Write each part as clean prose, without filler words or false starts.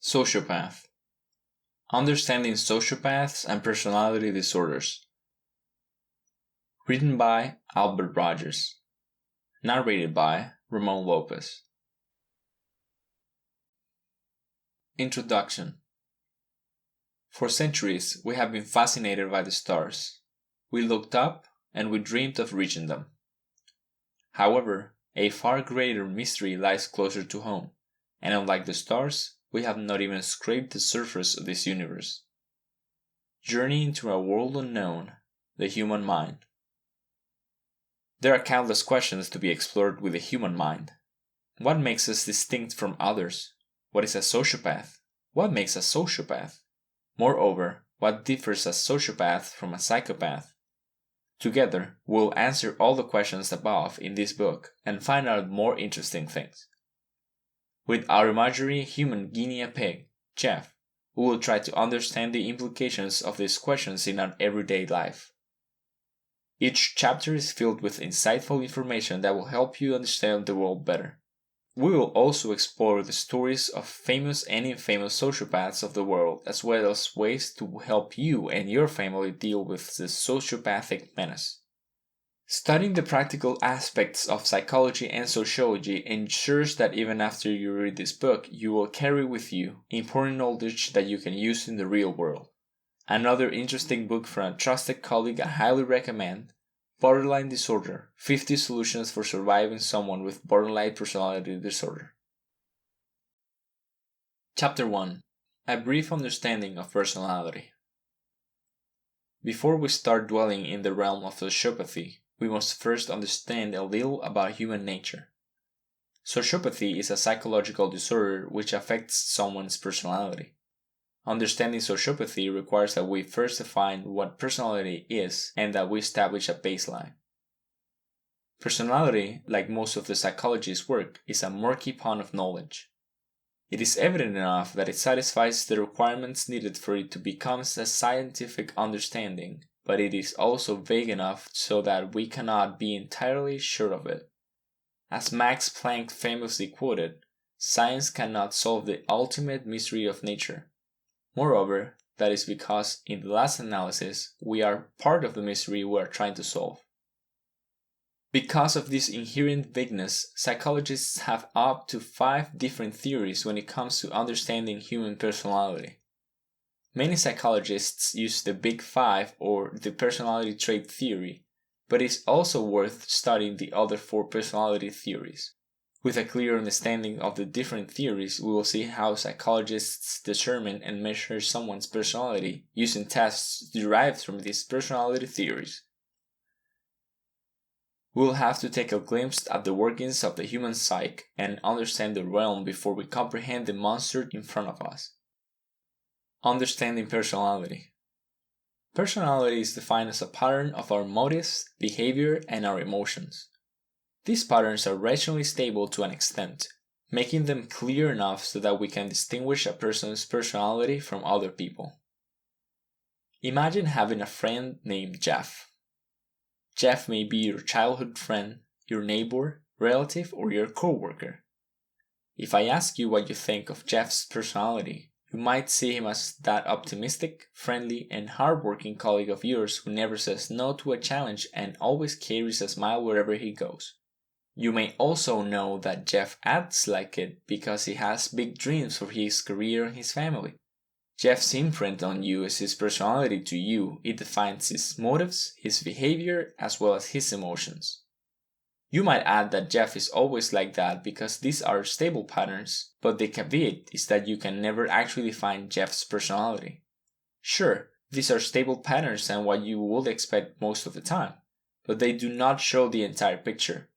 Sociopath. Understanding Sociopaths and Personality Disorders. Written by Albert Rogers. Narrated by Ramon Lopez. Introduction. For centuries, we have been fascinated by the stars. We looked up and we dreamed of reaching them. However, a far greater mystery lies closer to home, and unlike the stars, we have not even scraped the surface of this universe. Journey into a world unknown, the human mind. There are countless questions to be explored with the human mind. What makes us distinct from others? What is a sociopath? What makes a sociopath? Moreover, what differs a sociopath from a psychopath? Together, we'll answer all the questions above in this book and find out more interesting things. With our imaginary human guinea pig, Jeff, we will try to understand the implications of these questions in our everyday life. Each chapter is filled with insightful information that will help you understand the world better. We will also explore the stories of famous and infamous sociopaths of the world, as well as ways to help you and your family deal with the sociopathic menace. Studying the practical aspects of psychology and sociology ensures that even after you read this book, you will carry with you important knowledge that you can use in the real world. Another interesting book from a trusted colleague I highly recommend, Borderline Disorder: 50 Solutions for Surviving Someone with Borderline Personality Disorder. Chapter 1. A Brief Understanding of Personality. Before we start dwelling in the realm of sociopathy, we must first understand a little about human nature. Sociopathy is a psychological disorder which affects someone's personality. Understanding sociopathy requires that we first define what personality is and that we establish a baseline. Personality, like most of the psychology's work, is a murky pond of knowledge. It is evident enough that it satisfies the requirements needed for it to become a scientific understanding, but it is also vague enough so that we cannot be entirely sure of it. As Max Planck famously quoted, science cannot solve the ultimate mystery of nature. Moreover, that is because, in the last analysis, we are part of the mystery we are trying to solve. Because of this inherent vagueness, psychologists have up to 5 different theories when it comes to understanding human personality. Many psychologists use the Big Five or the personality trait theory, but it's also worth studying the other 4 personality theories. With a clear understanding of the different theories, we will see how psychologists determine and measure someone's personality using tests derived from these personality theories. We will have to take a glimpse at the workings of the human psyche and understand the realm before we comprehend the monster in front of us. Understanding personality. Personality is defined as a pattern of our motives, behavior, and our emotions. These patterns are rationally stable to an extent, making them clear enough so that we can distinguish a person's personality from other people. Imagine having a friend named Jeff. Jeff may be your childhood friend, your neighbor, relative, or your coworker. If I ask you what you think of Jeff's personality, you might see him as that optimistic, friendly, and hardworking colleague of yours who never says no to a challenge and always carries a smile wherever he goes. You may also know that Jeff acts like it because he has big dreams for his career and his family. Jeff's imprint on you is his personality to you. It defines his motives, his behavior, as well as his emotions. You might add that Jeff is always like that because these are stable patterns, but the caveat is that you can never actually define Jeff's personality. Sure, these are stable patterns and what you would expect most of the time, but they do not show the entire picture.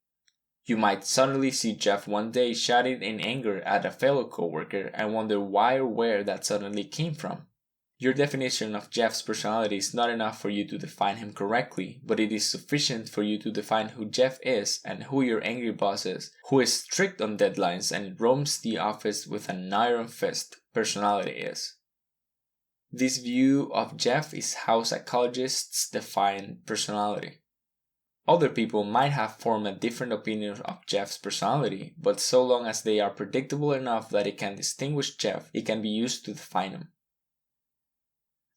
You might suddenly see Jeff one day shouting in anger at a fellow coworker and wonder why or where that suddenly came from. Your definition of Jeff's personality is not enough for you to define him correctly, but it is sufficient for you to define who Jeff is and who your angry boss is, who is strict on deadlines and roams the office with an iron fist personality is. This view of Jeff is how psychologists define personality. Other people might have formed a different opinion of Jeff's personality, but so long as they are predictable enough that it can distinguish Jeff, it can be used to define him.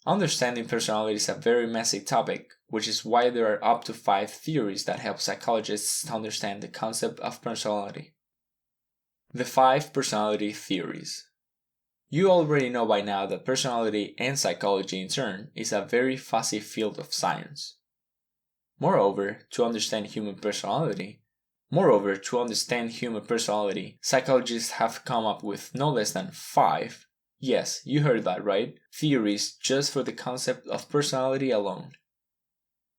Understanding personality is a very messy topic, which is why there are up to 5 theories that help psychologists understand the concept of personality. The 5 personality theories. You already know by now that personality and psychology in turn is a very fuzzy field of science. Moreover, to understand human personality, psychologists have come up with no less than 5, yes, you heard that right, theories just for the concept of personality alone.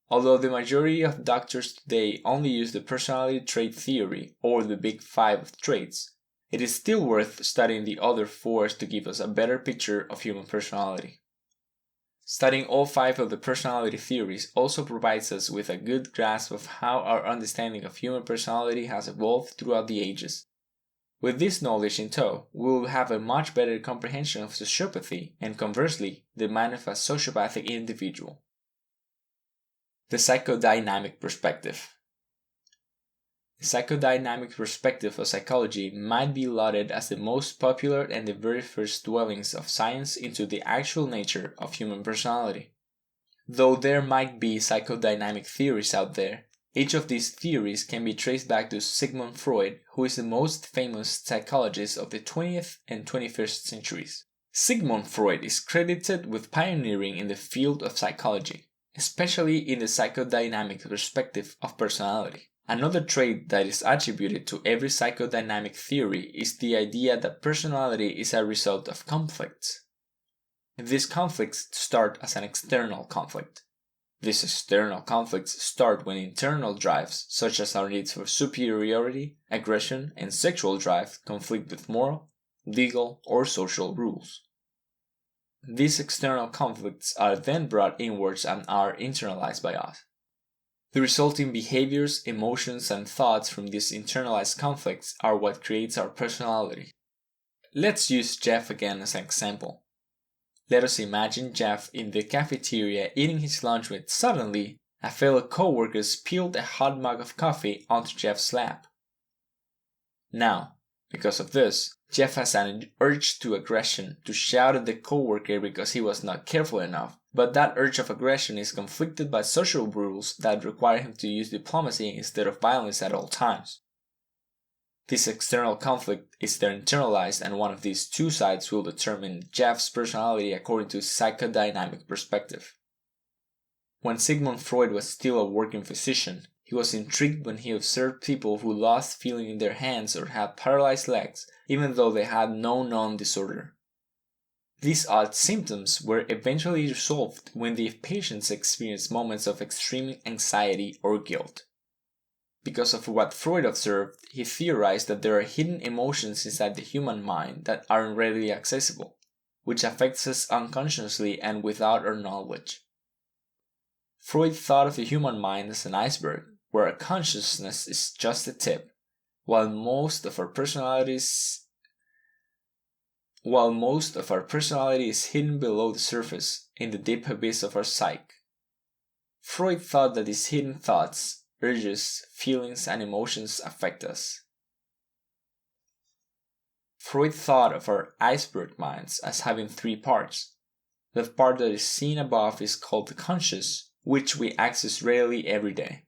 Although the majority of doctors today only use the personality trait theory or the Big 5 of traits, it is still worth studying the other 4 to give us a better picture of human personality. Studying all 5 of the personality theories also provides us with a good grasp of how our understanding of human personality has evolved throughout the ages. With this knowledge in tow, we will have a much better comprehension of sociopathy and conversely, the mind of a sociopathic individual. The psychodynamic perspective. The psychodynamic perspective of psychology might be lauded as the most popular and the very first dwellings of science into the actual nature of human personality. Though there might be psychodynamic theories out there, each of these theories can be traced back to Sigmund Freud, who is the most famous psychologist of the 20th and 21st centuries. Sigmund Freud is credited with pioneering in the field of psychology, especially in the psychodynamic perspective of personality. Another trait that is attributed to every psychodynamic theory is the idea that personality is a result of conflicts. These conflicts start as an external conflict. These external conflicts start when internal drives, such as our needs for superiority, aggression, and sexual drive, conflict with moral, legal, or social rules. These external conflicts are then brought inwards and are internalized by us. The resulting behaviors, emotions, and thoughts from these internalized conflicts are what creates our personality. Let's use Jeff again as an example. Let us imagine Jeff in the cafeteria eating his lunch when suddenly a fellow coworker spilled a hot mug of coffee onto Jeff's lap. Now, because of this, Jeff has an urge to aggression to shout at the coworker because he was not careful enough, but that urge of aggression is conflicted by social rules that require him to use diplomacy instead of violence at all times. This external conflict is then internalized, and one of these 2 sides will determine Jeff's personality according to psychodynamic perspective. When Sigmund Freud was still a working physician, he was intrigued when he observed people who lost feeling in their hands or had paralyzed legs, even though they had no known disorder. These odd symptoms were eventually resolved when the patients experienced moments of extreme anxiety or guilt. Because of what Freud observed, he theorized that there are hidden emotions inside the human mind that aren't readily accessible, which affects us unconsciously and without our knowledge. Freud thought of the human mind as an iceberg, where our consciousness is just the tip, while most of our personality is hidden below the surface in the deep abyss of our psyche. Freud thought that these hidden thoughts, urges, feelings, and emotions affect us. Freud thought of our iceberg minds as having 3 parts. The part that is seen above is called the conscious, which we access rarely every day.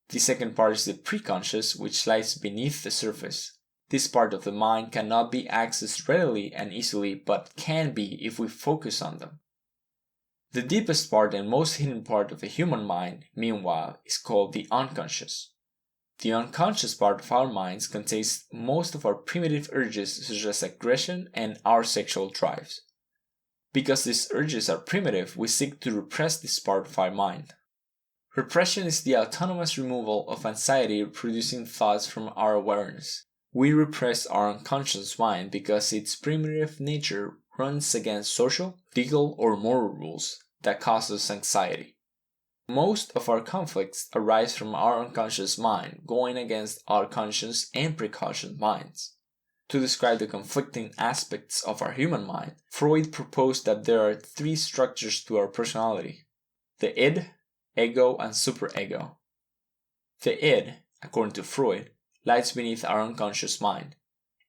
The second part is the preconscious, which lies beneath the surface. This part of the mind cannot be accessed readily and easily, but can be if we focus on them. The deepest part and most hidden part of the human mind, meanwhile, is called the unconscious. The unconscious part of our minds contains most of our primitive urges such as aggression and our sexual drives. Because these urges are primitive, we seek to repress this part of our mind. Repression is the autonomous removal of anxiety-producing thoughts from our awareness. We repress our unconscious mind because its primitive nature runs against social, legal, or moral rules that cause us anxiety. Most of our conflicts arise from our unconscious mind going against our conscious and preconscious minds. To describe the conflicting aspects of our human mind, Freud proposed that there are 3 structures to our personality: the id, ego, and superego. The id, according to Freud, lies beneath our unconscious mind.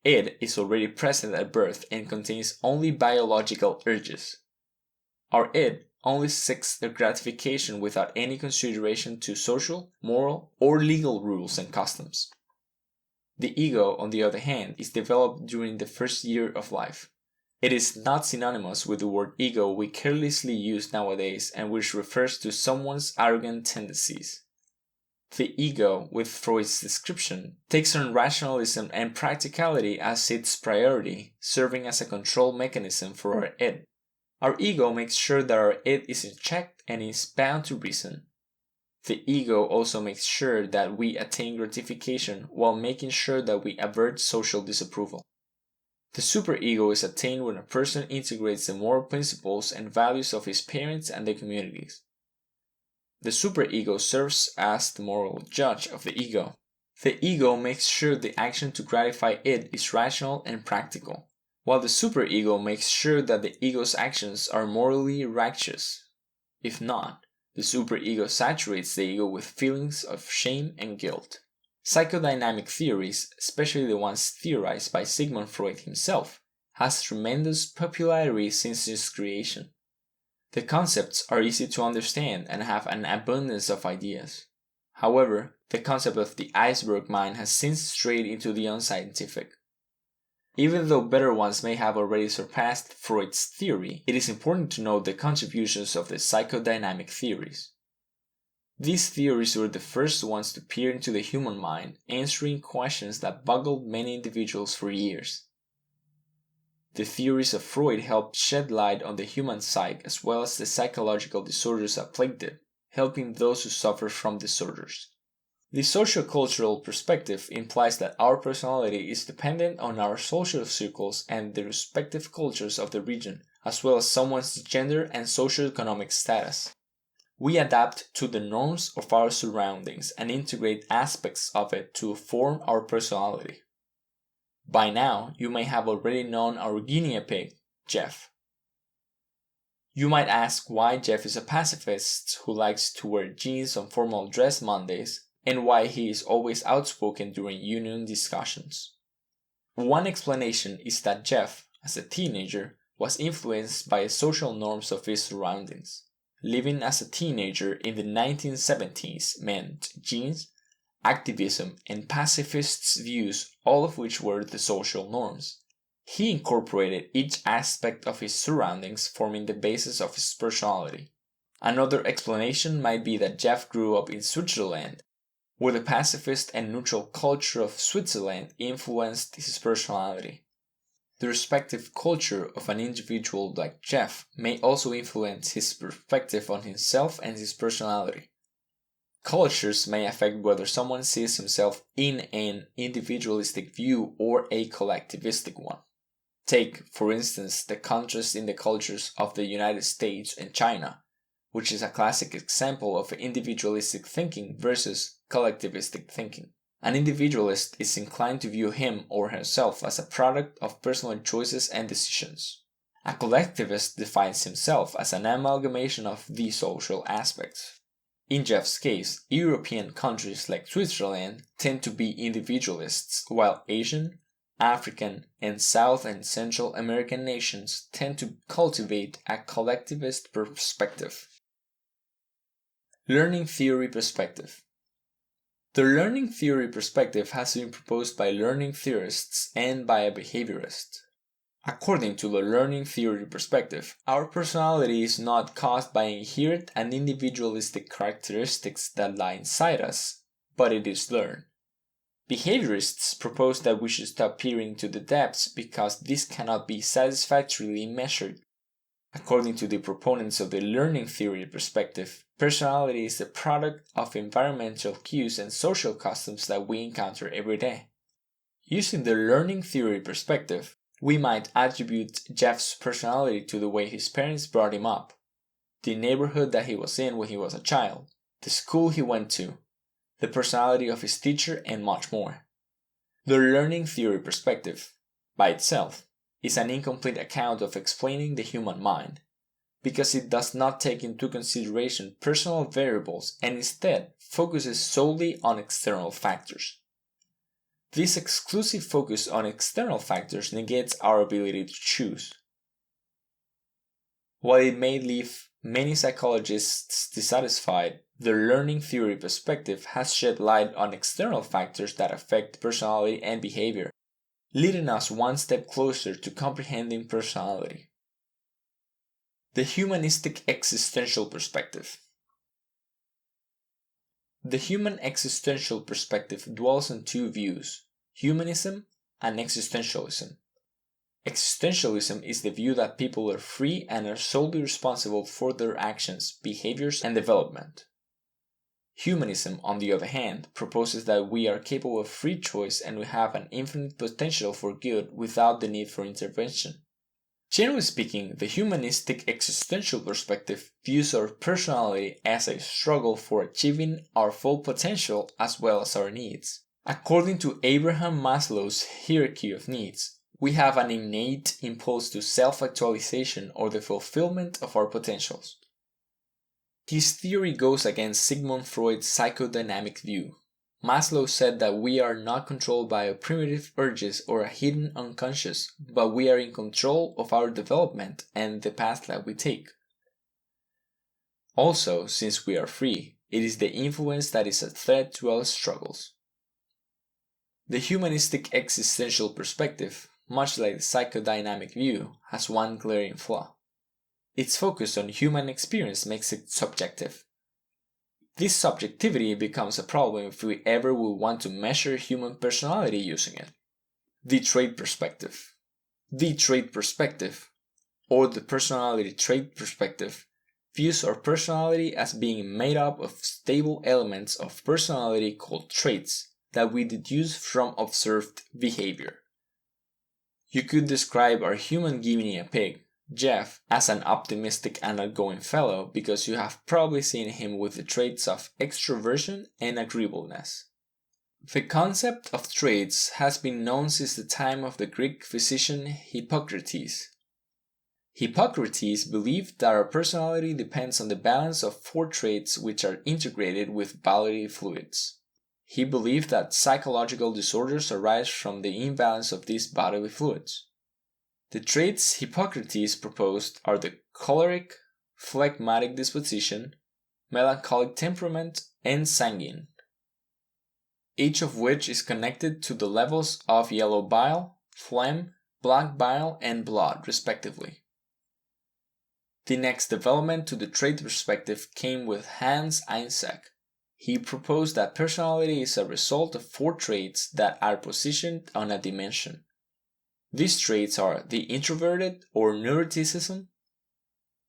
Id is already present at birth and contains only biological urges. Our id only seeks their gratification without any consideration to social, moral, or legal rules and customs. The ego, on the other hand, is developed during the first year of life. It is not synonymous with the word ego we carelessly use nowadays and which refers to someone's arrogant tendencies. The ego, with Freud's description, takes on rationalism and practicality as its priority, serving as a control mechanism for our id. Our ego makes sure that our id is in check and is bound to reason. The ego also makes sure that we attain gratification while making sure that we avert social disapproval. The superego is attained when a person integrates the moral principles and values of his parents and the communities. The superego serves as the moral judge of the ego. The ego makes sure the action to gratify it is rational and practical, while the superego makes sure that the ego's actions are morally righteous. If not, the superego saturates the ego with feelings of shame and guilt. Psychodynamic theories, especially the ones theorized by Sigmund Freud himself, has tremendous popularity since its creation. The concepts are easy to understand and have an abundance of ideas. However, the concept of the iceberg mind has since strayed into the unscientific. Even though better ones may have already surpassed Freud's theory, it is important to note the contributions of the psychodynamic theories. These theories were the first ones to peer into the human mind, answering questions that boggled many individuals for years. The theories of Freud helped shed light on the human psyche as well as the psychological disorders that plagued it, helping those who suffer from disorders. The sociocultural perspective implies that our personality is dependent on our social circles and the respective cultures of the region, as well as someone's gender and socioeconomic status. We adapt to the norms of our surroundings and integrate aspects of it to form our personality. By now, you may have already known our guinea pig, Jeff. You might ask why Jeff is a pacifist who likes to wear jeans on formal dress Mondays, and why he is always outspoken during union discussions. One explanation is that Jeff, as a teenager, was influenced by the social norms of his surroundings. Living as a teenager in the 1970s meant jeans, activism, and pacifists' views, all of which were the social norms. He incorporated each aspect of his surroundings, forming the basis of his personality. Another explanation might be that Jeff grew up in Switzerland, where the pacifist and neutral culture of Switzerland influenced his personality. The respective culture of an individual like Jeff may also influence his perspective on himself and his personality. Cultures may affect whether someone sees himself in an individualistic view or a collectivistic one. Take, for instance, the contrast in the cultures of the United States and China, which is a classic example of individualistic thinking versus collectivistic thinking. An individualist is inclined to view him or herself as a product of personal choices and decisions. A collectivist defines himself as an amalgamation of these social aspects. In Jeff's case, European countries like Switzerland tend to be individualists, while Asian, African, and South and Central American nations tend to cultivate a collectivist perspective. Learning theory perspective. The learning theory perspective has been proposed by learning theorists and by a behaviorist. According to the learning theory perspective, our personality is not caused by inherent and individualistic characteristics that lie inside us, but it is learned. Behaviorists propose that we should stop peering to the depths because this cannot be satisfactorily measured. According to the proponents of the learning theory perspective, personality is the product of environmental cues and social customs that we encounter every day. Using the learning theory perspective, we might attribute Jeff's personality to the way his parents brought him up, the neighborhood that he was in when he was a child, the school he went to, the personality of his teacher, and much more. The learning theory perspective, by itself, is an incomplete account of explaining the human mind, because it does not take into consideration personal variables and instead focuses solely on external factors. This exclusive focus on external factors negates our ability to choose. While it may leave many psychologists dissatisfied, the learning theory perspective has shed light on external factors that affect personality and behavior, leading us one step closer to comprehending personality. The humanistic existential perspective. The human existential perspective dwells on two views: humanism and existentialism. Existentialism is the view that people are free and are solely responsible for their actions, behaviors, and development. Humanism, on the other hand, proposes that we are capable of free choice and we have an infinite potential for good without the need for intervention. Generally speaking, the humanistic existential perspective views our personality as a struggle for achieving our full potential as well as our needs. According to Abraham Maslow's hierarchy of needs, we have an innate impulse to self-actualization or the fulfillment of our potentials. His theory goes against Sigmund Freud's psychodynamic view. Maslow said that we are not controlled by primitive urges or a hidden unconscious, but we are in control of our development and the path that we take. Also, since we are free, it is the influence that is a threat to our struggles. The humanistic existential perspective, much like the psychodynamic view, has one glaring flaw. Its focus on human experience makes it subjective. This subjectivity becomes a problem if we ever will want to measure human personality using it. The trait perspective. The trait perspective, or the personality trait perspective, views our personality as being made up of stable elements of personality called traits that we deduce from observed behavior. You could describe our human guinea pig, Jeff, as an optimistic and outgoing fellow because you have probably seen him with the traits of extroversion and agreeableness. The concept of traits has been known since the time of the Greek physician Hippocrates. Hippocrates believed that our personality depends on the balance of 4 traits which are integrated with bodily fluids. He believed that psychological disorders arise from the imbalance of these bodily fluids. The traits Hippocrates proposed are the choleric, phlegmatic disposition, melancholic temperament, and sanguine, each of which is connected to the levels of yellow bile, phlegm, black bile, and blood, respectively. The next development to the trait perspective came with Hans Eysenck. He proposed that personality is a result of 4 traits that are positioned on a dimension. These traits are the introverted or neuroticism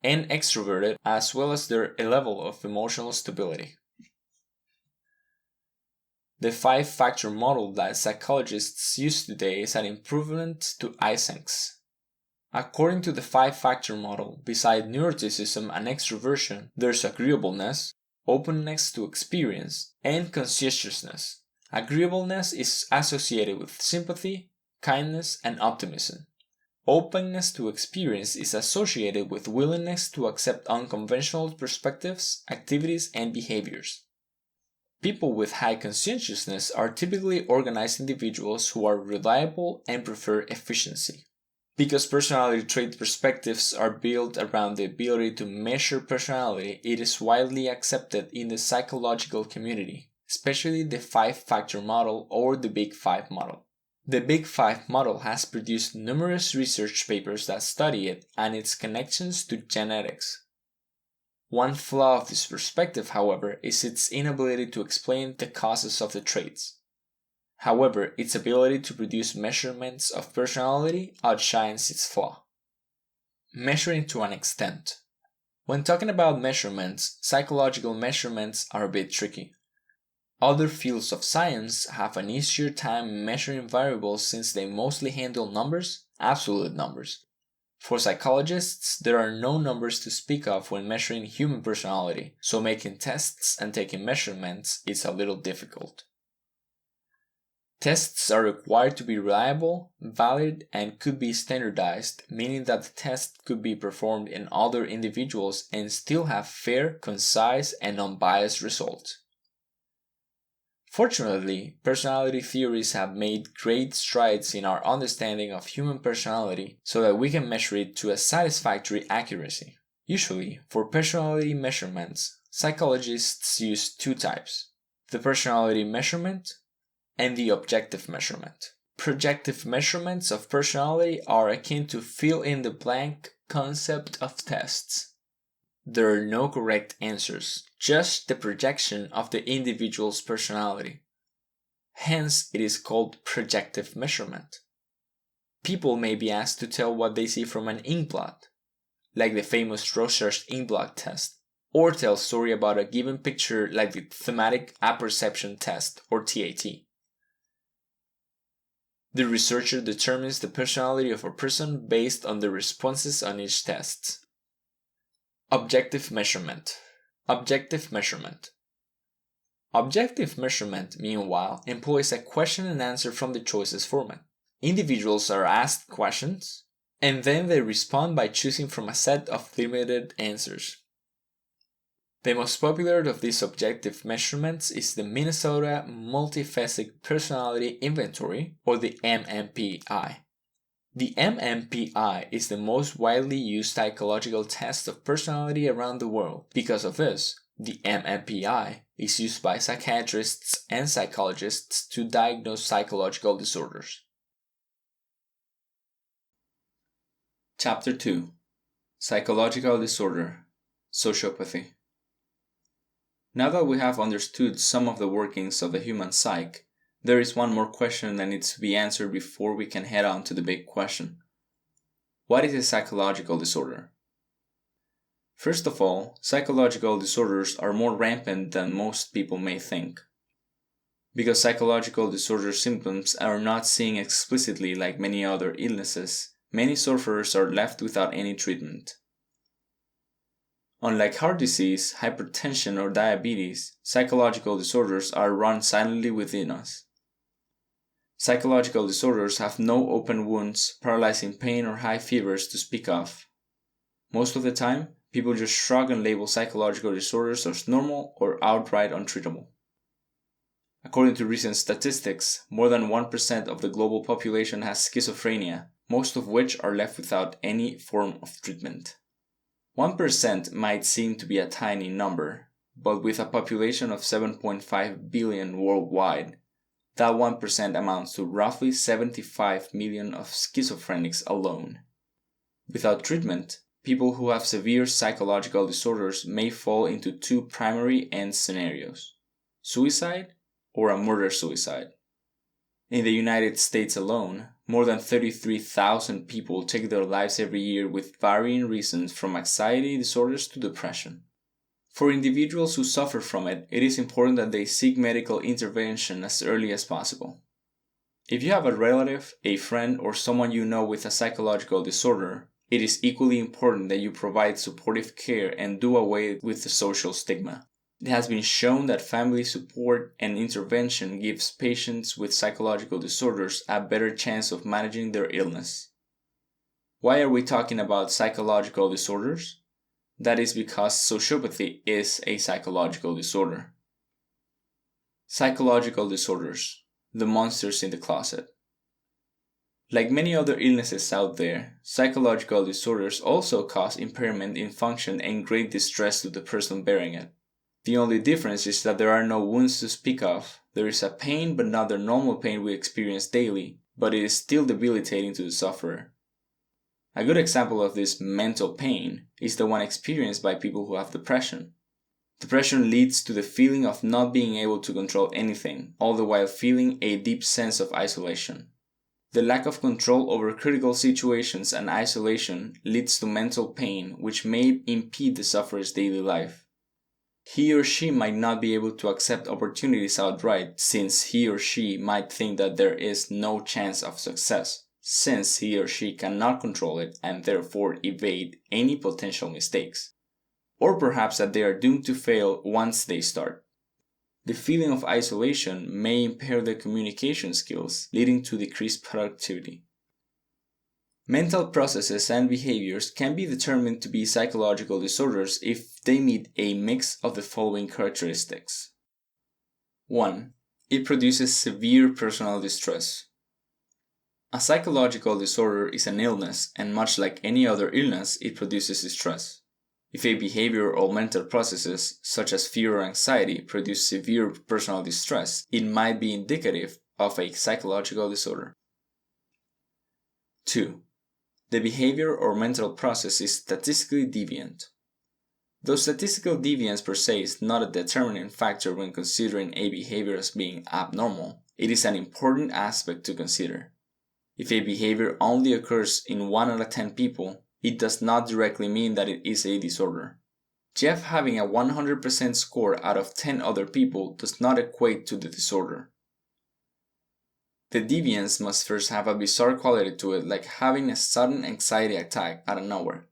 and extroverted, as well as their level of emotional stability. The 5-factor model that psychologists use today is an improvement to Eysenck's. According to the 5-factor model, beside neuroticism and extroversion, there's agreeableness, openness to experience, and conscientiousness. Agreeableness is associated with sympathy, kindness, and optimism. Openness to experience is associated with willingness to accept unconventional perspectives, activities, and behaviors. People with high conscientiousness are typically organized individuals who are reliable and prefer efficiency. Because personality trait perspectives are built around the ability to measure personality, it is widely accepted in the psychological community, especially the 5-factor model or the Big 5 model. The Big 5 model has produced numerous research papers that study it and its connections to genetics. One flaw of this perspective, however, is its inability to explain the causes of the traits. However, its ability to produce measurements of personality outshines its flaw. Measuring to an extent. When talking about measurements, psychological measurements are a bit tricky. Other fields of science have an easier time measuring variables since they mostly handle numbers, absolute numbers. For psychologists, there are no numbers to speak of when measuring human personality, so making tests and taking measurements is a little difficult. Tests are required to be reliable, valid, and could be standardized, meaning that the test could be performed in other individuals and still have fair, concise, and unbiased results. Fortunately, personality theories have made great strides in our understanding of human personality so that we can measure it to a satisfactory accuracy. Usually, for personality measurements, psychologists use two types: the personality measurement and the objective measurement. Projective measurements of personality are akin to fill-in-the-blank concept of tests. There are no correct answers, just the projection of the individual's personality. Hence, it is called projective measurement. People may be asked to tell what they see from an inkblot, like the famous Rorschach inkblot test, or tell a story about a given picture like the thematic apperception test, or TAT. The researcher determines the personality of a person based on the responses on each test. Objective measurement. Objective measurement. Objective measurement, meanwhile, employs a question and answer from the choices format. Individuals are asked questions, and then they respond by choosing from a set of limited answers. The most popular of these objective measurements is the Minnesota Multifaceted Personality Inventory, or the MMPI. The MMPI is the most widely used psychological test of personality around the world. Because of this, the MMPI is used by psychiatrists and psychologists to diagnose psychological disorders. Chapter 2: Psychological Disorder, Sociopathy. Now that we have understood some of the workings of the human psyche, there is one more question that needs to be answered before we can head on to the big question. What is a psychological disorder? First of all, psychological disorders are more rampant than most people may think. Because psychological disorder symptoms are not seen explicitly like many other illnesses, many sufferers are left without any treatment. Unlike heart disease, hypertension, or diabetes, psychological disorders are run silently within us. Psychological disorders have no open wounds, paralyzing pain, or high fevers to speak of. Most of the time, people just shrug and label psychological disorders as normal or outright untreatable. According to recent statistics, more than 1% of the global population has schizophrenia, most of which are left without any form of treatment. 1% might seem to be a tiny number, but with a population of 7.5 billion worldwide, that 1% amounts to roughly 75 million of schizophrenics alone. Without treatment, people who have severe psychological disorders may fall into two primary end scenarios: suicide or a murder-suicide. In the United States alone, more than 33,000 people take their lives every year with varying reasons, from anxiety disorders to depression. For individuals who suffer from it, it is important that they seek medical intervention as early as possible. If you have a relative, a friend, or someone you know with a psychological disorder, it is equally important that you provide supportive care and do away with the social stigma. It has been shown that family support and intervention gives patients with psychological disorders a better chance of managing their illness. Why are we talking about psychological disorders? That is because sociopathy is a psychological disorder. Psychological disorders, the monsters in the closet. Like many other illnesses out there, psychological disorders also cause impairment in function and great distress to the person bearing it. The only difference is that there are no wounds to speak of. There is a pain, but not the normal pain we experience daily, but it is still debilitating to the sufferer. A good example of this mental pain is the one experienced by people who have depression. Depression leads to the feeling of not being able to control anything, all the while feeling a deep sense of isolation. The lack of control over critical situations and isolation leads to mental pain, which may impede the sufferer's daily life. He or she might not be able to accept opportunities outright, since he or she might think that there is no chance of success, since he or she cannot control it and therefore evade any potential mistakes. Or perhaps that they are doomed to fail once they start. The feeling of isolation may impair their communication skills, leading to decreased productivity. Mental processes and behaviors can be determined to be psychological disorders if they meet a mix of the following characteristics. 1. It produces severe personal distress. A psychological disorder is an illness, and much like any other illness, it produces distress. If a behavior or mental processes, such as fear or anxiety, produce severe personal distress, it might be indicative of a psychological disorder. 2. The behavior or mental process is statistically deviant. Though statistical deviance per se is not a determining factor when considering a behavior as being abnormal, it is an important aspect to consider. If a behavior only occurs in 1 out of 10 people, it does not directly mean that it is a disorder. Jeff having a 100% score out of 10 other people does not equate to the disorder. The deviance must first have a bizarre quality to it, like having a sudden anxiety attack out of nowhere.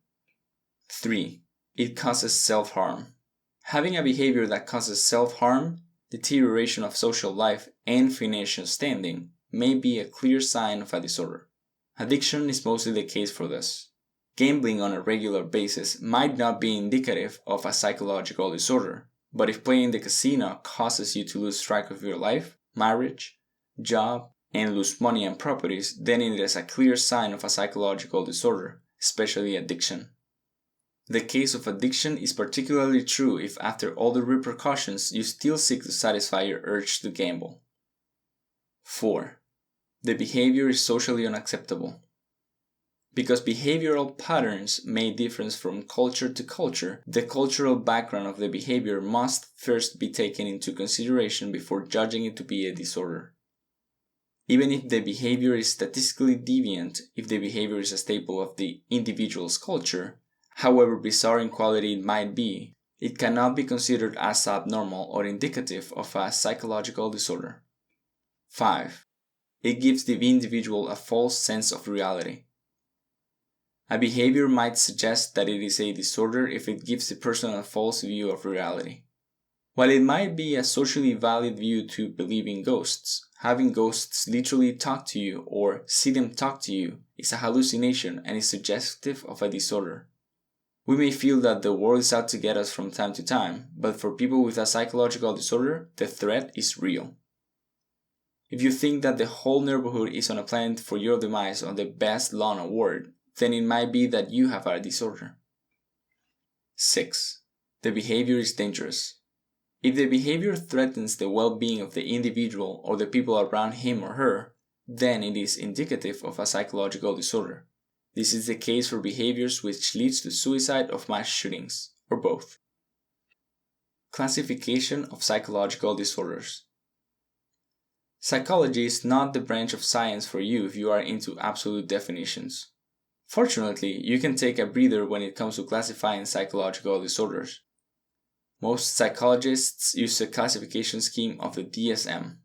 3. It causes self-harm. Having a behavior that causes self-harm, deterioration of social life, and financial standing may be a clear sign of a disorder. Addiction is mostly the case for this. Gambling on a regular basis might not be indicative of a psychological disorder, but if playing the casino causes you to lose track of your life, marriage, job, and lose money and properties, then it is a clear sign of a psychological disorder, especially addiction. The case of addiction is particularly true if after all the repercussions you still seek to satisfy your urge to gamble. 4. The behavior is socially unacceptable. Because behavioral patterns may differ from culture to culture, the cultural background of the behavior must first be taken into consideration before judging it to be a disorder. Even if the behavior is statistically deviant, if the behavior is a staple of the individual's culture, however bizarre in quality it might be, it cannot be considered as abnormal or indicative of a psychological disorder. 5. It gives the individual a false sense of reality. A behavior might suggest that it is a disorder if it gives the person a false view of reality. While it might be a socially valid view to believe in ghosts, having ghosts literally talk to you or see them talk to you is a hallucination and is suggestive of a disorder. We may feel that the world is out to get us from time to time, but for people with a psychological disorder, the threat is real. If you think that the whole neighborhood is on a planet for your demise on the Best Lawn Award, then it might be that you have a disorder. 6. The behavior is dangerous. If the behavior threatens the well-being of the individual or the people around him or her, then it is indicative of a psychological disorder. This is the case for behaviors which leads to suicide or mass shootings, or both. Classification of psychological disorders. Psychology is not the branch of science for you if you are into absolute definitions. Fortunately, you can take a breather when it comes to classifying psychological disorders. Most psychologists use the classification scheme of the DSM.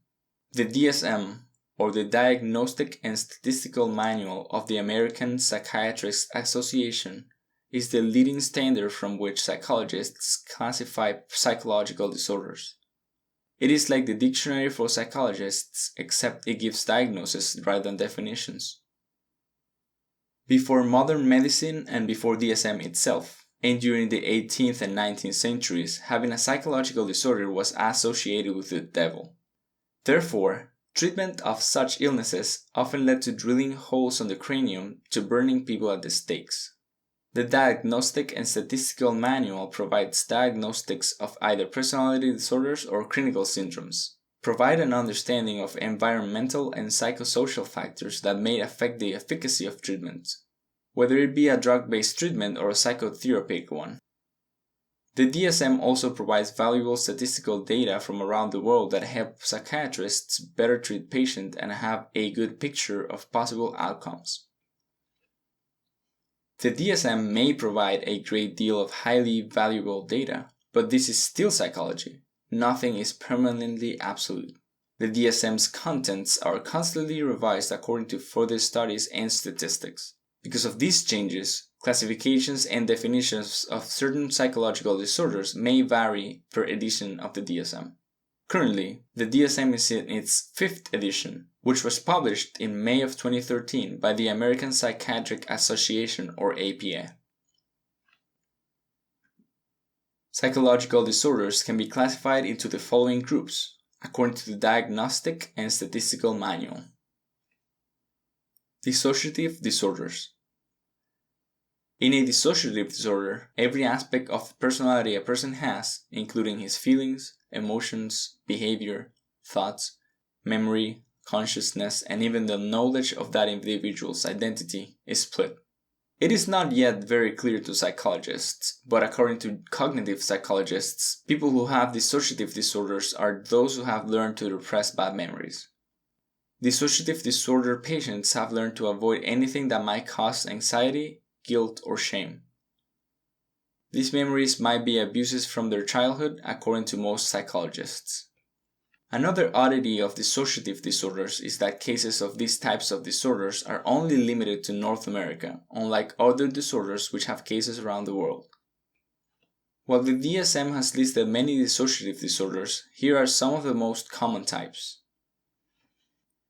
The DSM, or the Diagnostic and Statistical Manual of the American Psychiatrists Association, is the leading standard from which psychologists classify psychological disorders. It is like the dictionary for psychologists, except it gives diagnoses rather than definitions. Before modern medicine and before DSM itself, and during the 18th and 19th centuries, having a psychological disorder was associated with the devil. Therefore, treatment of such illnesses often led to drilling holes on the cranium to burning people at the stakes. The Diagnostic and Statistical Manual provides diagnostics of either personality disorders or clinical syndromes, provide an understanding of environmental and psychosocial factors that may affect the efficacy of treatment, whether it be a drug-based treatment or a psychotherapeutic one. The DSM also provides valuable statistical data from around the world that help psychiatrists better treat patients and have a good picture of possible outcomes. The DSM may provide a great deal of highly valuable data, but this is still psychology. Nothing is permanently absolute. The DSM's contents are constantly revised according to further studies and statistics. Because of these changes, classifications and definitions of certain psychological disorders may vary per edition of the DSM. Currently, the DSM is in its 5th edition, which was published in May of 2013 by the American Psychiatric Association or APA. Psychological disorders can be classified into the following groups, according to the Diagnostic and Statistical Manual. Dissociative disorders. In a dissociative disorder, every aspect of personality a person has, including his feelings, emotions, behavior, thoughts, memory, consciousness, and even the knowledge of that individual's identity, is split. It is not yet very clear to psychologists, but according to cognitive psychologists, people who have dissociative disorders are those who have learned to repress bad memories. Dissociative disorder patients have learned to avoid anything that might cause anxiety, guilt, or shame. These memories might be abuses from their childhood, according to most psychologists. Another oddity of dissociative disorders is that cases of these types of disorders are only limited to North America, unlike other disorders which have cases around the world. While the DSM has listed many dissociative disorders, here are some of the most common types.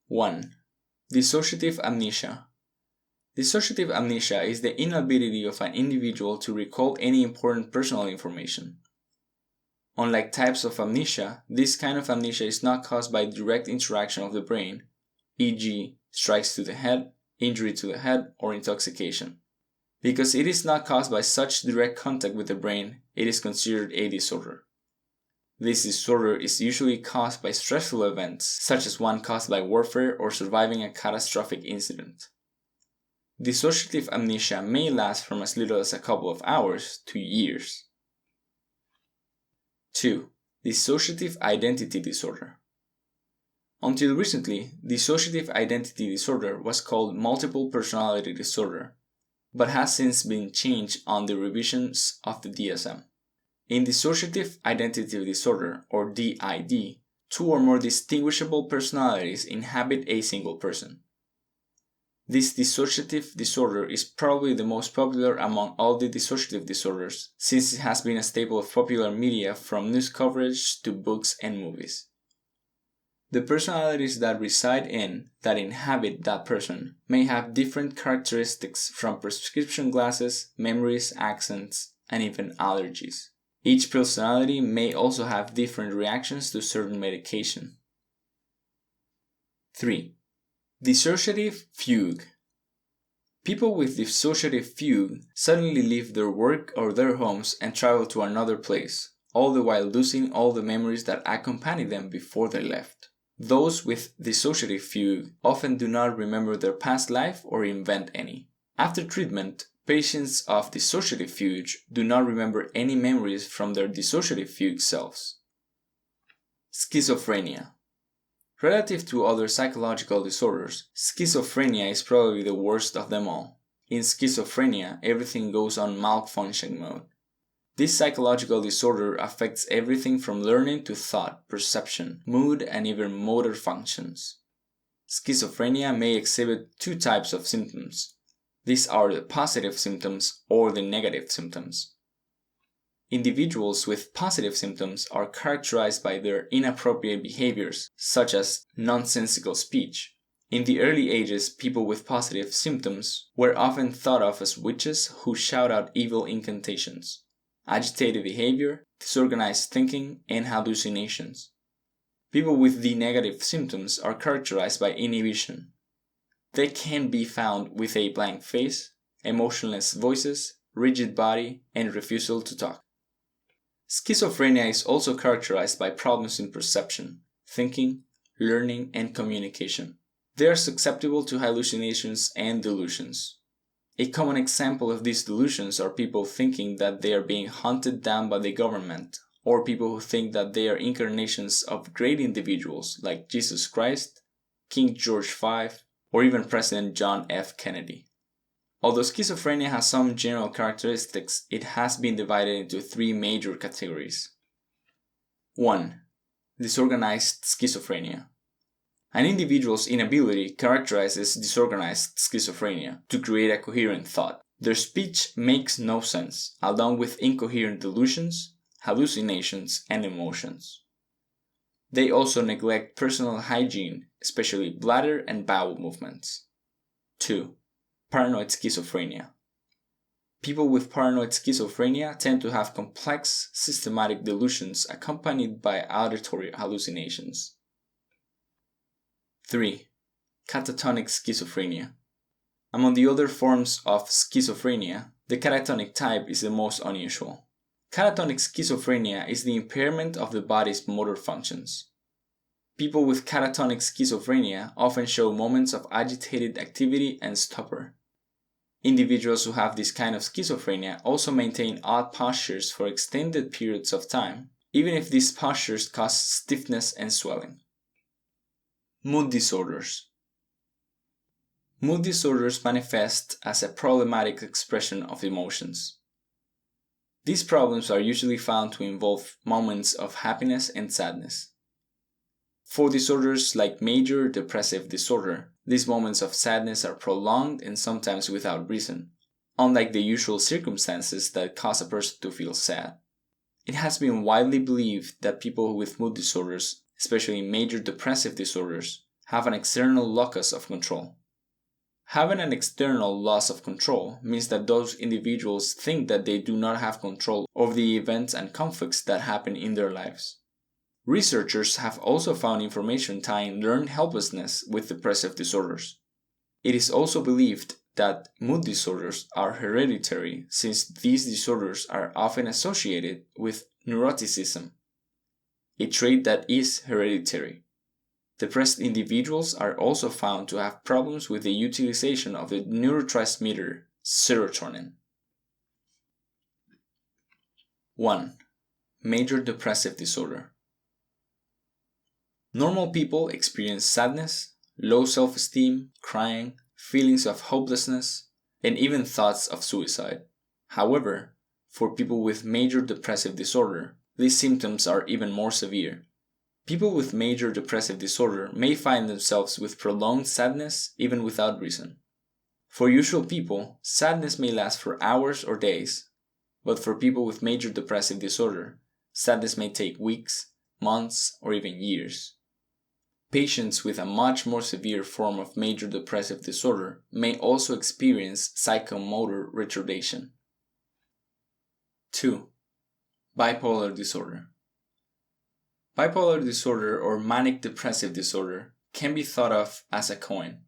1. Dissociative amnesia. Dissociative amnesia is the inability of an individual to recall any important personal information. Unlike types of amnesia, this kind of amnesia is not caused by direct interaction of the brain, e.g., strikes to the head, injury to the head, or intoxication. Because it is not caused by such direct contact with the brain, it is considered a disorder. This disorder is usually caused by stressful events, such as one caused by warfare or surviving a catastrophic incident. Dissociative amnesia may last from as little as a couple of hours to years. 2. Dissociative identity disorder. Until recently, dissociative identity disorder was called multiple personality disorder, but has since been changed on the revisions of the DSM. In dissociative identity disorder, or DID, 2 or more distinguishable personalities inhabit a single person. This dissociative disorder is probably the most popular among all the dissociative disorders, since it has been a staple of popular media from news coverage to books and movies. The personalities that reside in, that inhabit that person, may have different characteristics from prescription glasses, memories, accents, and even allergies. Each personality may also have different reactions to certain medication. 3. Dissociative fugue. People with dissociative fugue suddenly leave their work or their homes and travel to another place, all the while losing all the memories that accompanied them before they left. Those with dissociative fugue often do not remember their past life or invent any. After treatment, patients of dissociative fugue do not remember any memories from their dissociative fugue selves. Schizophrenia. Relative to other psychological disorders, schizophrenia is probably the worst of them all. In schizophrenia, everything goes on malfunction mode. This psychological disorder affects everything from learning to thought, perception, mood, and even motor functions. Schizophrenia may exhibit 2 types of symptoms. These are the positive symptoms or the negative symptoms. Individuals with positive symptoms are characterized by their inappropriate behaviors, such as nonsensical speech. In the early ages, people with positive symptoms were often thought of as witches who shout out evil incantations, agitated behavior, disorganized thinking, and hallucinations. People with the negative symptoms are characterized by inhibition. They can be found with a blank face, emotionless voices, rigid body, and refusal to talk. Schizophrenia is also characterized by problems in perception, thinking, learning, and communication. They are susceptible to hallucinations and delusions. A common example of these delusions are people thinking that they are being hunted down by the government, or people who think that they are incarnations of great individuals like Jesus Christ, King George V, or even President John F. Kennedy. Although schizophrenia has some general characteristics, it has been divided into 3 major categories. 1. Disorganized schizophrenia. An individual's inability characterizes disorganized schizophrenia to create a coherent thought. Their speech makes no sense, along with incoherent delusions, hallucinations, and emotions. They also neglect personal hygiene, especially bladder and bowel movements. 2. Paranoid schizophrenia. People with paranoid schizophrenia tend to have complex, systematic delusions accompanied by auditory hallucinations. 3. Catatonic schizophrenia. Among the other forms of schizophrenia, the catatonic type is the most unusual. Catatonic schizophrenia is the impairment of the body's motor functions. People with catatonic schizophrenia often show moments of agitated activity and stupor. Individuals who have this kind of schizophrenia also maintain odd postures for extended periods of time, even if these postures cause stiffness and swelling. Mood disorders. Mood disorders manifest as a problematic expression of emotions. These problems are usually found to involve moments of happiness and sadness. For disorders like major depressive disorder, these moments of sadness are prolonged and sometimes without reason, unlike the usual circumstances that cause a person to feel sad. It has been widely believed that people with mood disorders, especially major depressive disorders, have an external locus of control. Having an external loss of control means that those individuals think that they do not have control over the events and conflicts that happen in their lives. Researchers have also found information tying learned helplessness with depressive disorders. It is also believed that mood disorders are hereditary, since these disorders are often associated with neuroticism, a trait that is hereditary. Depressed individuals are also found to have problems with the utilization of the neurotransmitter serotonin. 1. Major depressive disorder. Normal people experience sadness, low self-esteem, crying, feelings of hopelessness, and even thoughts of suicide. However, for people with major depressive disorder, these symptoms are even more severe. People with major depressive disorder may find themselves with prolonged sadness even without reason. For usual people, sadness may last for hours or days, but for people with major depressive disorder, sadness may take weeks, months, or even years. Patients with a much more severe form of major depressive disorder may also experience psychomotor retardation. 2. Bipolar disorder. Bipolar disorder or manic depressive disorder can be thought of as a coin.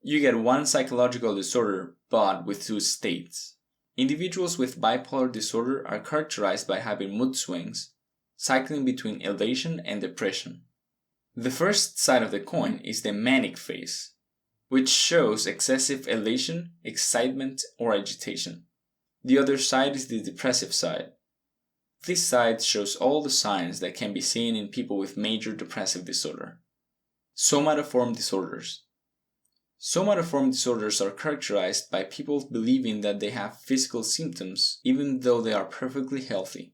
You get one psychological disorder but with two states. Individuals with bipolar disorder are characterized by having mood swings, cycling between elation and depression. The first side of the coin is the manic phase, which shows excessive elation, excitement, or agitation. The other side is the depressive side. This side shows all the signs that can be seen in people with major depressive disorder. Somatoform disorders. Somatoform disorders are characterized by people believing that they have physical symptoms even though they are perfectly healthy.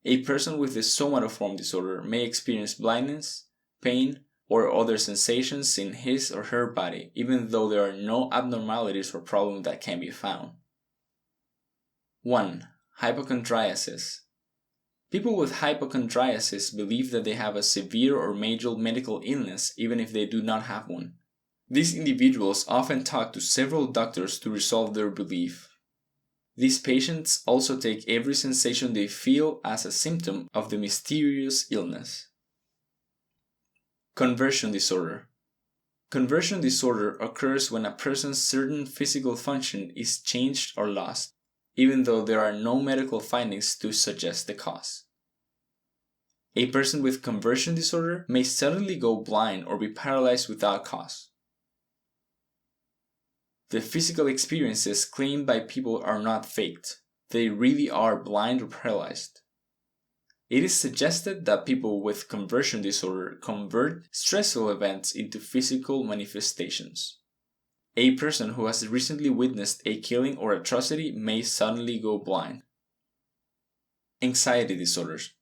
A person with a somatoform disorder may experience blindness, pain, or other sensations in his or her body even though there are no abnormalities or problems that can be found. 1. Hypochondriasis. People with hypochondriasis believe that they have a severe or major medical illness even if they do not have one. These individuals often talk to several doctors to resolve their belief. These patients also take every sensation they feel as a symptom of the mysterious illness. Conversion disorder. Conversion disorder occurs when a person's certain physical function is changed or lost, even though there are no medical findings to suggest the cause. A person with conversion disorder may suddenly go blind or be paralyzed without cause. The physical experiences claimed by people are not faked. They really are blind or paralyzed. It is suggested that people with conversion disorder convert stressful events into physical manifestations. A person who has recently witnessed a killing or atrocity may suddenly go blind. Anxiety disorders.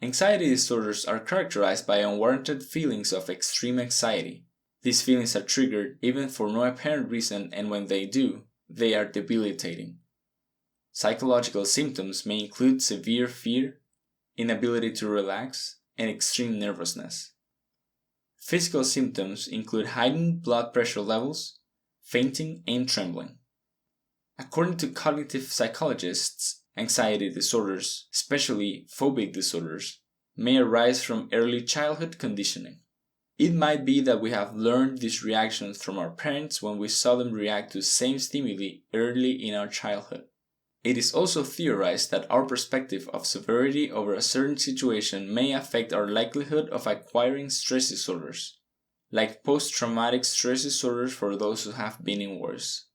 Anxiety disorders are characterized by unwarranted feelings of extreme anxiety. These feelings are triggered even for no apparent reason, and when they do, they are debilitating. Psychological symptoms may include severe fear, inability to relax, and extreme nervousness. Physical symptoms include heightened blood pressure levels, fainting, and trembling. According to cognitive psychologists, anxiety disorders, especially phobic disorders, may arise from early childhood conditioning. It might be that we have learned these reactions from our parents when we saw them react to the same stimuli early in our childhood. It is also theorized that our perspective of severity over a certain situation may affect our likelihood of acquiring stress disorders, like post-traumatic stress disorders for those who have been in wars.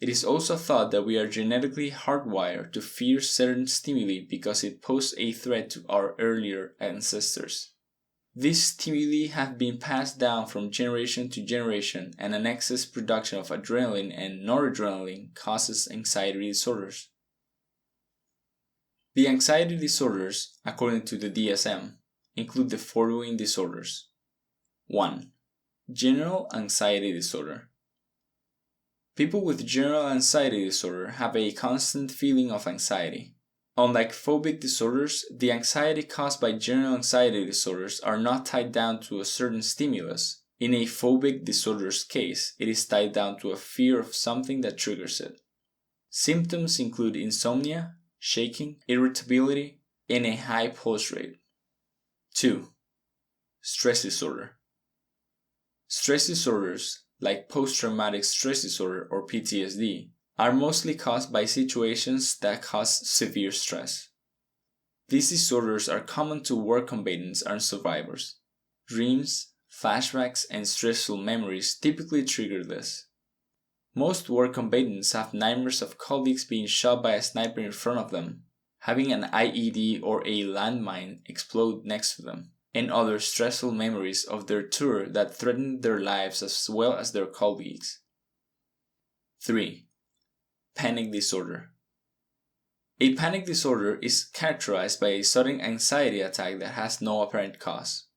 It is also thought that we are genetically hardwired to fear certain stimuli because it posed a threat to our earlier ancestors. These stimuli have been passed down from generation to generation, and an excess production of adrenaline and noradrenaline causes anxiety disorders. The anxiety disorders, according to the DSM, include the following disorders. 1. General anxiety disorder. People with general anxiety disorder have a constant feeling of anxiety. Unlike phobic disorders, the anxiety caused by general anxiety disorders are not tied down to a certain stimulus. In a phobic disorder's case, it is tied down to a fear of something that triggers it. Symptoms include insomnia, shaking, irritability, and a high pulse rate. 2. Stress disorder. Stress disorders, like post-traumatic stress disorder or PTSD, are mostly caused by situations that cause severe stress. These disorders are common to war combatants and survivors. Dreams, flashbacks, and stressful memories typically trigger this. Most war combatants have nightmares of colleagues being shot by a sniper in front of them, having an IED or a landmine explode next to them, and other stressful memories of their tour that threaten their lives as well as their colleagues. 3. Panic disorder. A panic disorder is characterized by a sudden anxiety attack that has no apparent cause.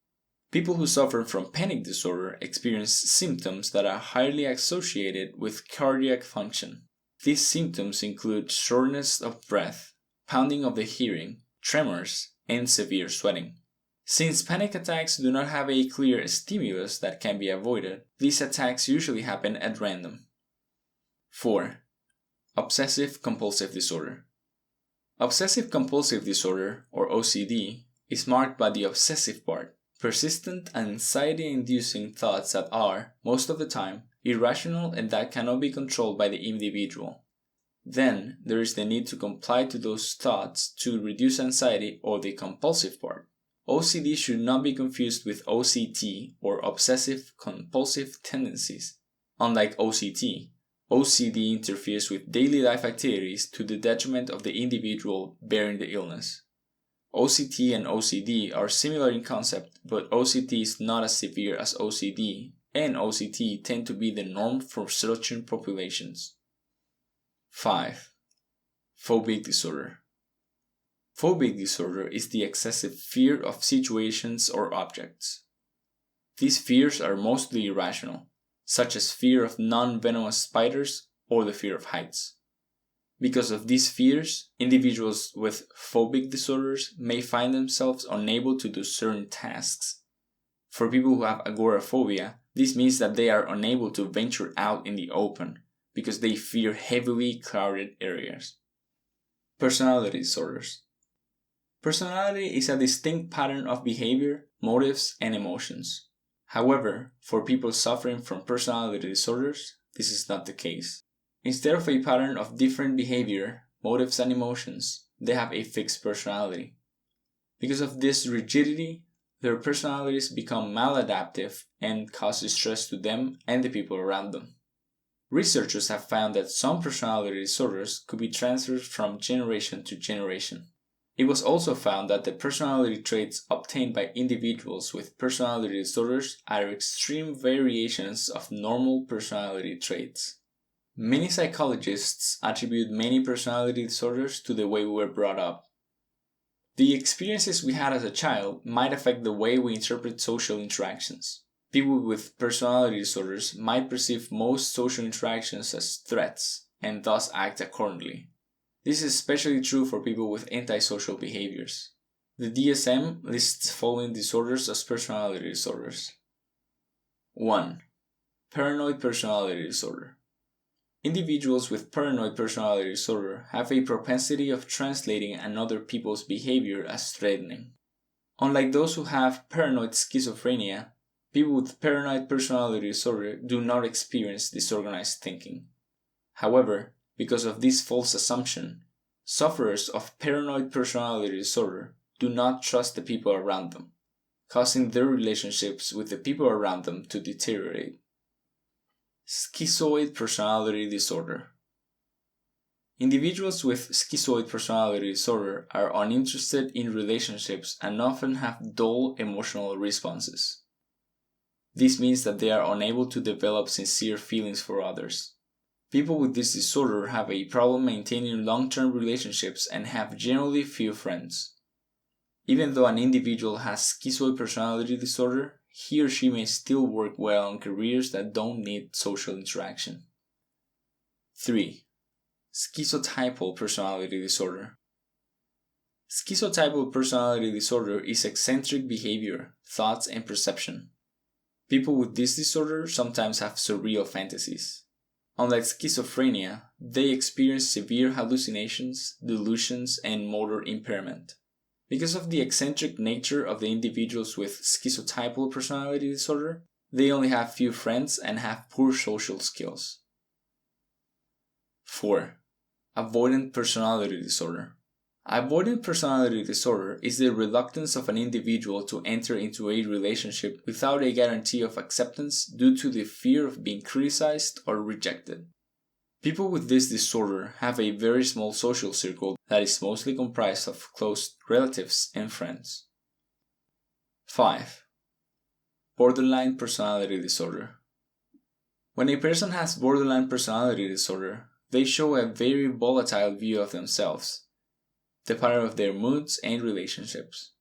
People who suffer from panic disorder experience symptoms that are highly associated with cardiac function. These symptoms include shortness of breath, pounding of the hearing, tremors, and severe sweating. Since panic attacks do not have a clear stimulus that can be avoided, these attacks usually happen at random. 4. Obsessive compulsive disorder. Obsessive compulsive disorder, or OCD, is marked by the obsessive part, persistent anxiety-inducing thoughts that are, most of the time, irrational and that cannot be controlled by the individual. Then, there is the need to comply to those thoughts to reduce anxiety, or the compulsive part. OCD should not be confused with OCT, or obsessive compulsive tendencies. Unlike OCD interferes with daily life activities to the detriment of the individual bearing the illness. OCT and OCD are similar in concept, but OCT is not as severe as OCD, and OCT tend to be the norm for certain populations. 5. Phobic disorder. Phobic disorder is the excessive fear of situations or objects. These fears are mostly irrational, such as fear of non-venomous spiders or the fear of heights. Because of these fears, individuals with phobic disorders may find themselves unable to do certain tasks. For people who have agoraphobia, this means that they are unable to venture out in the open because they fear heavily crowded areas. Personality disorders. Personality is a distinct pattern of behavior, motives, and emotions. However, for people suffering from personality disorders, this is not the case. Instead of a pattern of different behavior, motives, and emotions, they have a fixed personality. Because of this rigidity, their personalities become maladaptive and cause stress to them and the people around them. Researchers have found that some personality disorders could be transferred from generation to generation. It was also found that the personality traits obtained by individuals with personality disorders are extreme variations of normal personality traits. Many psychologists attribute many personality disorders to the way we were brought up. The experiences we had as a child might affect the way we interpret social interactions. People with personality disorders might perceive most social interactions as threats and thus act accordingly. This is especially true for people with antisocial behaviors. The DSM lists following disorders as personality disorders. 1. Paranoid personality disorder. Individuals with paranoid personality disorder have a propensity of translating another people's behavior as threatening. Unlike those who have paranoid schizophrenia, people with paranoid personality disorder do not experience disorganized thinking. However, because of this false assumption, sufferers of paranoid personality disorder do not trust the people around them, causing their relationships with the people around them to deteriorate. Schizoid personality disorder. Individuals with schizoid personality disorder are uninterested in relationships and often have dull emotional responses. This means that they are unable to develop sincere feelings for others. People with this disorder have a problem maintaining long-term relationships and have generally few friends. Even though an individual has schizoid personality disorder, he or she may still work well on careers that don't need social interaction. 3. Schizotypal personality disorder. Schizotypal personality disorder is eccentric behavior, thoughts, and perception. People with this disorder sometimes have surreal fantasies. Unlike schizophrenia, they experience severe hallucinations, delusions, and motor impairment. Because of the eccentric nature of the individuals with schizotypal personality disorder, they only have few friends and have poor social skills. 4. Avoidant personality disorder. Avoidant personality disorder is the reluctance of an individual to enter into a relationship without a guarantee of acceptance due to the fear of being criticized or rejected. People with this disorder have a very small social circle that is mostly comprised of close relatives and friends. 5. Borderline personality disorder. When a person has borderline personality disorder, they show a very volatile view of themselves, the pattern of their moods and relationships.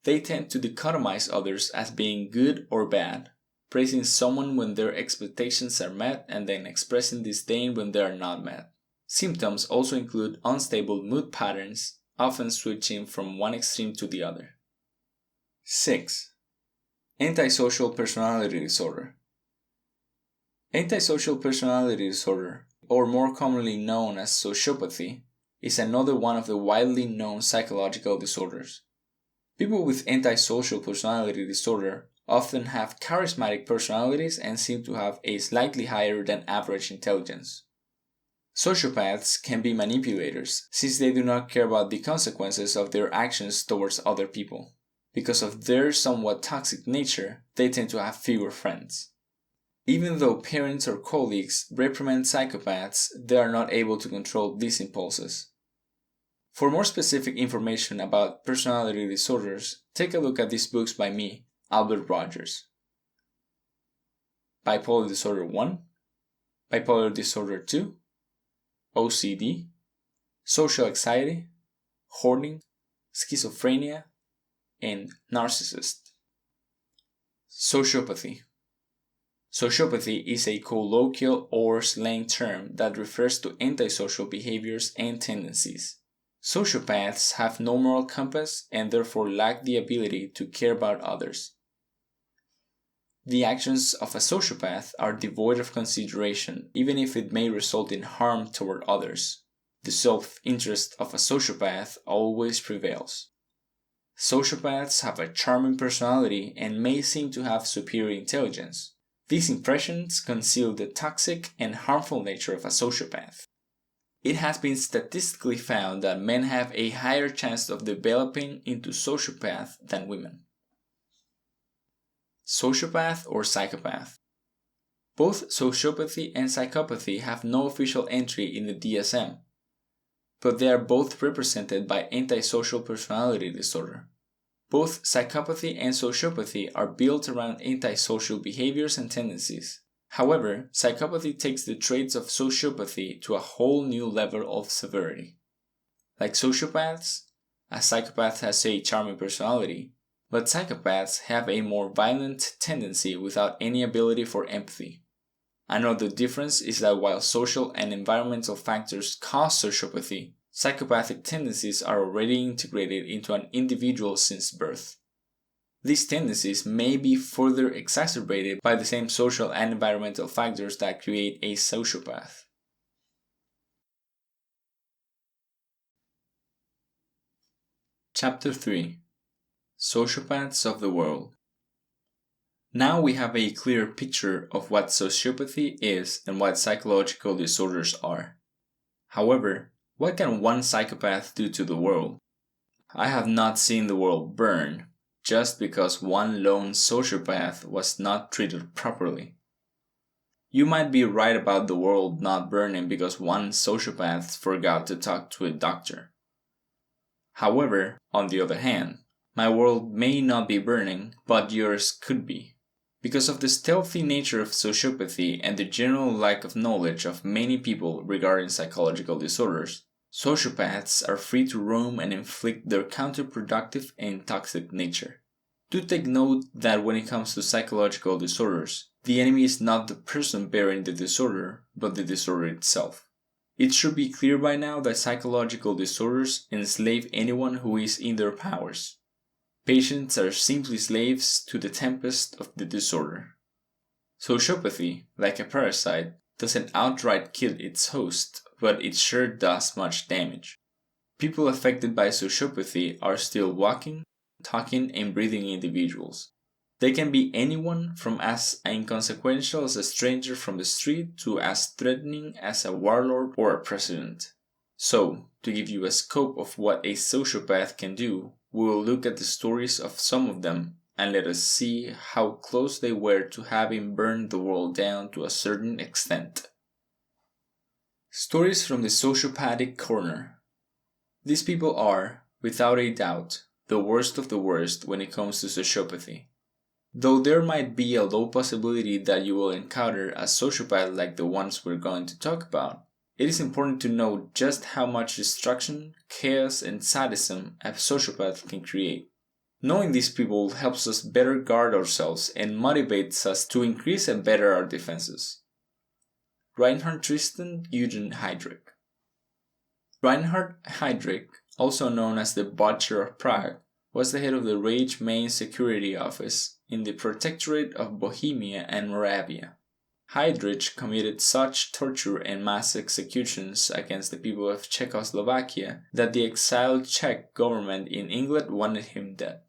They tend to dichotomize others as being good or bad, praising someone when their expectations are met and then expressing disdain when they are not met. Symptoms also include unstable mood patterns, often switching from one extreme to the other. 6. Antisocial personality disorder. Antisocial personality disorder, or more commonly known as sociopathy, is another one of the widely known psychological disorders. People with antisocial personality disorder often have charismatic personalities and seem to have a slightly higher than average intelligence. Sociopaths can be manipulators, since they do not care about the consequences of their actions towards other people. Because of their somewhat toxic nature, they tend to have fewer friends. Even though parents or colleagues reprimand psychopaths, they are not able to control these impulses. For more specific information about personality disorders, take a look at these books by me, Albert Rogers. Bipolar Disorder 1, Bipolar Disorder 2, OCD, Social Anxiety, Hoarding, Schizophrenia, and Narcissist. Sociopathy. Sociopathy is a colloquial or slang term that refers to antisocial behaviors and tendencies. Sociopaths have no moral compass and therefore lack the ability to care about others. The actions of a sociopath are devoid of consideration, even if it may result in harm toward others. The self-interest of a sociopath always prevails. Sociopaths have a charming personality and may seem to have superior intelligence. These impressions conceal the toxic and harmful nature of a sociopath. It has been statistically found that men have a higher chance of developing into sociopath than women. Sociopath or psychopath. Both sociopathy and psychopathy have no official entry in the DSM, but they are both represented by antisocial personality disorder. Both psychopathy and sociopathy are built around antisocial behaviors and tendencies. However, psychopathy takes the traits of sociopathy to a whole new level of severity. Like sociopaths, a psychopath has a charming personality, but psychopaths have a more violent tendency without any ability for empathy. Another difference is that while social and environmental factors cause sociopathy, Psychopathic tendencies are already integrated into an individual since birth. These tendencies may be further exacerbated by the same social and environmental factors that create a sociopath. Chapter 3: Sociopaths of the World. Now we have a clear picture of what sociopathy is and what psychological disorders are. However, what can one psychopath do to the world? I have not seen the world burn just because one lone sociopath was not treated properly. You might be right about the world not burning because one sociopath forgot to talk to a doctor. However, on the other hand, my world may not be burning, but yours could be. Because of the stealthy nature of sociopathy and the general lack of knowledge of many people regarding psychological disorders, sociopaths are free to roam and inflict their counterproductive and toxic nature. Do take note that when it comes to psychological disorders, the enemy is not the person bearing the disorder, but the disorder itself. It should be clear by now that psychological disorders enslave anyone who is in their powers. Patients are simply slaves to the tempest of the disorder. Sociopathy, like a parasite, doesn't outright kill its host, but it sure does much damage. People affected by sociopathy are still walking, talking, and breathing individuals. They can be anyone from as inconsequential as a stranger from the street to as threatening as a warlord or a president. So, to give you a scope of what a sociopath can do, we will look at the stories of some of them and let us see how close they were to having burned the world down to a certain extent. Stories from the sociopathic corner. These people are, without a doubt, the worst of the worst when it comes to sociopathy. Though there might be a low possibility that you will encounter a sociopath like the ones we're going to talk about, it is important to know just how much destruction, chaos, and sadism a sociopath can create. Knowing these people helps us better guard ourselves and motivates us to increase and better our defenses. Reinhard Tristan Eugen Heydrich. Reinhard Heydrich, also known as the Butcher of Prague, was the head of the Reich Main Security Office in the Protectorate of Bohemia and Moravia. Heydrich committed such torture and mass executions against the people of Czechoslovakia that the exiled Czech government in England wanted him dead.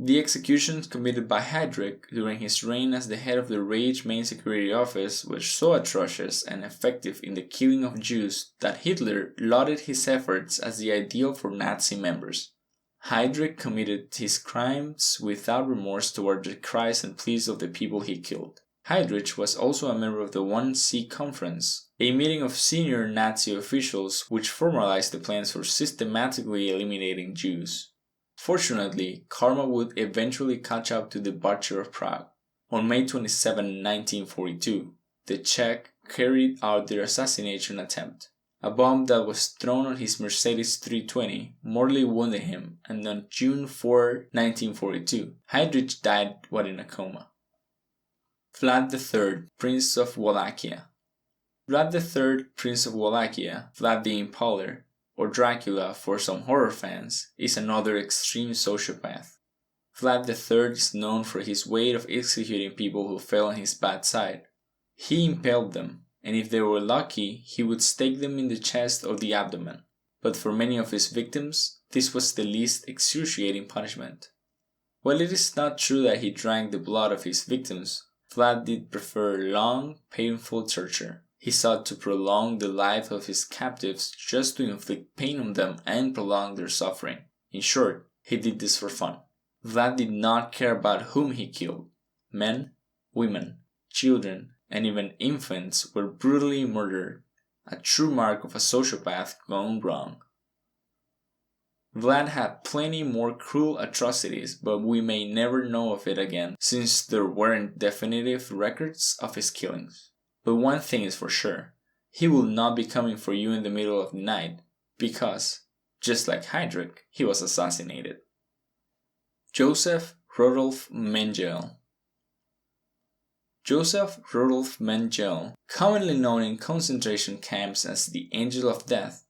The executions committed by Heydrich during his reign as the head of the Reich Main Security Office were so atrocious and effective in the killing of Jews that Hitler lauded his efforts as the ideal for Nazi members. Heydrich committed his crimes without remorse toward the cries and pleas of the people he killed. Heydrich was also a member of the 1C Conference, a meeting of senior Nazi officials which formalized the plans for systematically eliminating Jews. Fortunately, karma would eventually catch up to the Butcher of Prague. On May 27, 1942, the Czech carried out their assassination attempt. A bomb that was thrown on his Mercedes 320 mortally wounded him, and on June 4, 1942, Heydrich died while in a coma. Vlad III, Prince of Wallachia. Vlad III, Prince of Wallachia, Vlad the Impaler, or Dracula for some horror fans, is another extreme sociopath. Vlad III is known for his way of executing people who fell on his bad side. He impaled them, and if they were lucky, he would stake them in the chest or the abdomen. But for many of his victims, this was the least excruciating punishment. While it is not true that he drank the blood of his victims, Vlad did prefer long, painful torture. He sought to prolong the life of his captives just to inflict pain on them and prolong their suffering. In short, he did this for fun. Vlad did not care about whom he killed. Men, women, children, and even infants were brutally murdered, a true mark of a sociopath gone wrong. Vlad had plenty more cruel atrocities, but we may never know of it again, since there weren't definitive records of his killings. But one thing is for sure, he will not be coming for you in the middle of the night, because, just like Heydrich, he was assassinated. Joseph Rudolf Mengele. Joseph Rudolf Mengele, commonly known in concentration camps as the Angel of Death,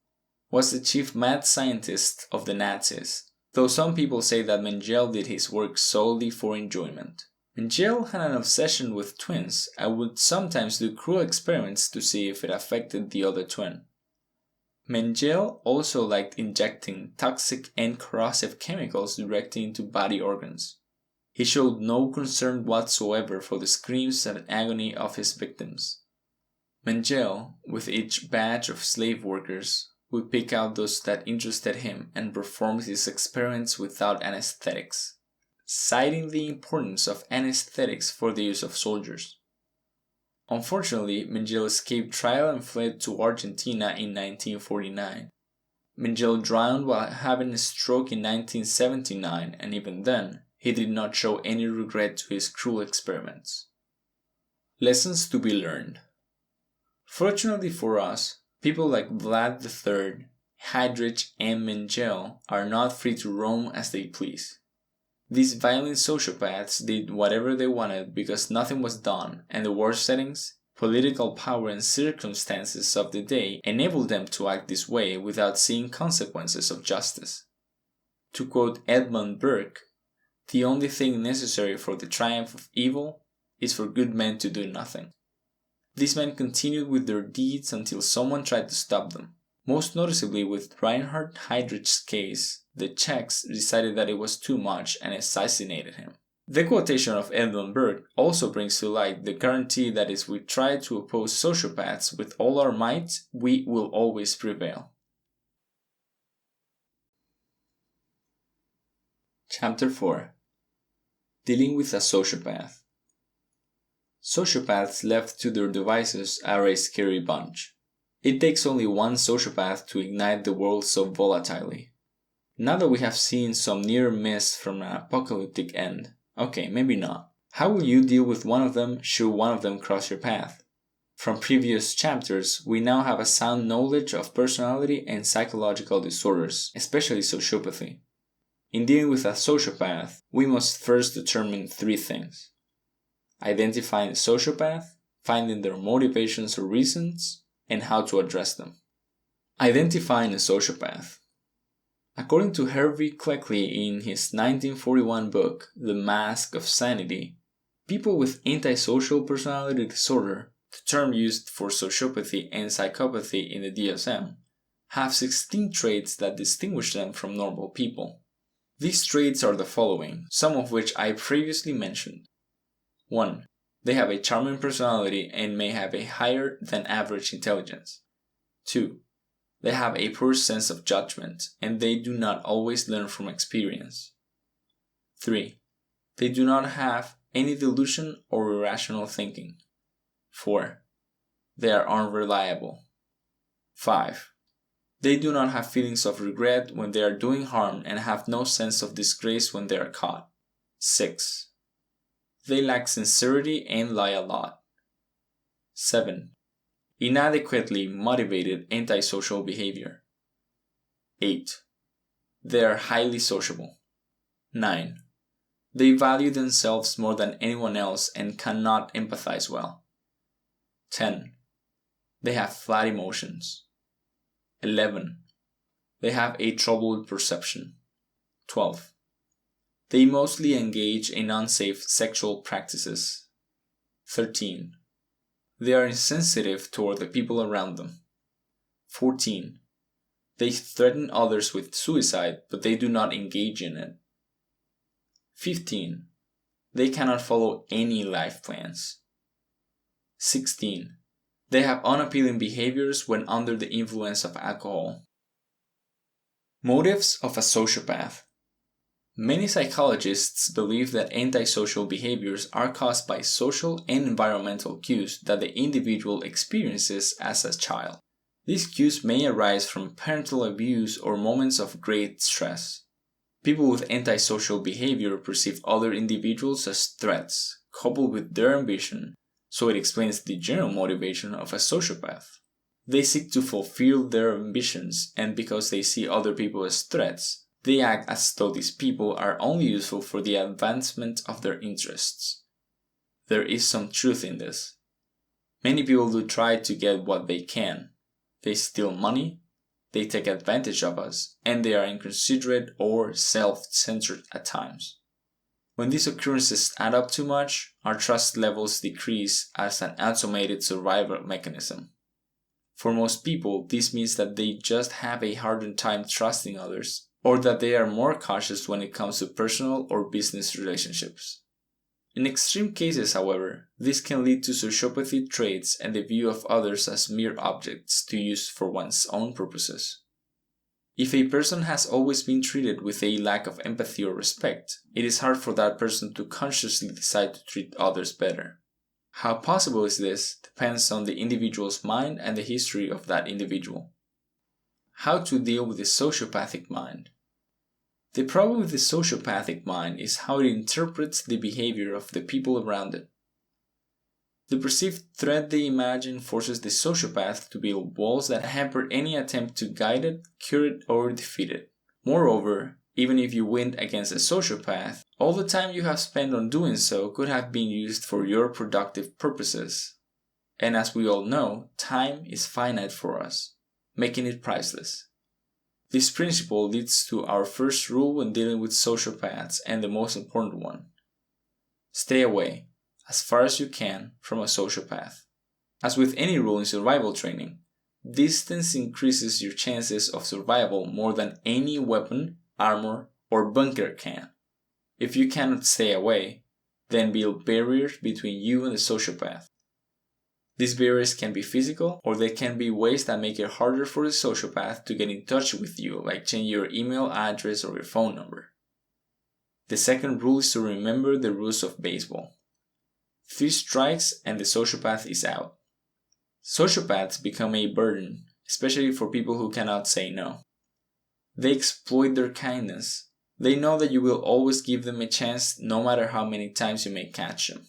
was the chief mad scientist of the Nazis, though some people say that Mengele did his work solely for enjoyment. Mengele had an obsession with twins and would sometimes do cruel experiments to see if it affected the other twin. Mengele also liked injecting toxic and corrosive chemicals directly into body organs. He showed no concern whatsoever for the screams and agony of his victims. Mengele, with each batch of slave workers, would pick out those that interested him and perform his experiments without anesthetics, citing the importance of anesthetics for the use of soldiers. Unfortunately, Mengele escaped trial and fled to Argentina in 1949. Mengele drowned while having a stroke in 1979, and even then, he did not show any regret to his cruel experiments. Lessons to be learned. Fortunately for us, people like Vlad III, Heydrich, and Mengele are not free to roam as they please. These violent sociopaths did whatever they wanted because nothing was done, and the war settings, political power, and circumstances of the day enabled them to act this way without seeing consequences of justice. To quote Edmund Burke, "The only thing necessary for the triumph of evil is for good men to do nothing." These men continued with their deeds until someone tried to stop them. Most noticeably with Reinhard Heydrich's case, the Czechs decided that it was too much and assassinated him. The quotation of Edmund Burke also brings to light the guarantee that if we try to oppose sociopaths with all our might, we will always prevail. Chapter 4. Dealing with a Sociopath. Sociopaths left to their devices are a scary bunch. It takes only one sociopath to ignite the world so volatilely. Now that we have seen some near miss from an apocalyptic end, okay, maybe not. How will you deal with one of them should one of them cross your path? From previous chapters, we now have a sound knowledge of personality and psychological disorders, especially sociopathy. In dealing with a sociopath, we must first determine 3 things: identifying the sociopath, finding their motivations or reasons, and how to address them. Identifying a sociopath. According to Hervey Cleckley in his 1941 book, The Mask of Sanity, people with antisocial personality disorder, the term used for sociopathy and psychopathy in the DSM, have 16 traits that distinguish them from normal people. These traits are the following, some of which I previously mentioned. 1. They have a charming personality and may have a higher than average intelligence. 2. They have a poor sense of judgment, and they do not always learn from experience. 3. They do not have any delusion or irrational thinking. 4. They are unreliable. 5. They do not have feelings of regret when they are doing harm and have no sense of disgrace when they are caught. 6. They lack sincerity and lie a lot. 7. Inadequately motivated antisocial behavior. 8. They are highly sociable. 9. They value themselves more than anyone else and cannot empathize well. 10. They have flat emotions. 11. They have a troubled perception. 12. They mostly engage in unsafe sexual practices. 13. They are insensitive toward the people around them. 14. They threaten others with suicide, but they do not engage in it. 15. They cannot follow any life plans. 16. They have unappealing behaviors when under the influence of alcohol. Motives of a sociopath. Many psychologists believe that antisocial behaviors are caused by social and environmental cues that the individual experiences as a child. These cues may arise from parental abuse or moments of great stress. People with antisocial behavior perceive other individuals as threats, coupled with their ambition, so it explains the general motivation of a sociopath. They seek to fulfill their ambitions, and because they see other people as threats, they act as though these people are only useful for the advancement of their interests. There is some truth in this. Many people do try to get what they can. They steal money, they take advantage of us, and they are inconsiderate or self-centered at times. When these occurrences add up too much, our trust levels decrease as an automated survival mechanism. For most people, this means that they just have a harder time trusting others, or that they are more cautious when it comes to personal or business relationships. In extreme cases, however, this can lead to sociopathy traits and the view of others as mere objects to use for one's own purposes. If a person has always been treated with a lack of empathy or respect, it is hard for that person to consciously decide to treat others better. How possible is this depends on the individual's mind and the history of that individual. How to deal with the sociopathic mind. The problem with the sociopathic mind is how it interprets the behavior of the people around it. The perceived threat they imagine forces the sociopath to build walls that hamper any attempt to guide it, cure it, or defeat it. Moreover, even if you win against a sociopath, all the time you have spent on doing so could have been used for your productive purposes. And as we all know, time is finite for us, making it priceless. This principle leads to our first rule when dealing with sociopaths and the most important one. Stay away, as far as you can, from a sociopath. As with any rule in survival training, distance increases your chances of survival more than any weapon, armor, or bunker can. If you cannot stay away, then build barriers between you and the sociopath. These barriers can be physical, or they can be ways that make it harder for the sociopath to get in touch with you, like changing your email address or your phone number. The second rule is to remember the rules of baseball. 3 strikes and the sociopath is out. Sociopaths become a burden, especially for people who cannot say no. They exploit their kindness. They know that you will always give them a chance no matter how many times you may catch them.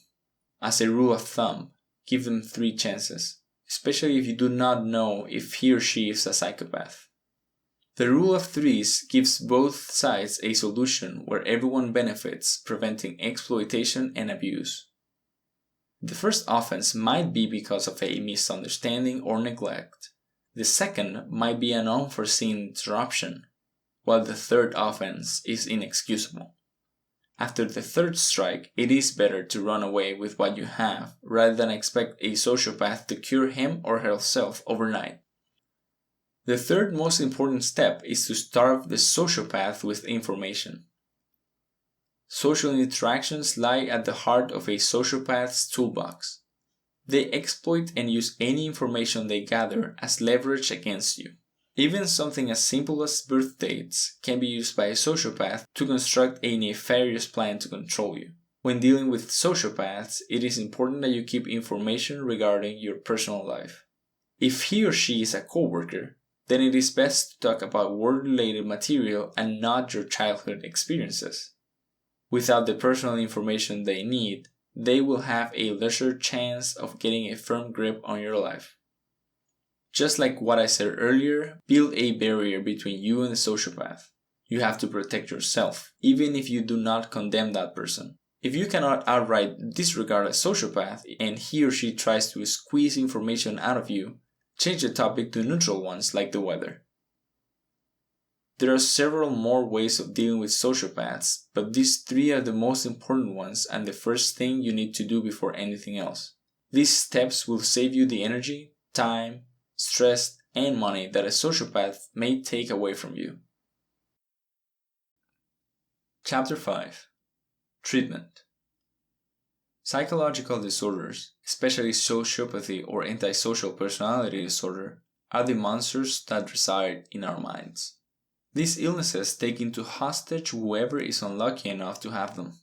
As a rule of thumb, give them 3 chances, especially if you do not know if he or she is a psychopath. The rule of threes gives both sides a solution where everyone benefits, preventing exploitation and abuse. The first offense might be because of a misunderstanding or neglect. The second might be an unforeseen interruption, while the third offense is inexcusable. After the third strike, it is better to run away with what you have rather than expect a sociopath to cure him or herself overnight. The third most important step is to starve the sociopath with information. Social interactions lie at the heart of a sociopath's toolbox. They exploit and use any information they gather as leverage against you. Even something as simple as birth dates can be used by a sociopath to construct a nefarious plan to control you. When dealing with sociopaths, it is important that you keep information regarding your personal life. If he or she is a coworker, then it is best to talk about work-related material and not your childhood experiences. Without the personal information they need, they will have a lesser chance of getting a firm grip on your life. Just like what I said earlier, build a barrier between you and the sociopath. You have to protect yourself, even if you do not condemn that person. If you cannot outright disregard a sociopath and he or she tries to squeeze information out of you, change the topic to neutral ones like the weather. There are several more ways of dealing with sociopaths, but these 3 are the most important ones and the first thing you need to do before anything else. These steps will save you the energy, time, stress, and money that a sociopath may take away from you. Chapter 5. Treatment. Psychological disorders, especially sociopathy or antisocial personality disorder, are the monsters that reside in our minds. These illnesses take into hostage whoever is unlucky enough to have them.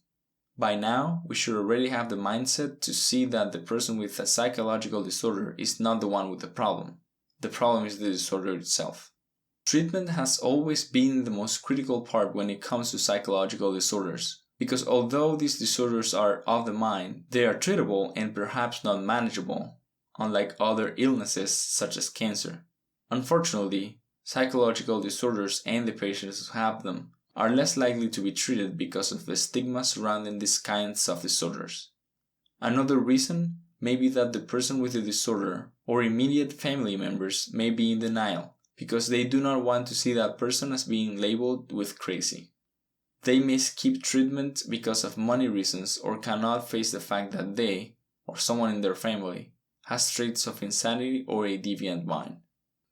By now, we should already have the mindset to see that the person with a psychological disorder is not the one with the problem. The problem is the disorder itself. Treatment has always been the most critical part when it comes to psychological disorders, because although these disorders are of the mind, they are treatable and perhaps not manageable, unlike other illnesses such as cancer. Unfortunately, psychological disorders and the patients who have them are less likely to be treated because of the stigma surrounding these kinds of disorders. Another reason may be that the person with the disorder or immediate family members may be in denial, because they do not want to see that person as being labeled with crazy. They may skip treatment because of money reasons or cannot face the fact that they, or someone in their family, has traits of insanity or a deviant mind.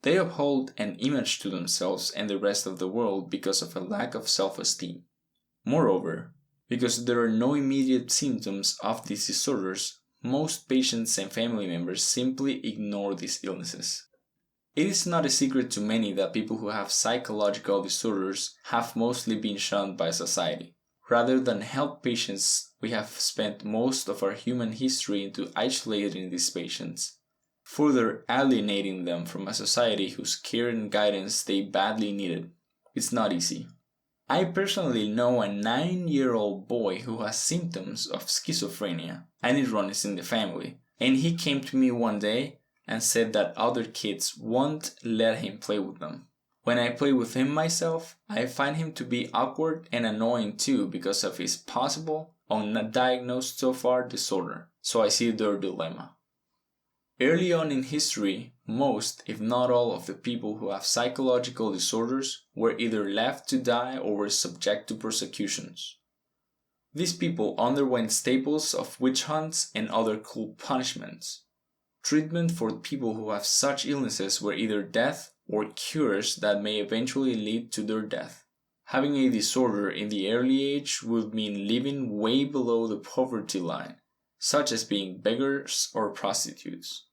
They uphold an image to themselves and the rest of the world because of a lack of self-esteem. Moreover, because there are no immediate symptoms of these disorders, most patients and family members simply ignore these illnesses. It is not a secret to many that people who have psychological disorders have mostly been shunned by society. Rather than help patients, we have spent most of our human history into isolating these patients, further alienating them from a society whose care and guidance they badly needed. It's not easy. I personally know a 9-year-old boy who has symptoms of schizophrenia, and it runs in the family, and he came to me one day and said that other kids won't let him play with them. When I play with him myself, I find him to be awkward and annoying too because of his possible, undiagnosed so far, disorder, so I see their dilemma. Early on in history, most, if not all, of the people who have psychological disorders were either left to die or were subject to persecutions. These people underwent staples of witch hunts and other cruel punishments. Treatment for people who have such illnesses were either death or cures that may eventually lead to their death. Having a disorder in the early age would mean living way below the poverty line, such as being beggars or prostitutes.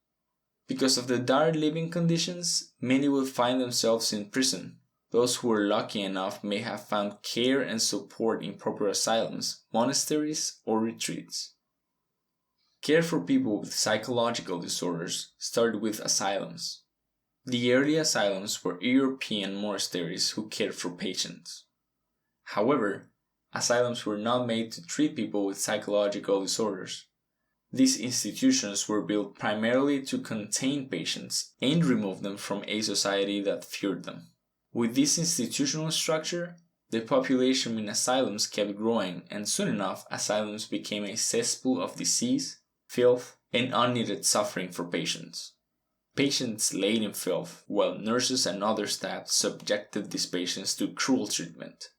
Because of the dire living conditions, many will find themselves in prison. Those who were lucky enough may have found care and support in proper asylums, monasteries, or retreats. Care for people with psychological disorders started with asylums. The early asylums were European monasteries who cared for patients. However, asylums were not made to treat people with psychological disorders. These institutions were built primarily to contain patients and remove them from a society that feared them. With this institutional structure, the population in asylums kept growing, and soon enough asylums became a cesspool of disease, filth, and unneeded suffering for patients. Patients laid in filth, while nurses and other staff subjected these patients to cruel treatment.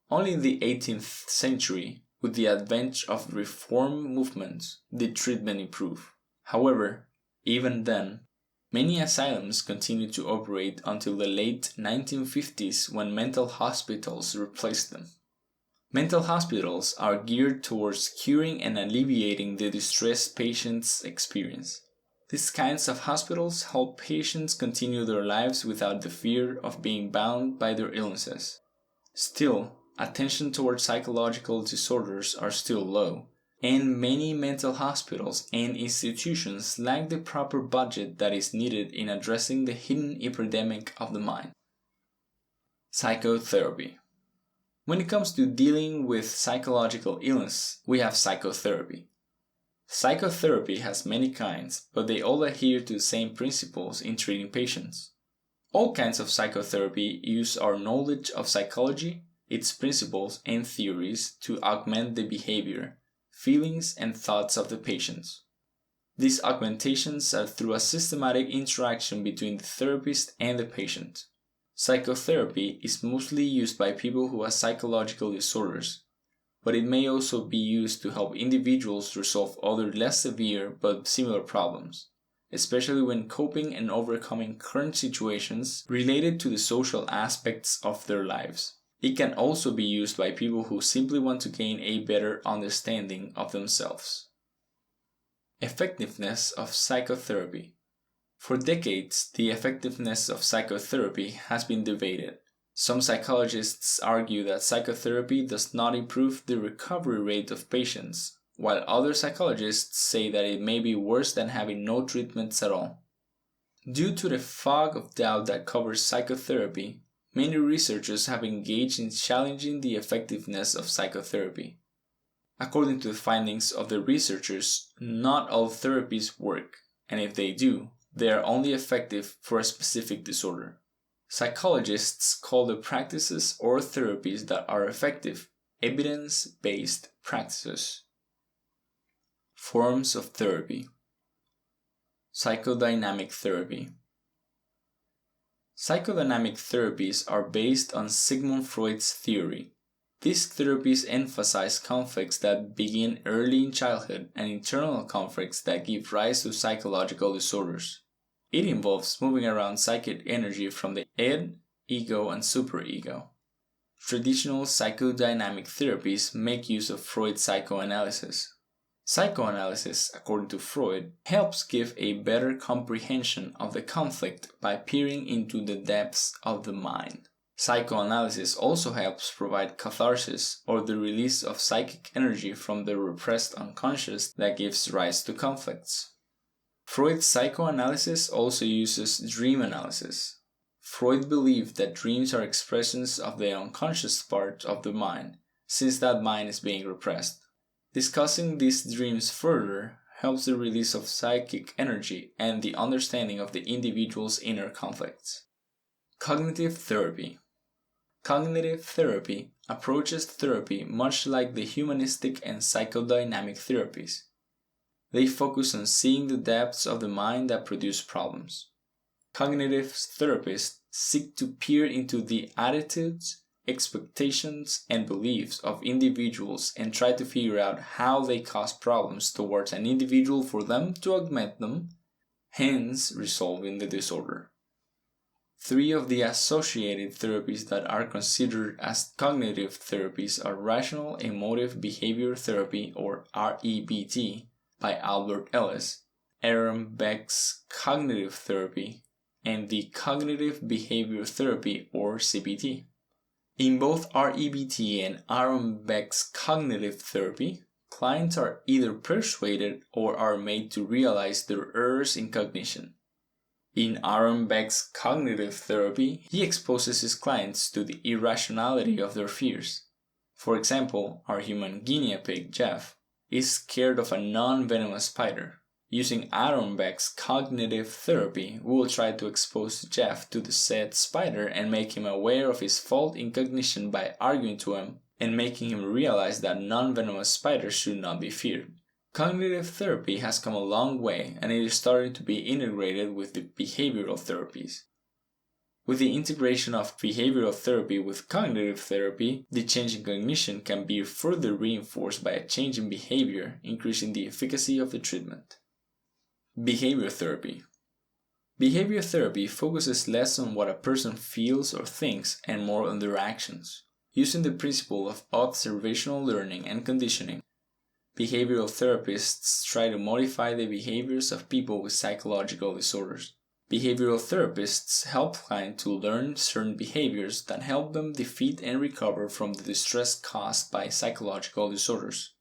Only in the 18th century, with the advent of reform movements, did treatment improve. However, even then, many asylums continued to operate until the late 1950s when mental hospitals replaced them. Mental hospitals are geared towards curing and alleviating the distress patients experience. These kinds of hospitals help patients continue their lives without the fear of being bound by their illnesses. Still, attention towards psychological disorders are still low, and many mental hospitals and institutions lack the proper budget that is needed in addressing the hidden epidemic of the mind. Psychotherapy. When it comes to dealing with psychological illness, we have psychotherapy. Psychotherapy has many kinds, but they all adhere to the same principles in treating patients. All kinds of psychotherapy use our knowledge of psychology, its principles and theories to augment the behavior, feelings, and thoughts of the patients. These augmentations are through a systematic interaction between the therapist and the patient. Psychotherapy is mostly used by people who have psychological disorders, but it may also be used to help individuals resolve other less severe but similar problems, especially when coping and overcoming current situations related to the social aspects of their lives. It can also be used by people who simply want to gain a better understanding of themselves. Effectiveness of psychotherapy. For decades, the effectiveness of psychotherapy has been debated. Some psychologists argue that psychotherapy does not improve the recovery rate of patients, while other psychologists say that it may be worse than having no treatments at all. Due to the fog of doubt that covers psychotherapy, many researchers have engaged in challenging the effectiveness of psychotherapy. According to the findings of the researchers, not all therapies work, and if they do, they are only effective for a specific disorder. Psychologists call the practices or therapies that are effective evidence-based practices. Forms of therapy. Psychodynamic therapy. Psychodynamic therapies are based on Sigmund Freud's theory. These therapies emphasize conflicts that begin early in childhood and internal conflicts that give rise to psychological disorders. It involves moving around psychic energy from the id, ego, and superego. Traditional psychodynamic therapies make use of Freud's psychoanalysis. Psychoanalysis, according to Freud, helps give a better comprehension of the conflict by peering into the depths of the mind. Psychoanalysis also helps provide catharsis, or the release of psychic energy from the repressed unconscious that gives rise to conflicts. Freud's psychoanalysis also uses dream analysis. Freud believed that dreams are expressions of the unconscious part of the mind, since that mind is being repressed. Discussing these dreams further helps the release of psychic energy and the understanding of the individual's inner conflicts. Cognitive therapy. Cognitive therapy approaches therapy much like the humanistic and psychodynamic therapies. They focus on seeing the depths of the mind that produce problems. Cognitive therapists seek to peer into the attitudes, expectations, and beliefs of individuals and try to figure out how they cause problems towards an individual for them to augment them, hence resolving the disorder. 3 of the associated therapies that are considered as cognitive therapies are Rational Emotive Behavior Therapy, or REBT, by Albert Ellis, Aaron Beck's Cognitive Therapy, and the Cognitive Behavior Therapy, or CBT. In both REBT and Aaron Beck's cognitive therapy, clients are either persuaded or are made to realize their errors in cognition. In Aaron Beck's cognitive therapy, he exposes his clients to the irrationality of their fears. For example, our human guinea pig, Jeff, is scared of a non-venomous spider. Using Aaron Beck's cognitive therapy, we will try to expose Jeff to the said spider and make him aware of his fault in cognition by arguing to him and making him realize that non-venomous spiders should not be feared. Cognitive therapy has come a long way and it is starting to be integrated with the behavioral therapies. With the integration of behavioral therapy with cognitive therapy, the change in cognition can be further reinforced by a change in behavior, increasing the efficacy of the treatment. Behavior therapy. Behavior therapy focuses less on what a person feels or thinks and more on their actions. Using the principle of observational learning and conditioning, behavioral therapists try to modify the behaviors of people with psychological disorders. Behavioral therapists help clients to learn certain behaviors that help them defeat and recover from the distress caused by psychological disorders.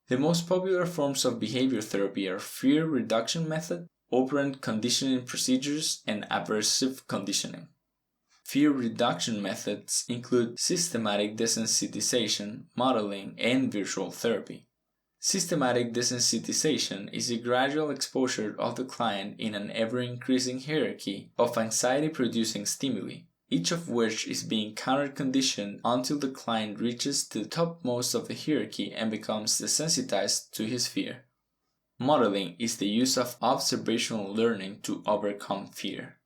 The most popular forms of behavior therapy are fear reduction method, operant conditioning procedures, and aversive conditioning. Fear reduction methods include systematic desensitization, modeling, and virtual therapy. Systematic desensitization is the gradual exposure of the client in an ever-increasing hierarchy of anxiety-producing stimuli, each of which is being counter-conditioned until the client reaches the topmost of the hierarchy and becomes desensitized to his fear. Modeling is the use of observational learning to overcome fear.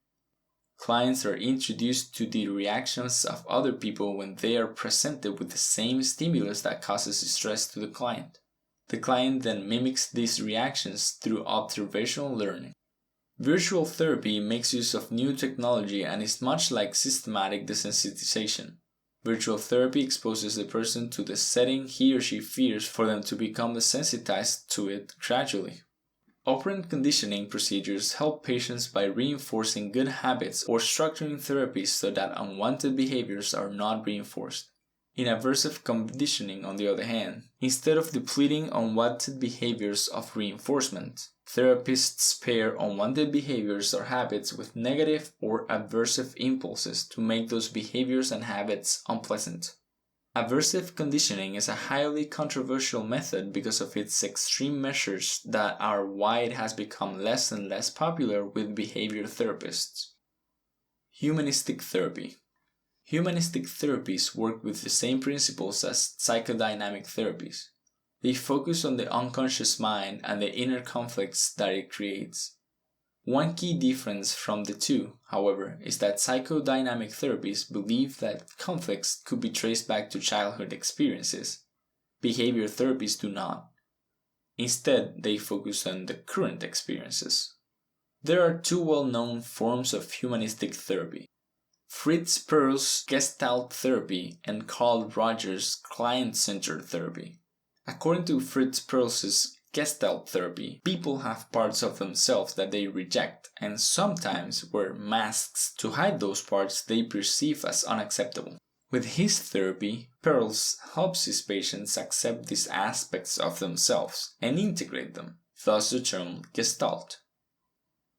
Clients are introduced to the reactions of other people when they are presented with the same stimulus that causes stress to the client. The client then mimics these reactions through observational learning. Virtual therapy makes use of new technology and is much like systematic desensitization. Virtual therapy exposes the person to the setting he or she fears for them to become desensitized to it gradually. Operant conditioning procedures help patients by reinforcing good habits or structuring therapies so that unwanted behaviors are not reinforced. In aversive conditioning, on the other hand, instead of depleting unwanted behaviors of reinforcement, therapists pair unwanted behaviors or habits with negative or aversive impulses to make those behaviors and habits unpleasant. Aversive conditioning is a highly controversial method because of its extreme measures that are why it has become less and less popular with behavior therapists. Humanistic therapy. Humanistic therapies work with the same principles as psychodynamic therapies. They focus on the unconscious mind and the inner conflicts that it creates. One key difference from the two, however, is that psychodynamic therapies believe that conflicts could be traced back to childhood experiences. Behavior therapies do not. Instead, they focus on the current experiences. There are two well-known forms of humanistic therapy: Fritz Perls' Gestalt therapy and Carl Rogers' client-centered therapy. According to Fritz Perls' Gestalt therapy, people have parts of themselves that they reject and sometimes wear masks to hide those parts they perceive as unacceptable. With his therapy, Perls helps his patients accept these aspects of themselves and integrate them, thus the term Gestalt.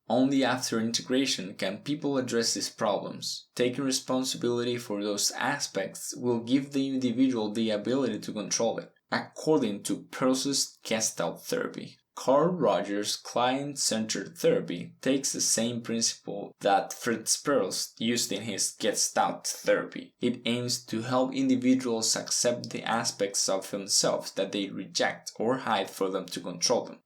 Only after integration can people address these problems. Taking responsibility for those aspects will give the individual the ability to control it, according to Perls' Gestalt therapy. Carl Rogers' client-centered therapy takes the same principle that Fritz Perls used in his Gestalt therapy. It aims to help individuals accept the aspects of themselves that they reject or hide for them to control them.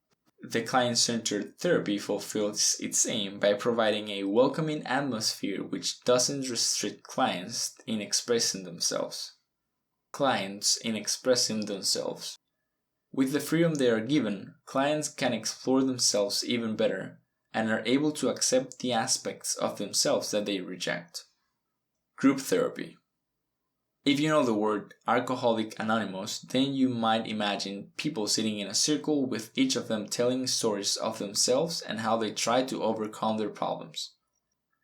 The client-centered therapy fulfills its aim by providing a welcoming atmosphere which doesn't restrict clients in expressing themselves. With the freedom they are given, clients can explore themselves even better and are able to accept the aspects of themselves that they reject. Group therapy. If you know the word Alcoholics Anonymous, then you might imagine people sitting in a circle with each of them telling stories of themselves and how they try to overcome their problems.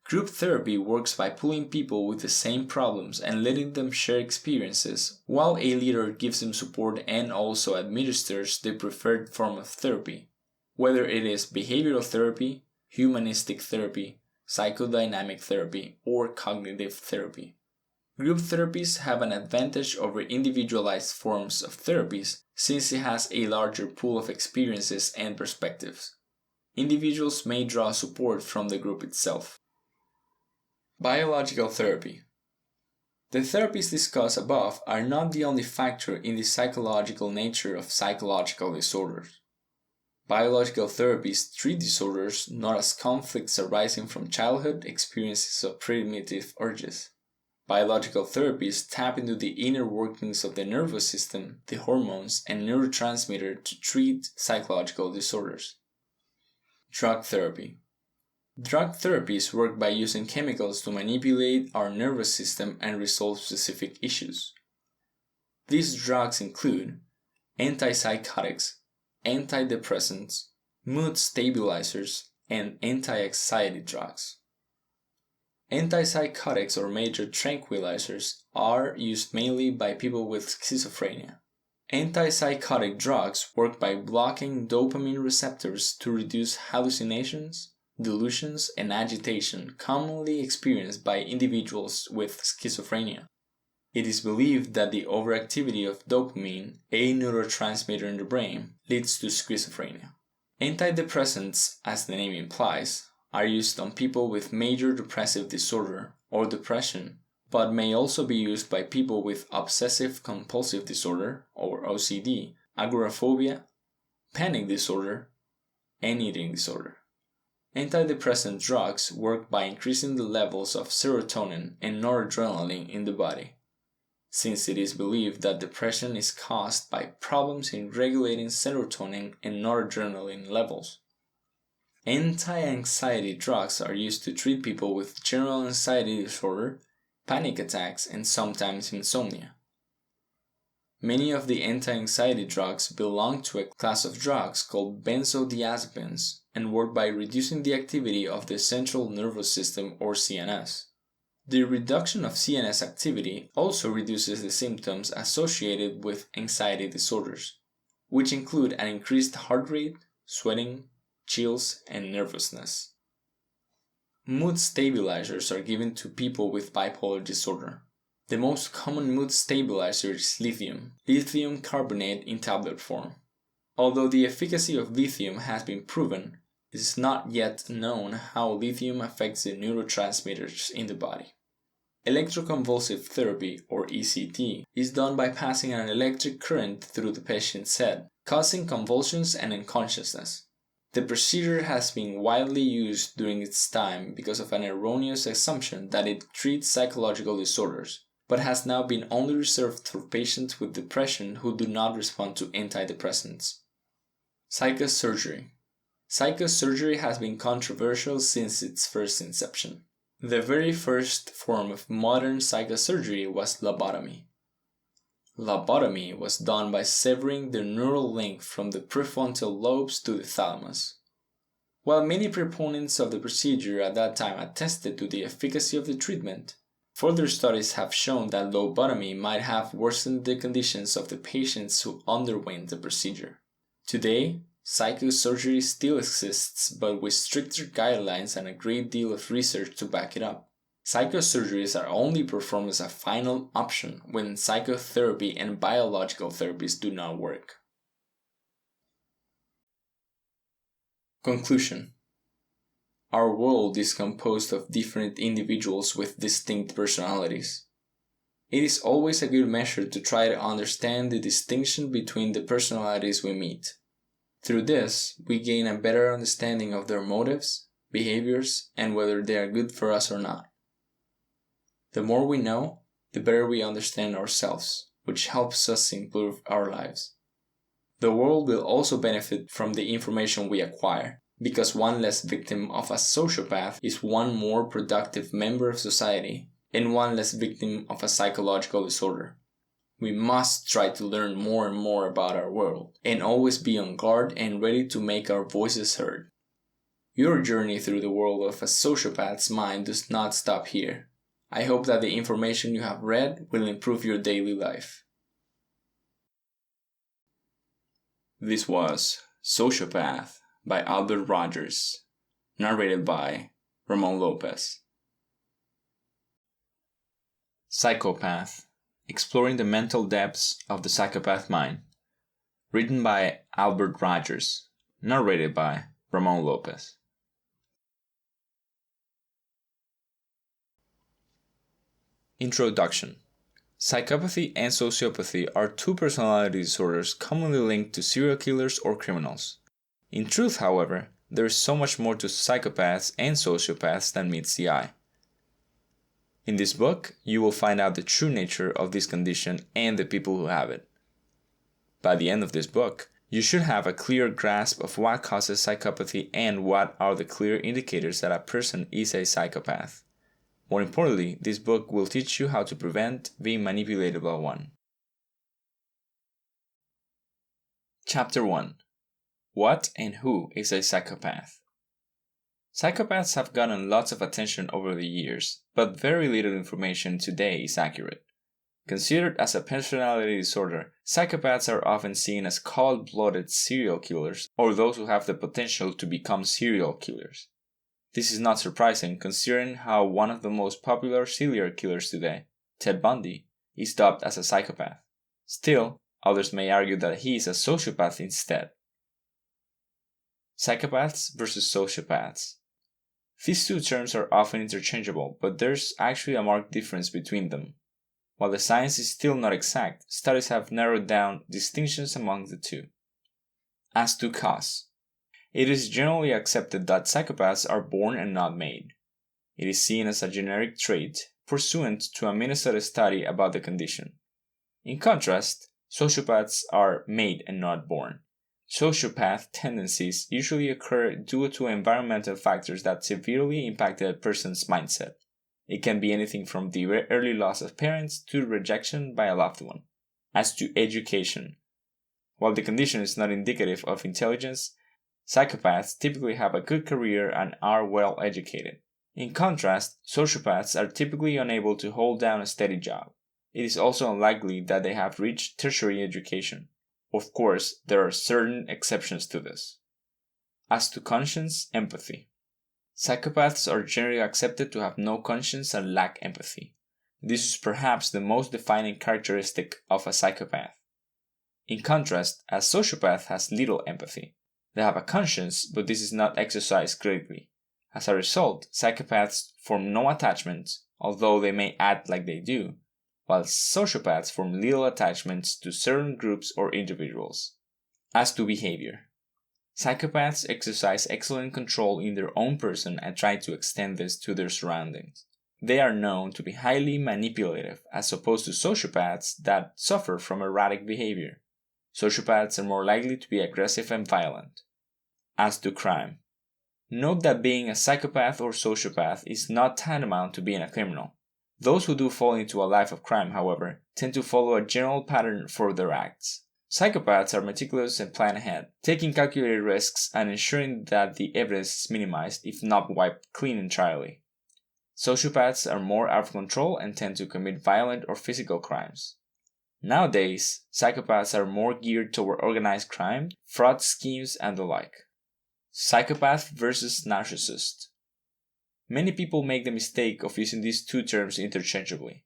Group therapy works by pulling people with the same problems and letting them share experiences, while a leader gives them support and also administers the preferred form of therapy, whether it is behavioral therapy, humanistic therapy, psychodynamic therapy, or cognitive therapy. Group therapies have an advantage over individualized forms of therapies since it has a larger pool of experiences and perspectives. Individuals may draw support from the group itself. Biological therapy. The therapies discussed above are not the only factor in the psychological nature of psychological disorders. Biological therapies treat disorders not as conflicts arising from childhood experiences of primitive urges. Biological therapies tap into the inner workings of the nervous system, the hormones, and neurotransmitter to treat psychological disorders. Drug therapy. Drug therapies work by using chemicals to manipulate our nervous system and resolve specific issues. These drugs include antipsychotics, antidepressants, mood stabilizers, and anti-anxiety drugs. Antipsychotics or major tranquilizers are used mainly by people with schizophrenia. Antipsychotic drugs work by blocking dopamine receptors to reduce hallucinations, delusions, and agitation commonly experienced by individuals with schizophrenia. It is believed that the overactivity of dopamine, a neurotransmitter in the brain, leads to schizophrenia. Antidepressants, as the name implies, are used on people with major depressive disorder or depression, but may also be used by people with obsessive-compulsive disorder or OCD, agoraphobia, panic disorder, and eating disorder. Antidepressant drugs work by increasing the levels of serotonin and noradrenaline in the body, since it is believed that depression is caused by problems in regulating serotonin and noradrenaline levels. Anti-anxiety drugs are used to treat people with general anxiety disorder, panic attacks, and sometimes insomnia. Many of the anti-anxiety drugs belong to a class of drugs called benzodiazepines and work by reducing the activity of the central nervous system or CNS. The reduction of CNS activity also reduces the symptoms associated with anxiety disorders, which include an increased heart rate, sweating, chills, and nervousness. Mood stabilizers are given to people with bipolar disorder. The most common mood stabilizer is lithium carbonate in tablet form. Although the efficacy of lithium has been proven, it is not yet known how lithium affects the neurotransmitters in the body. Electroconvulsive therapy, or ECT, is done by passing an electric current through the patient's head, causing convulsions and unconsciousness. The procedure has been widely used during its time because of an erroneous assumption that it treats psychological disorders, but has now been only reserved for patients with depression who do not respond to antidepressants. Psychosurgery. Psychosurgery has been controversial since its first inception. The very first form of modern psychosurgery was lobotomy. Lobotomy was done by severing the neural link from the prefrontal lobes to the thalamus. While many proponents of the procedure at that time attested to the efficacy of the treatment, further studies have shown that lobotomy might have worsened the conditions of the patients who underwent the procedure. Today, psychosurgery still exists, but with stricter guidelines and a great deal of research to back it up. Psychosurgeries are only performed as a final option when psychotherapy and biological therapies do not work. Conclusion. Our world is composed of different individuals with distinct personalities. It is always a good measure to try to understand the distinction between the personalities we meet. Through this, we gain a better understanding of their motives, behaviors, and whether they are good for us or not. The more we know, the better we understand ourselves, which helps us improve our lives. The world will also benefit from the information we acquire, because one less victim of a sociopath is one more productive member of society, and one less victim of a psychological disorder. We must try to learn more and more about our world, and always be on guard and ready to make our voices heard. Your journey through the world of a sociopath's mind does not stop here. I hope that the information you have read will improve your daily life. This was Sociopath by Albert Rogers, narrated by Ramon Lopez. Psychopath, Exploring the Mental Depths of the Psychopath Mind, written by Albert Rogers, narrated by Ramon Lopez. Introduction. Psychopathy and sociopathy are two personality disorders commonly linked to serial killers or criminals. In truth, however, there is so much more to psychopaths and sociopaths than meets the eye. In this book, you will find out the true nature of this condition and the people who have it. By the end of this book, you should have a clear grasp of what causes psychopathy and what are the clear indicators that a person is a psychopath. More importantly, this book will teach you how to prevent being manipulated by one. Chapter 1. What and who is a psychopath? Psychopaths have gotten lots of attention over the years, but very little information today is accurate. Considered as a personality disorder, psychopaths are often seen as cold-blooded serial killers or those who have the potential to become serial killers. This is not surprising considering how one of the most popular serial killers today, Ted Bundy, is dubbed as a psychopath. Still, others may argue that he is a sociopath instead. Psychopaths versus sociopaths. These two terms are often interchangeable, but there's actually a marked difference between them. While the science is still not exact, studies have narrowed down distinctions among the two. As to cause. It is generally accepted that psychopaths are born and not made. It is seen as a generic trait pursuant to a Minnesota study about the condition. In contrast, sociopaths are made and not born. Sociopath tendencies usually occur due to environmental factors that severely impact a person's mindset. It can be anything from the early loss of parents to rejection by a loved one. As to education. While the condition is not indicative of intelligence, psychopaths typically have a good career and are well educated. In contrast, sociopaths are typically unable to hold down a steady job. It is also unlikely that they have reached tertiary education. Of course, there are certain exceptions to this. As to conscience, empathy. Psychopaths are generally accepted to have no conscience and lack empathy. This is perhaps the most defining characteristic of a psychopath. In contrast, a sociopath has little empathy. They have a conscience, but this is not exercised greatly. As a result, psychopaths form no attachments, although they may act like they do, while sociopaths form little attachments to certain groups or individuals. As to behavior. Psychopaths exercise excellent control in their own person and try to extend this to their surroundings. They are known to be highly manipulative, as opposed to sociopaths that suffer from erratic behavior. Sociopaths are more likely to be aggressive and violent. As to crime, note that being a psychopath or sociopath is not tantamount to being a criminal. Those who do fall into a life of crime, however, tend to follow a general pattern for their acts. Psychopaths are meticulous and plan ahead, taking calculated risks and ensuring that the evidence is minimized, if not wiped clean entirely. Sociopaths are more out of control and tend to commit violent or physical crimes. Nowadays, psychopaths are more geared toward organized crime, fraud schemes, and the like. Psychopath versus narcissist. Many people make the mistake of using these two terms interchangeably.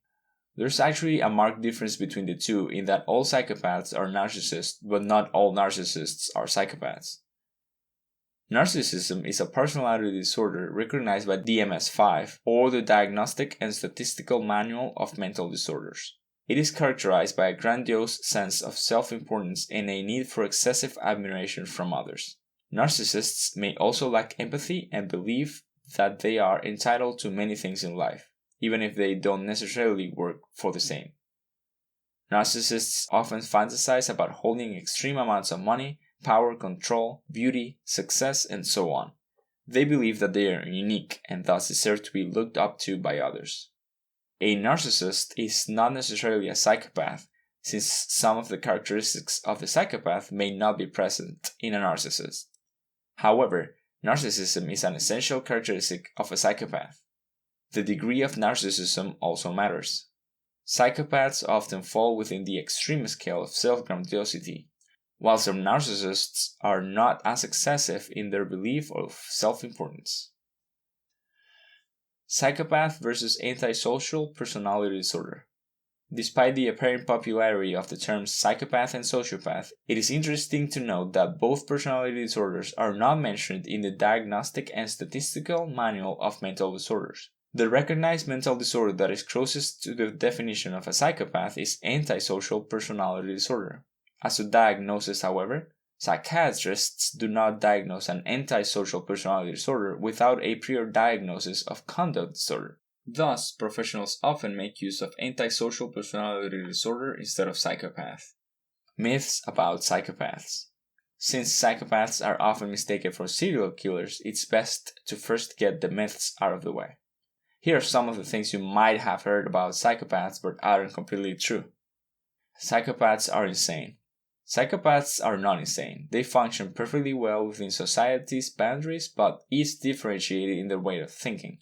There's actually a marked difference between the two in that all psychopaths are narcissists, but not all narcissists are psychopaths. Narcissism is a personality disorder recognized by DSM-5, or the Diagnostic and Statistical Manual of Mental Disorders. It is characterized by a grandiose sense of self-importance and a need for excessive admiration from others. Narcissists may also lack empathy and believe that they are entitled to many things in life, even if they don't necessarily work for the same. Narcissists often fantasize about holding extreme amounts of money, power, control, beauty, success, and so on. They believe that they are unique and thus deserve to be looked up to by others. A narcissist is not necessarily a psychopath, since some of the characteristics of the psychopath may not be present in a narcissist. However, narcissism is an essential characteristic of a psychopath. The degree of narcissism also matters. Psychopaths often fall within the extreme scale of self-grandiosity, while some narcissists are not as excessive in their belief of self-importance. Psychopath versus antisocial personality disorder. Despite the apparent popularity of the terms psychopath and sociopath, it is interesting to note that both personality disorders are not mentioned in the Diagnostic and Statistical Manual of Mental Disorders. The recognized mental disorder that is closest to the definition of a psychopath is antisocial personality disorder. As to diagnosis, however, psychiatrists do not diagnose an antisocial personality disorder without a prior diagnosis of conduct disorder. Thus, professionals often make use of antisocial personality disorder instead of psychopath. Myths about psychopaths. Since psychopaths are often mistaken for serial killers, it's best to first get the myths out of the way. Here are some of the things you might have heard about psychopaths but aren't completely true. Psychopaths are insane. Psychopaths are not insane. They function perfectly well within society's boundaries, but is differentiated in their way of thinking.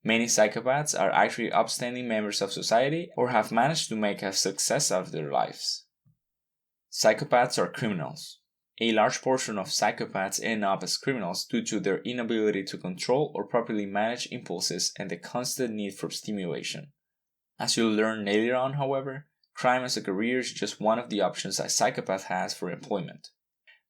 Many psychopaths are actually upstanding members of society or have managed to make a success out of their lives. Psychopaths are criminals. A large portion of psychopaths end up as criminals due to their inability to control or properly manage impulses and the constant need for stimulation. As you'll learn later on, however, crime as a career is just one of the options a psychopath has for employment.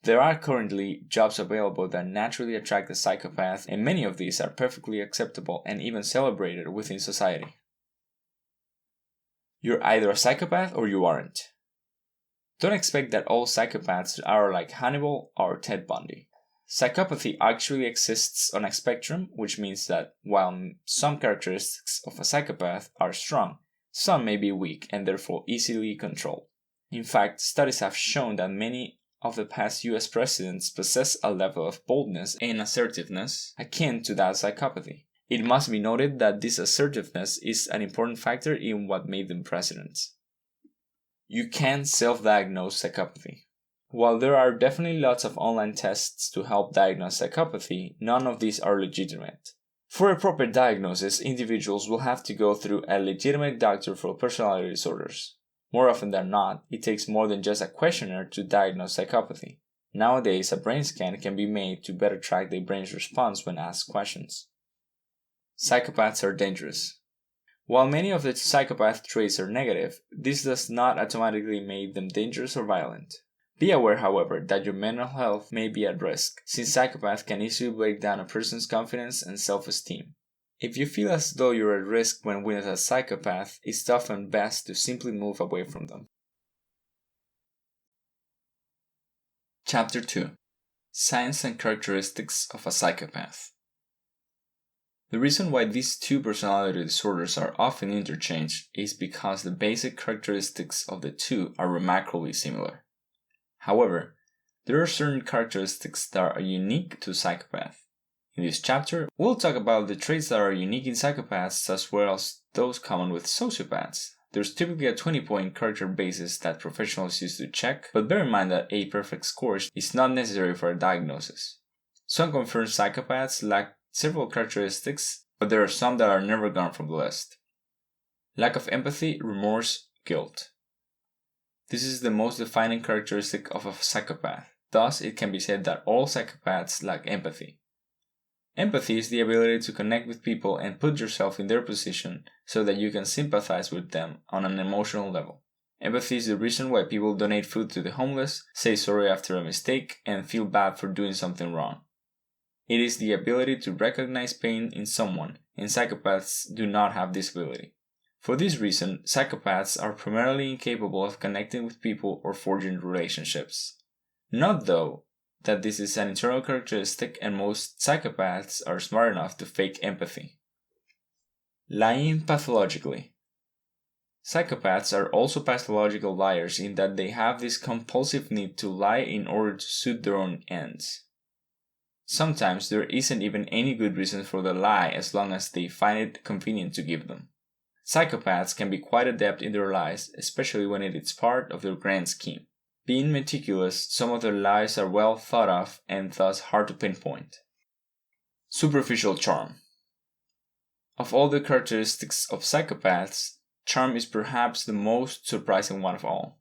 There are currently jobs available that naturally attract the psychopath, and many of these are perfectly acceptable and even celebrated within society. You're either a psychopath or you aren't. Don't expect that all psychopaths are like Hannibal or Ted Bundy. Psychopathy actually exists on a spectrum, which means that while some characteristics of a psychopath are strong, some may be weak and therefore easily controlled. In fact, studies have shown that many of the past US presidents possess a level of boldness and assertiveness akin to that psychopathy. It must be noted that this assertiveness is an important factor in what made them presidents. You can self-diagnose psychopathy. While there are definitely lots of online tests to help diagnose psychopathy, none of these are legitimate. For a proper diagnosis, individuals will have to go through a legitimate doctor for personality disorders. More often than not, it takes more than just a questionnaire to diagnose psychopathy. Nowadays, a brain scan can be made to better track the brain's response when asked questions. Psychopaths are dangerous. While many of the psychopath traits are negative, this does not automatically make them dangerous or violent. Be aware, however, that your mental health may be at risk, since psychopaths can easily break down a person's confidence and self-esteem. If you feel as though you're at risk when with a psychopath, it's often best to simply move away from them. Chapter 2. Signs and characteristics of a psychopath. The reason why these two personality disorders are often interchanged is because the basic characteristics of the two are remarkably similar. However, there are certain characteristics that are unique to psychopath. In this chapter, we'll talk about the traits that are unique in psychopaths as well as those common with sociopaths. There's typically a 20-point character basis that professionals use to check, but bear in mind that a perfect score is not necessary for a diagnosis. Some confirmed psychopaths lack several characteristics, but there are some that are never gone from the list. Lack of empathy, remorse, guilt. This is the most defining characteristic of a psychopath. Thus, it can be said that all psychopaths lack empathy. Empathy is the ability to connect with people and put yourself in their position so that you can sympathize with them on an emotional level. Empathy is the reason why people donate food to the homeless, say sorry after a mistake, and feel bad for doing something wrong. It is the ability to recognize pain in someone, and psychopaths do not have this ability. For this reason, psychopaths are primarily incapable of connecting with people or forging relationships. Note, though, that this is an internal characteristic and most psychopaths are smart enough to fake empathy. Lying pathologically. Psychopaths are also pathological liars in that they have this compulsive need to lie in order to suit their own ends. Sometimes there isn't even any good reason for the lie as long as they find it convenient to give them. Psychopaths can be quite adept in their lies, especially when it is part of their grand scheme. Being meticulous, some of their lies are well thought of and thus hard to pinpoint. Superficial charm. Of all the characteristics of psychopaths, charm is perhaps the most surprising one of all.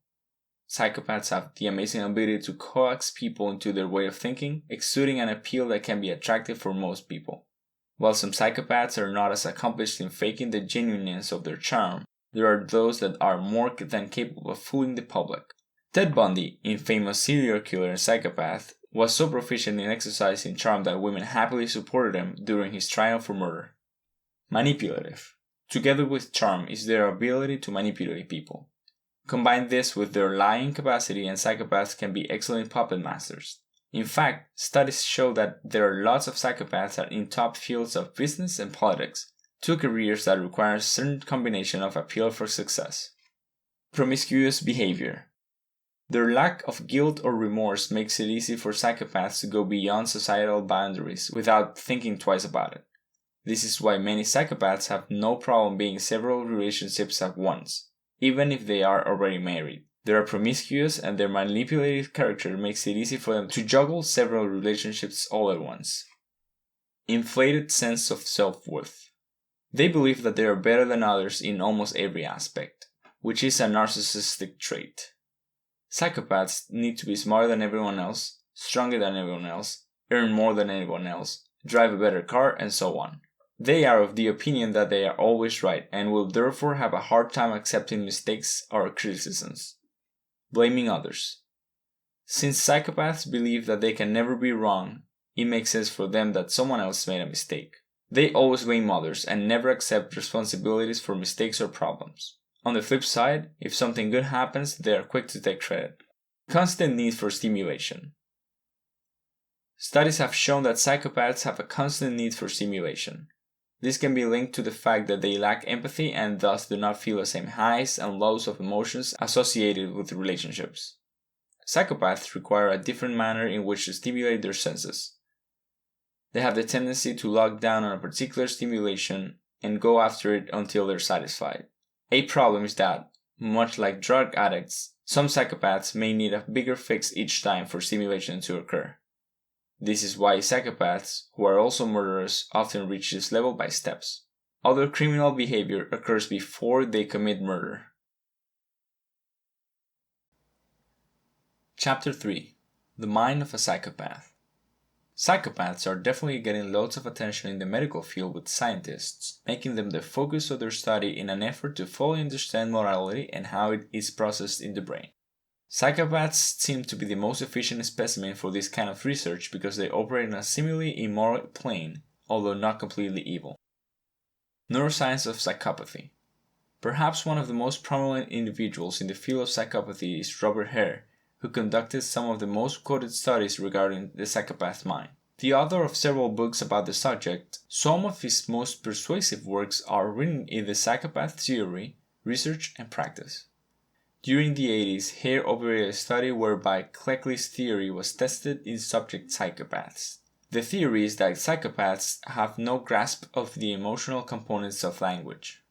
Psychopaths have the amazing ability to coax people into their way of thinking, exuding an appeal that can be attractive for most people. While some psychopaths are not as accomplished in faking the genuineness of their charm, there are those that are more than capable of fooling the public. Ted Bundy, infamous serial killer and psychopath, was so proficient in exercising charm that women happily supported him during his trial for murder. Manipulative. Together with charm is their ability to manipulate people. Combine this with their lying capacity and psychopaths can be excellent puppet masters. In fact, studies show that there are lots of psychopaths in top fields of business and politics, two careers that require a certain combination of appeal for success. Promiscuous behavior. Their lack of guilt or remorse makes it easy for psychopaths to go beyond societal boundaries without thinking twice about it. This is why many psychopaths have no problem being in several relationships at once, even if they are already married. They are promiscuous and their manipulative character makes it easy for them to juggle several relationships all at once. Inflated sense of self-worth. They believe that they are better than others in almost every aspect, which is a narcissistic trait. Psychopaths need to be smarter than everyone else, stronger than everyone else, earn more than anyone else, drive a better car, and so on. They are of the opinion that they are always right and will therefore have a hard time accepting mistakes or criticisms. Blaming others. Since psychopaths believe that they can never be wrong, it makes sense for them that someone else made a mistake. They always blame others and never accept responsibilities for mistakes or problems. On the flip side, if something good happens, they are quick to take credit. Constant need for stimulation. Studies have shown that psychopaths have a constant need for stimulation. This can be linked to the fact that they lack empathy and thus do not feel the same highs and lows of emotions associated with relationships. Psychopaths require a different manner in which to stimulate their senses. They have the tendency to lock down on a particular stimulation and go after it until they're satisfied. A problem is that, much like drug addicts, some psychopaths may need a bigger fix each time for stimulation to occur. This is why psychopaths, who are also murderers, often reach this level by steps. Other criminal behavior occurs before they commit murder. Chapter 3. The Mind of a Psychopath. Psychopaths are definitely getting loads of attention in the medical field with scientists, making them the focus of their study in an effort to fully understand morality and how it is processed in the brain. Psychopaths seem to be the most efficient specimen for this kind of research because they operate on a seemingly immoral plane, although not completely evil. Neuroscience of psychopathy. Perhaps one of the most prominent individuals in the field of psychopathy is Robert Hare, who conducted some of the most quoted studies regarding the psychopath mind. The author of several books about the subject, some of his most persuasive works are written in the psychopath theory, research, and practice. During the 80s, Hare operated a study whereby Cleckley's theory was tested in subject psychopaths. The theory is that psychopaths have no grasp of the emotional components of language.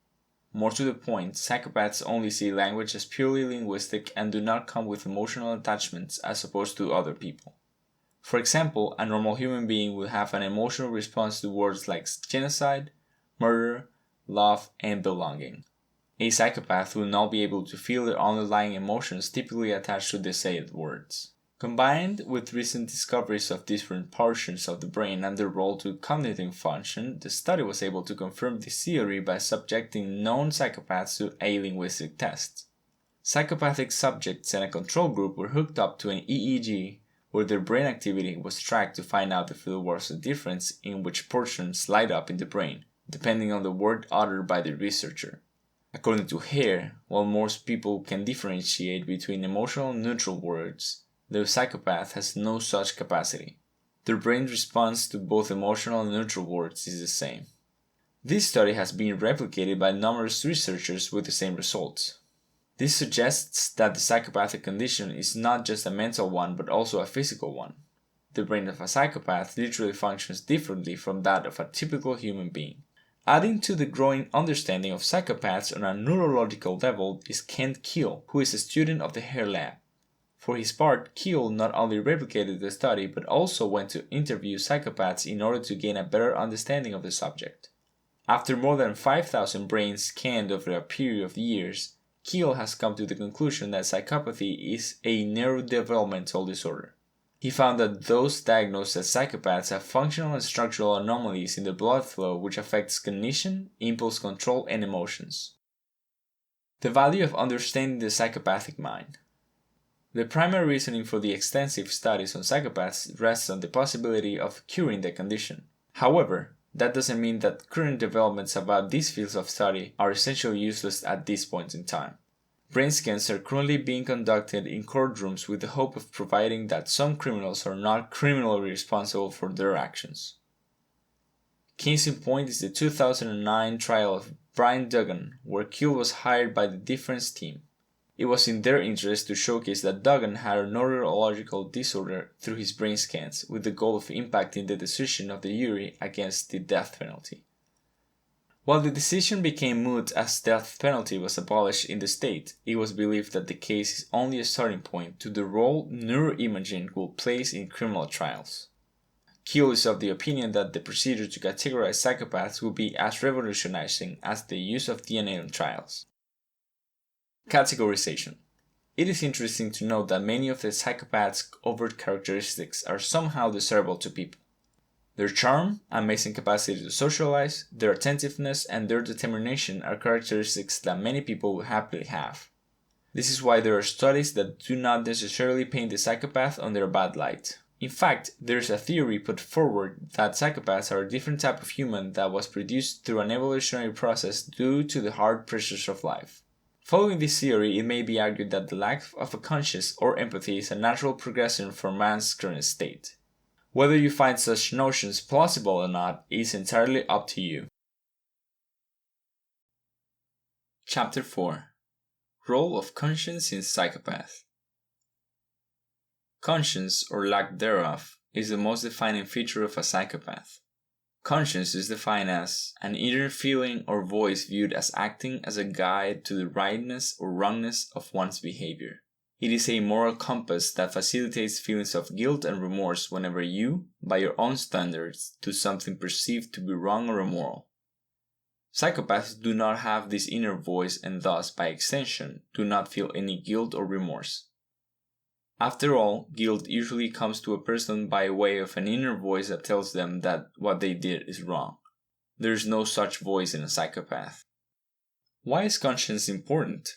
More to the point, psychopaths only see language as purely linguistic and do not come with emotional attachments as opposed to other people. For example, a normal human being would have an emotional response to words like genocide, murder, love, and belonging. A psychopath will not be able to feel the underlying emotions typically attached to the said words. Combined with recent discoveries of different portions of the brain and their role to cognitive function, the study was able to confirm this theory by subjecting known psychopaths to a linguistic test. Psychopathic subjects and a control group were hooked up to an EEG where their brain activity was tracked to find out if there was a difference in which portions light up in the brain, depending on the word uttered by the researcher. According to Hare, while most people can differentiate between emotional and neutral words, the psychopath has no such capacity. Their brain's response to both emotional and neutral words is the same. This study has been replicated by numerous researchers with the same results. This suggests that the psychopathic condition is not just a mental one but also a physical one. The brain of a psychopath literally functions differently from that of a typical human being. Adding to the growing understanding of psychopaths on a neurological level is Kent Keel, who is a student of the Hare Lab. For his part, Keel not only replicated the study but also went to interview psychopaths in order to gain a better understanding of the subject. After more than 5,000 brains scanned over a period of years, Keel has come to the conclusion that psychopathy is a neurodevelopmental disorder. He found that those diagnosed as psychopaths have functional and structural anomalies in the blood flow which affects cognition, impulse control, and emotions. The value of understanding the psychopathic mind. The primary reasoning for the extensive studies on psychopaths rests on the possibility of curing the condition. However, that doesn't mean that current developments about these fields of study are essentially useless at this point in time. Brain scans are currently being conducted in courtrooms with the hope of proving that some criminals are not criminally responsible for their actions. Case in point is the 2009 trial of Brian Duggan, where Keel was hired by the defense team. It was in their interest to showcase that Duggan had a neurological disorder through his brain scans, with the goal of impacting the decision of the jury against the death penalty. While the decision became moot as death penalty was abolished in the state, it was believed that the case is only a starting point to the role neuroimaging will play in criminal trials. Keel is of the opinion that the procedure to categorize psychopaths will be as revolutionizing as the use of DNA in trials. Categorization. It is interesting to note that many of the psychopaths' overt characteristics are somehow desirable to people. Their charm, amazing capacity to socialize, their attentiveness, and their determination are characteristics that many people will happily have. This is why there are studies that do not necessarily paint the psychopath on their bad light. In fact, there is a theory put forward that psychopaths are a different type of human that was produced through an evolutionary process due to the hard pressures of life. Following this theory, it may be argued that the lack of a conscience or empathy is a natural progression from man's current state. Whether you find such notions plausible or not is entirely up to you. Chapter 4. Role of Conscience in Psychopath. Conscience, or lack thereof, is the most defining feature of a psychopath. Conscience is defined as an inner feeling or voice viewed as acting as a guide to the rightness or wrongness of one's behavior. It is a moral compass that facilitates feelings of guilt and remorse whenever you, by your own standards, do something perceived to be wrong or immoral. Psychopaths do not have this inner voice and thus, by extension, do not feel any guilt or remorse. After all, guilt usually comes to a person by way of an inner voice that tells them that what they did is wrong. There is no such voice in a psychopath. Why is conscience important?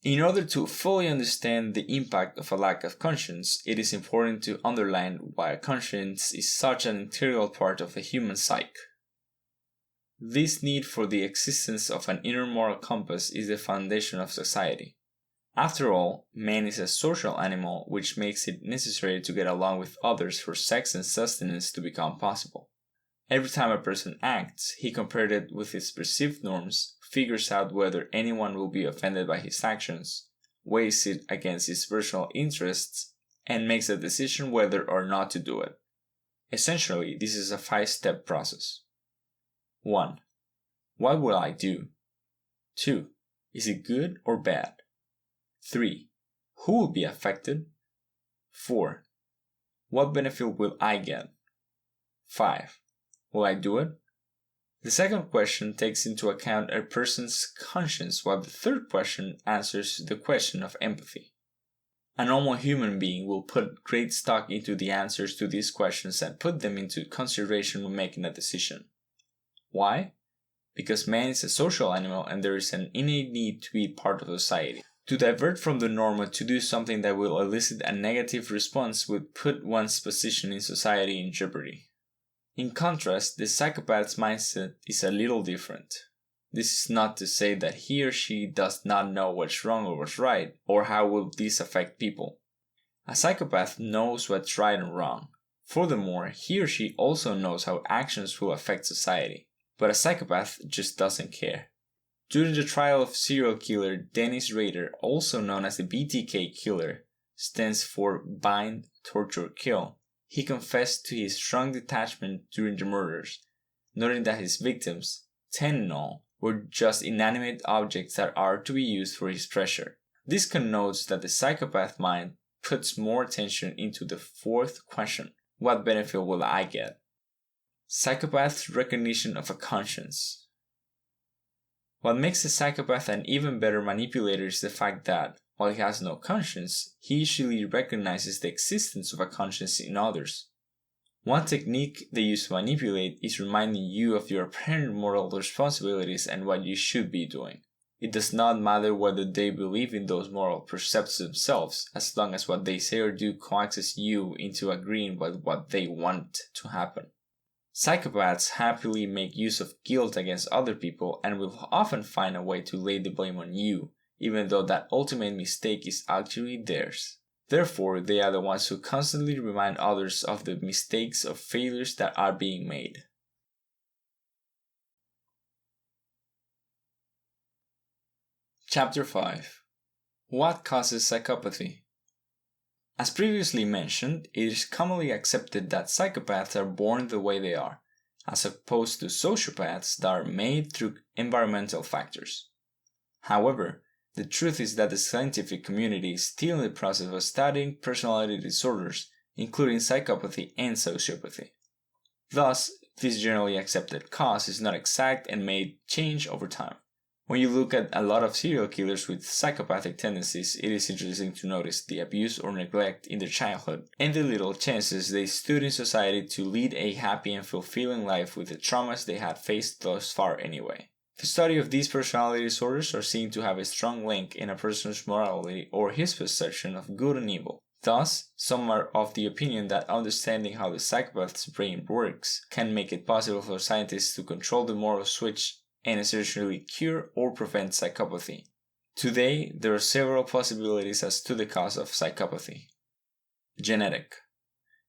In order to fully understand the impact of a lack of conscience, it is important to underline why conscience is such an integral part of the human psyche. This need for the existence of an inner moral compass is the foundation of society. After all, man is a social animal, which makes it necessary to get along with others for sex and sustenance to become possible. Every time a person acts, he compares it with his perceived norms, figures out whether anyone will be offended by his actions, weighs it against his personal interests, and makes a decision whether or not to do it. Essentially, this is a 5-step process. 1. What will I do? 2. Is it good or bad? 3. Who will be affected? 4. What benefit will I get? 5. Will I do it? The second question takes into account a person's conscience, while the third question answers the question of empathy. A normal human being will put great stock into the answers to these questions and put them into consideration when making a decision. Why? Because man is a social animal and there is an innate need to be part of society. To divert from the norm or to do something that will elicit a negative response would put one's position in society in jeopardy. In contrast, the psychopath's mindset is a little different. This is not to say that he or she does not know what's wrong or what's right, or how will this affect people. A psychopath knows what's right and wrong. Furthermore, he or she also knows how actions will affect society. But a psychopath just doesn't care. During the trial of serial killer Dennis Rader, also known as the BTK killer, stands for bind, torture, kill, he confessed to his strong detachment during the murders, noting that his victims, 10 in all, were just inanimate objects that are to be used for his treasure. This connotes that the psychopath mind puts more attention into the fourth question: what benefit will I get? Psychopath's recognition of a conscience. What makes a psychopath an even better manipulator is the fact that, while he has no conscience, he usually recognizes the existence of a conscience in others. One technique they use to manipulate is reminding you of your apparent moral responsibilities and what you should be doing. It does not matter whether they believe in those moral precepts themselves, as long as what they say or do coaxes you into agreeing with what they want to happen. Psychopaths happily make use of guilt against other people and will often find a way to lay the blame on you, even though that ultimate mistake is actually theirs. Therefore, they are the ones who constantly remind others of the mistakes or failures that are being made. Chapter 5. What causes psychopathy? As previously mentioned, it is commonly accepted that psychopaths are born the way they are, as opposed to sociopaths that are made through environmental factors. However, the truth is that the scientific community is still in the process of studying personality disorders, including psychopathy and sociopathy. Thus, this generally accepted cause is not exact and may change over time. When you look at a lot of serial killers with psychopathic tendencies, it is interesting to notice the abuse or neglect in their childhood and the little chances they stood in society to lead a happy and fulfilling life with the traumas they had faced thus far anyway. The study of these personality disorders are seen to have a strong link in a person's morality or his perception of good and evil. Thus, some are of the opinion that understanding how the psychopath's brain works can make it possible for scientists to control the moral switch and essentially cure or prevent psychopathy. Today, there are several possibilities as to the cause of psychopathy. Genetic.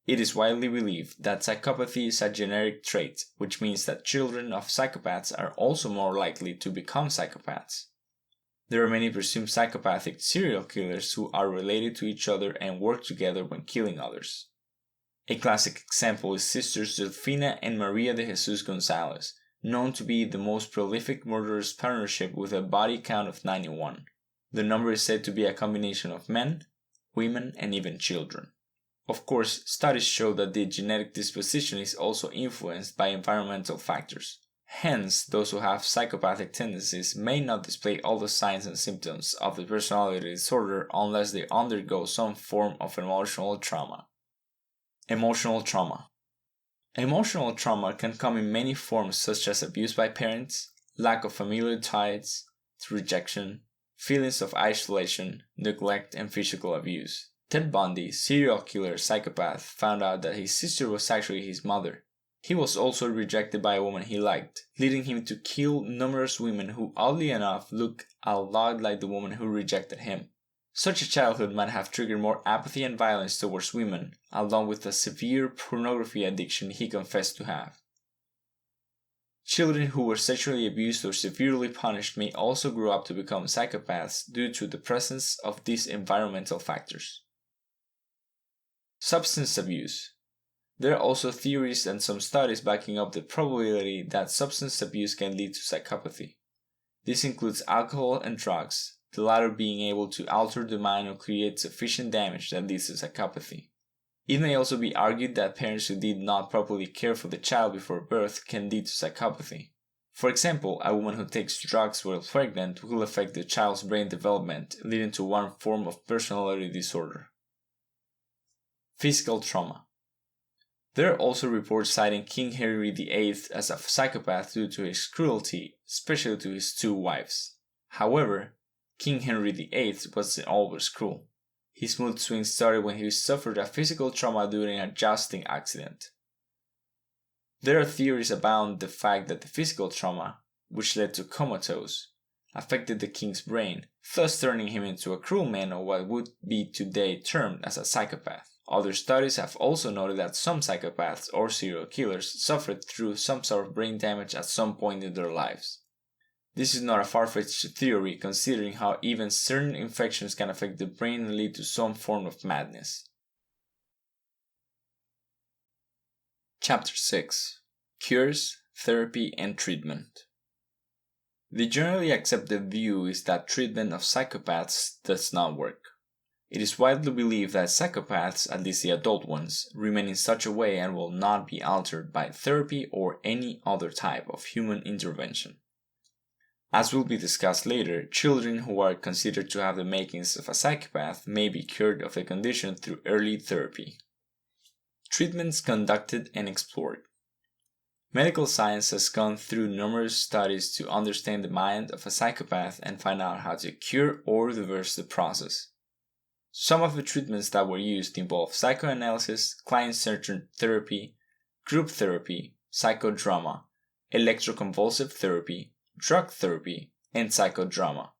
It is widely believed that psychopathy is a genetic trait, which means that children of psychopaths are also more likely to become psychopaths. There are many presumed psychopathic serial killers who are related to each other and work together when killing others. A classic example is sisters Delfina and Maria de Jesus Gonzalez, known to be the most prolific murderous partnership with a body count of 91. The number is said to be a combination of men, women, and even children. Of course, studies show that the genetic disposition is also influenced by environmental factors. Hence, those who have psychopathic tendencies may not display all the signs and symptoms of the personality disorder unless they undergo some form of emotional trauma. Emotional trauma. Emotional trauma can come in many forms such as abuse by parents, lack of familiar ties, rejection, feelings of isolation, neglect, and physical abuse. Ted Bundy, serial killer psychopath, found out that his sister was actually his mother. He was also rejected by a woman he liked, leading him to kill numerous women who oddly enough looked a lot like the woman who rejected him. Such a childhood might have triggered more apathy and violence towards women, along with a severe pornography addiction he confessed to have. Children who were sexually abused or severely punished may also grow up to become psychopaths due to the presence of these environmental factors. Substance abuse. There are also theories and some studies backing up the probability that substance abuse can lead to psychopathy. This includes alcohol and drugs, the latter being able to alter the mind or create sufficient damage that leads to psychopathy. It may also be argued that parents who did not properly care for the child before birth can lead to psychopathy. For example, a woman who takes drugs while pregnant will affect the child's brain development, leading to one form of personality disorder. Physical trauma. There are also reports citing King Henry VIII as a psychopath due to his cruelty, especially to his two wives. However, King Henry VIII wasn't always cruel. His mood swings started when he suffered a physical trauma during a jousting accident. There are theories about the fact that the physical trauma, which led to comatose, affected the king's brain, thus turning him into a cruel man or what would be today termed as a psychopath. Other studies have also noted that some psychopaths or serial killers suffered through some sort of brain damage at some point in their lives. This is not a far-fetched theory considering how even certain infections can affect the brain and lead to some form of madness. Chapter 6. Cures, Therapy and Treatment. The generally accepted view is that treatment of psychopaths does not work. It is widely believed that psychopaths, at least the adult ones, remain in such a way and will not be altered by therapy or any other type of human intervention. As will be discussed later, children who are considered to have the makings of a psychopath may be cured of the condition through early therapy. Treatments conducted and explored. Medical science has gone through numerous studies to understand the mind of a psychopath and find out how to cure or reverse the process. Some of the treatments that were used involve psychoanalysis, client-centered therapy, group therapy, psychodrama, electroconvulsive therapy, drug therapy, and psychodrama,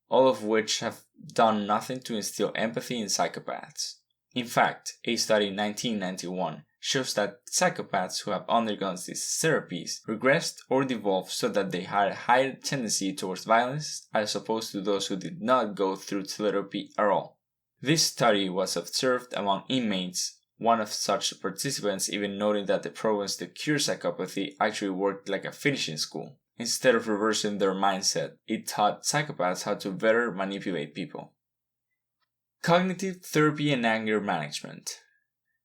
all of which have done nothing to instill empathy in psychopaths. In fact, a study in 1991 shows that psychopaths who have undergone these therapies regressed or devolved so that they had a higher tendency towards violence as opposed to those who did not go through therapy at all. This study was observed among inmates, one of such participants even noting that the programs to cure psychopathy actually worked like a finishing school. Instead of reversing their mindset, it taught psychopaths how to better manipulate people. Cognitive therapy and anger management.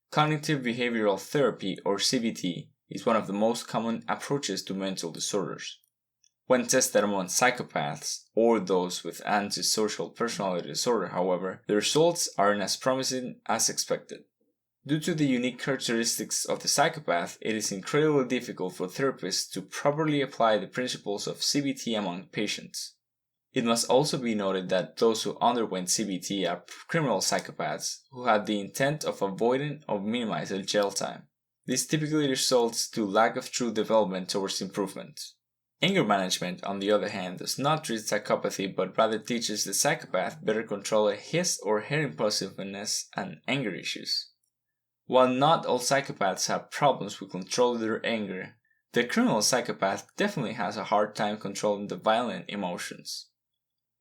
Cognitive behavioral therapy, or CBT, is one of the most common approaches to mental disorders. When tested among psychopaths or those with antisocial personality disorder, however, the results aren't as promising as expected. Due to the unique characteristics of the psychopath, it is incredibly difficult for therapists to properly apply the principles of CBT among patients. It must also be noted that those who underwent CBT are criminal psychopaths who had the intent of avoiding or minimizing jail time. This typically results to lack of true development towards improvement. Anger management, on the other hand, does not treat psychopathy but rather teaches the psychopath better control his or her impulsiveness and anger issues. While not all psychopaths have problems with controlling their anger, the criminal psychopath definitely has a hard time controlling the violent emotions.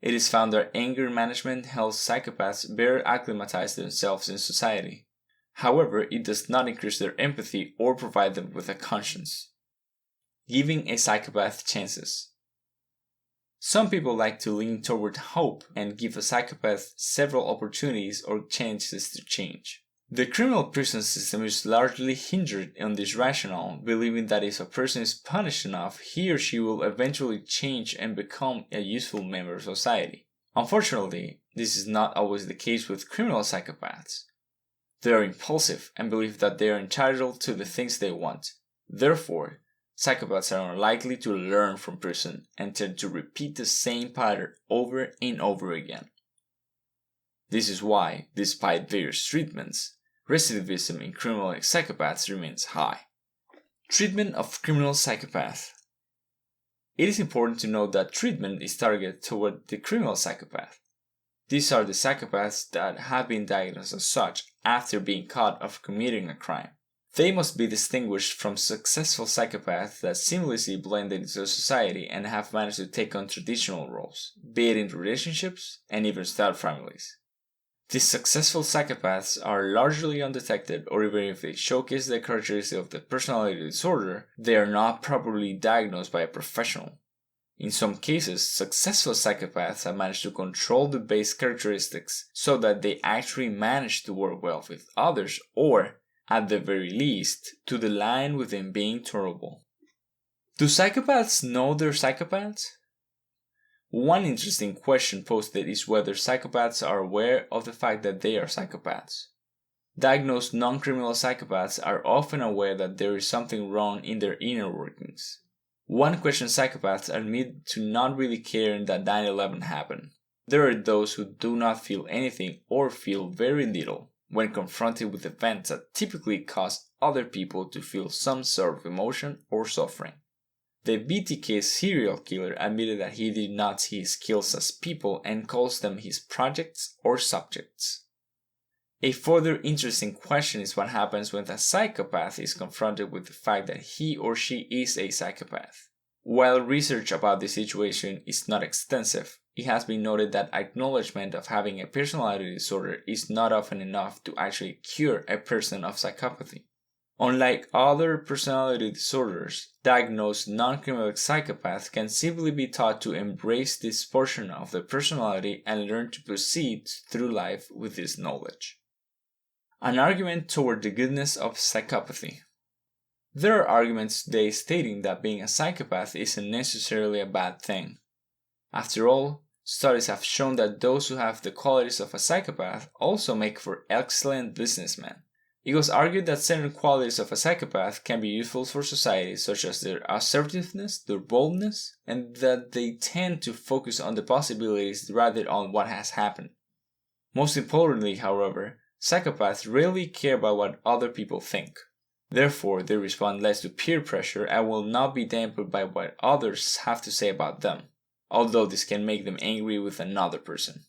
It is found that anger management helps psychopaths better acclimatize themselves in society. However, it does not increase their empathy or provide them with a conscience. Giving a psychopath chances. Some people like to lean toward hope and give a psychopath several opportunities or chances to change. The criminal prison system is largely hindered on this rationale, believing that if a person is punished enough, he or she will eventually change and become a useful member of society. Unfortunately, this is not always the case with criminal psychopaths. They are impulsive and believe that they are entitled to the things they want. Therefore, psychopaths are unlikely to learn from prison and tend to repeat the same pattern over and over again. This is why, despite various treatments, recidivism in criminal psychopaths remains high. Treatment of criminal psychopath. It is important to note that treatment is targeted toward the criminal psychopath. These are the psychopaths that have been diagnosed as such after being caught of committing a crime. They must be distinguished from successful psychopaths that seamlessly blended into society and have managed to take on traditional roles, be it in relationships and even start families. These successful psychopaths are largely undetected, or even if they showcase the characteristics of the personality disorder, they are not properly diagnosed by a professional. In some cases, successful psychopaths have managed to control the base characteristics so that they actually manage to work well with others, or, at the very least, to the line with them being tolerable. Do psychopaths know they're psychopaths? One interesting question posted is whether psychopaths are aware of the fact that they are psychopaths. Diagnosed non-criminal psychopaths are often aware that there is something wrong in their inner workings. One question psychopaths admit to not really caring that 9/11 happened. There are those who do not feel anything or feel very little when confronted with events that typically cause other people to feel some sort of emotion or suffering. The BTK serial killer admitted that he did not see his kills as people and calls them his projects or subjects. A further interesting question is what happens when a psychopath is confronted with the fact that he or she is a psychopath. While research about this situation is not extensive, it has been noted that acknowledgement of having a personality disorder is not often enough to actually cure a person of psychopathy. Unlike other personality disorders, diagnosed non-criminal psychopaths can simply be taught to embrace this portion of their personality and learn to proceed through life with this knowledge. An argument toward the goodness of psychopathy. There are arguments today stating that being a psychopath isn't necessarily a bad thing. After all, studies have shown that those who have the qualities of a psychopath also make for excellent businessmen. It was argued that certain qualities of a psychopath can be useful for society, such as their assertiveness, their boldness, and that they tend to focus on the possibilities rather than on what has happened. Most importantly, however, psychopaths rarely care about what other people think. Therefore, they respond less to peer pressure and will not be dampened by what others have to say about them, although this can make them angry with another person.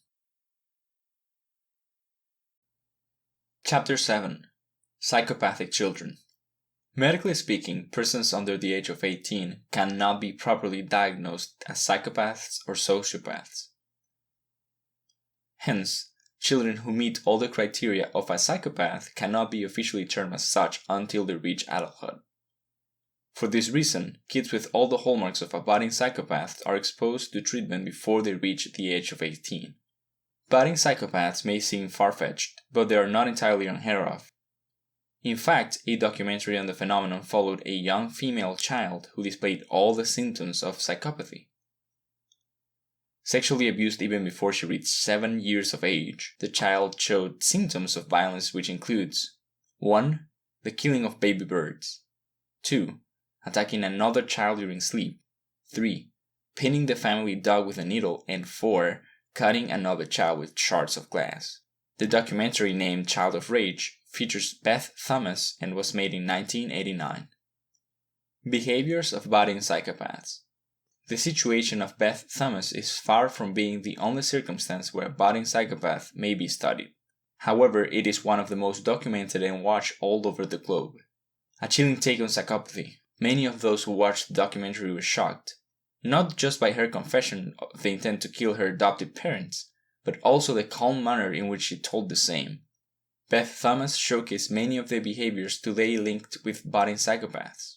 Chapter 7. Psychopathic children. Medically speaking, persons under the age of 18 cannot be properly diagnosed as psychopaths or sociopaths. Hence, children who meet all the criteria of a psychopath cannot be officially termed as such until they reach adulthood. For this reason, kids with all the hallmarks of a budding psychopath are exposed to treatment before they reach the age of 18. Budding psychopaths may seem far-fetched, but they are not entirely unheard of. In fact, a documentary on the phenomenon followed a young female child who displayed all the symptoms of psychopathy. Sexually abused even before she reached 7 years of age, the child showed symptoms of violence which includes 1. The killing of baby birds. 2. Attacking another child during sleep. 3. Pinning the family dog with a needle. And 4. Cutting another child with shards of glass. The documentary, named Child of Rage, features Beth Thomas and was made in 1989. Behaviors of budding psychopaths. The situation of Beth Thomas is far from being the only circumstance where a budding psychopath may be studied. However, it is one of the most documented and watched all over the globe. A chilling take on psychopathy. Many of those who watched the documentary were shocked, not just by her confession of the intent to kill her adoptive parents, but also the calm manner in which she told the same. Beth Thomas showcased many of the behaviors today linked with budding psychopaths.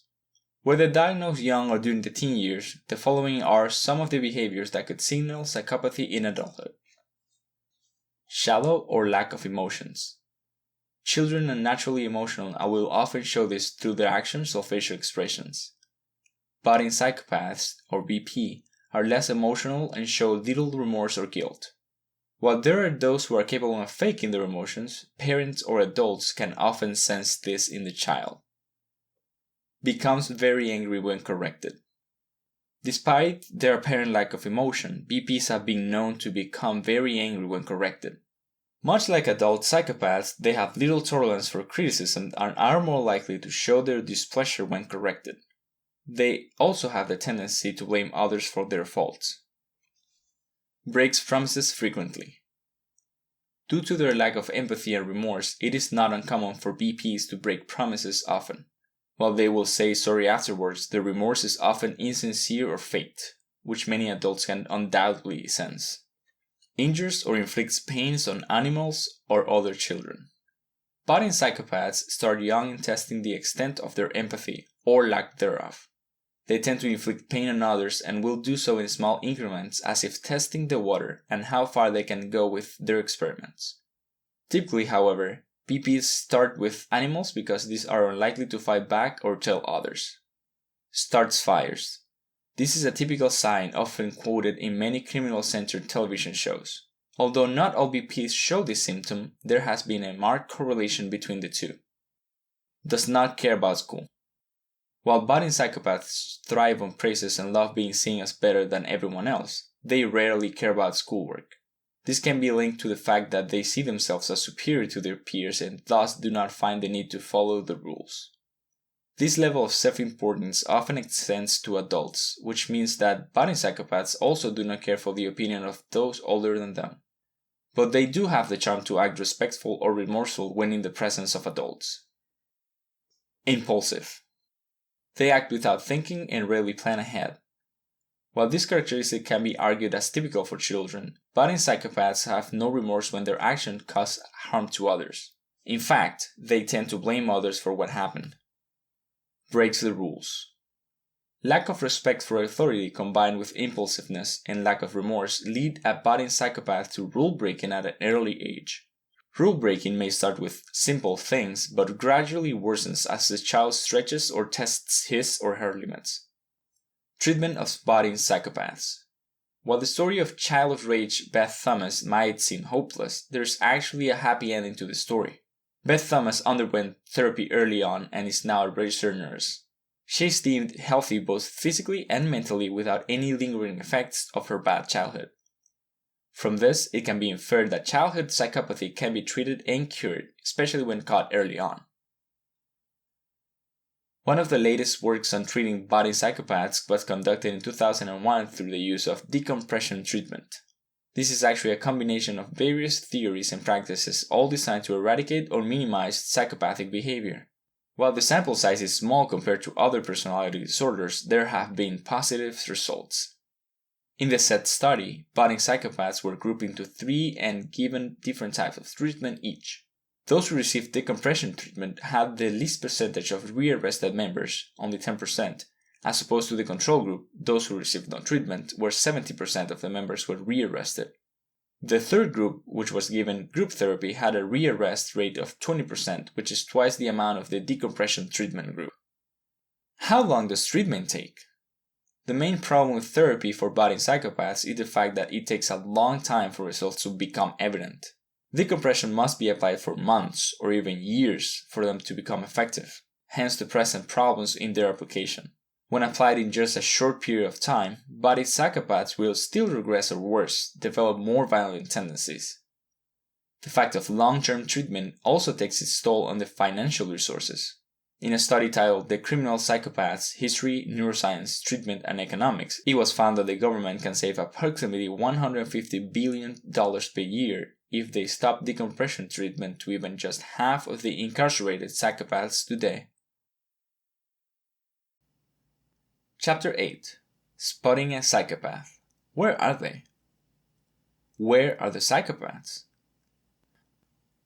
Whether diagnosed young or during the teen years, the following are some of the behaviors that could signal psychopathy in adulthood. Shallow or lack of emotions. Children are naturally emotional and will often show this through their actions or facial expressions. Budding psychopaths, or BP, are less emotional and show little remorse or guilt. While there are those who are capable of faking their emotions, parents or adults can often sense this in the child. Becomes very angry when corrected. Despite their apparent lack of emotion, BPs have been known to become very angry when corrected. Much like adult psychopaths, they have little tolerance for criticism and are more likely to show their displeasure when corrected. They also have the tendency to blame others for their faults. Breaks promises frequently. Due to their lack of empathy and remorse, it is not uncommon for BPs to break promises often. While they will say sorry afterwards, their remorse is often insincere or faked, which many adults can undoubtedly sense. Injures or inflicts pains on animals or other children. Budding psychopaths start young in testing the extent of their empathy, or lack thereof. They tend to inflict pain on others and will do so in small increments as if testing the water and how far they can go with their experiments. Typically, however, BPs start with animals because these are unlikely to fight back or tell others. Starts fires. This is a typical sign often quoted in many criminal-centered television shows. Although not all BPs show this symptom, there has been a marked correlation between the two. Does not care about school. While budding psychopaths thrive on praises and love being seen as better than everyone else, they rarely care about schoolwork. This can be linked to the fact that they see themselves as superior to their peers and thus do not find the need to follow the rules. This level of self-importance often extends to adults, which means that budding psychopaths also do not care for the opinion of those older than them. But they do have the charm to act respectful or remorseful when in the presence of adults. Impulsive. They act without thinking and rarely plan ahead. While this characteristic can be argued as typical for children, budding psychopaths have no remorse when their actions cause harm to others. In fact, they tend to blame others for what happened. Breaks the rules. Lack of respect for authority combined with impulsiveness and lack of remorse lead a budding psychopath to rule breaking at an early age. Rule breaking may start with simple things but gradually worsens as the child stretches or tests his or her limits. Treatment of budding psychopaths. While the story of Child of Rage Beth Thomas might seem hopeless, there's actually a happy ending to the story. Beth Thomas underwent therapy early on and is now a registered nurse. She is deemed healthy both physically and mentally without any lingering effects of her bad childhood. From this, it can be inferred that childhood psychopathy can be treated and cured, especially when caught early on. One of the latest works on treating budding psychopaths was conducted in 2001 through the use of decompression treatment. This is actually a combination of various theories and practices, all designed to eradicate or minimize psychopathic behavior. While the sample size is small compared to other personality disorders, there have been positive results. In the said study, budding psychopaths were grouped into 3 and given different types of treatment each. Those who received decompression treatment had the least percentage of rearrested members, only 10%, as opposed to the control group, those who received no treatment, where 70% of the members were rearrested. The third group, which was given group therapy, had a rearrest rate of 20%, which is twice the amount of the decompression treatment group. How long does treatment take? The main problem with therapy for budding psychopaths is the fact that it takes a long time for results to become evident. Decompression must be applied for months or even years for them to become effective, hence the present problems in their application. When applied in just a short period of time, budding psychopaths will still regress or worse, develop more violent tendencies. The fact of long-term treatment also takes its toll on the financial resources. In a study titled The Criminal Psychopaths, History, Neuroscience, Treatment and Economics, it was found that the government can save approximately $150 billion per year if they stop decompression treatment to even just half of the incarcerated psychopaths today. Chapter 8. Spotting a Psychopath. Where are they? Where are the psychopaths?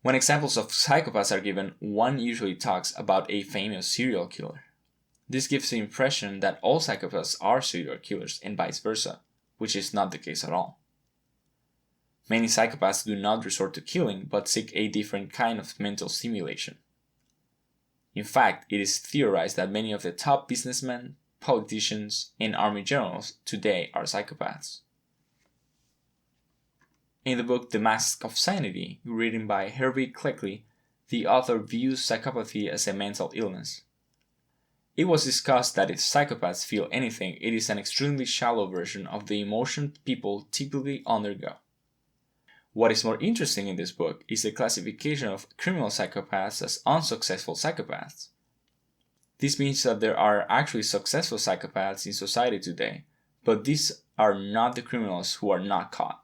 When examples of psychopaths are given, one usually talks about a famous serial killer. This gives the impression that all psychopaths are serial killers and vice versa, which is not the case at all. Many psychopaths do not resort to killing, but seek a different kind of mental stimulation. In fact, it is theorized that many of the top businessmen, politicians, and army generals today are psychopaths. In the book The Mask of Sanity, written by Hervey Cleckley, the author views psychopathy as a mental illness. It was discussed that if psychopaths feel anything, it is an extremely shallow version of the emotion people typically undergo. What is more interesting in this book is the classification of criminal psychopaths as unsuccessful psychopaths. This means that there are actually successful psychopaths in society today, but these are not the criminals who are not caught.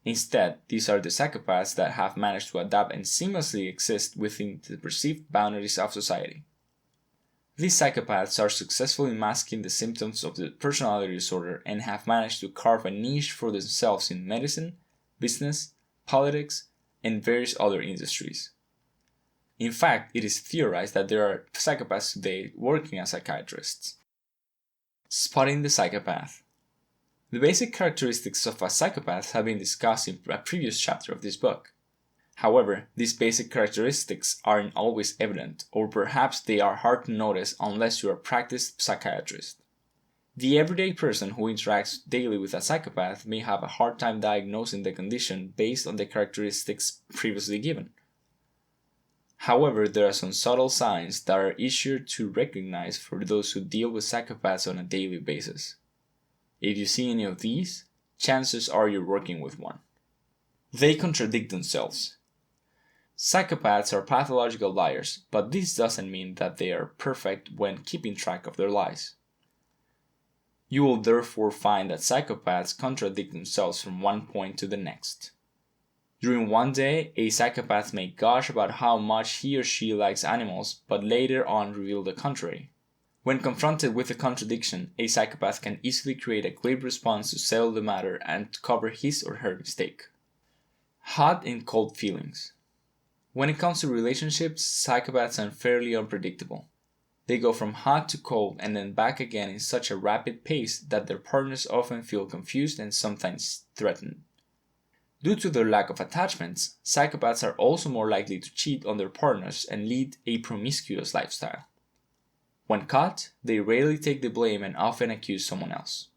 Instead, these are the psychopaths that have managed to adapt and seamlessly exist within the perceived boundaries of society. These psychopaths are successful in masking the symptoms of the personality disorder and have managed to carve a niche for themselves in medicine, business, politics, and various other industries. In fact, it is theorized that there are psychopaths today working as psychiatrists. Spotting the psychopath. The basic characteristics of a psychopath have been discussed in a previous chapter of this book. However, these basic characteristics aren't always evident, or perhaps they are hard to notice unless you are a practiced psychiatrist. The everyday person who interacts daily with a psychopath may have a hard time diagnosing the condition based on the characteristics previously given. However, there are some subtle signs that are easier to recognize for those who deal with psychopaths on a daily basis. If you see any of these, chances are you're working with one. They contradict themselves. Psychopaths are pathological liars, but this doesn't mean that they are perfect when keeping track of their lies. You will therefore find that psychopaths contradict themselves from one point to the next. During one day, a psychopath may gush about how much he or she likes animals, but later on reveal the contrary. When confronted with a contradiction, a psychopath can easily create a quick response to settle the matter and to cover his or her mistake. Hot and cold feelings. When it comes to relationships, psychopaths are fairly unpredictable. They go from hot to cold and then back again in such a rapid pace that their partners often feel confused and sometimes threatened. Due to their lack of attachments, psychopaths are also more likely to cheat on their partners and lead a promiscuous lifestyle. When caught, they rarely take the blame and often accuse someone else.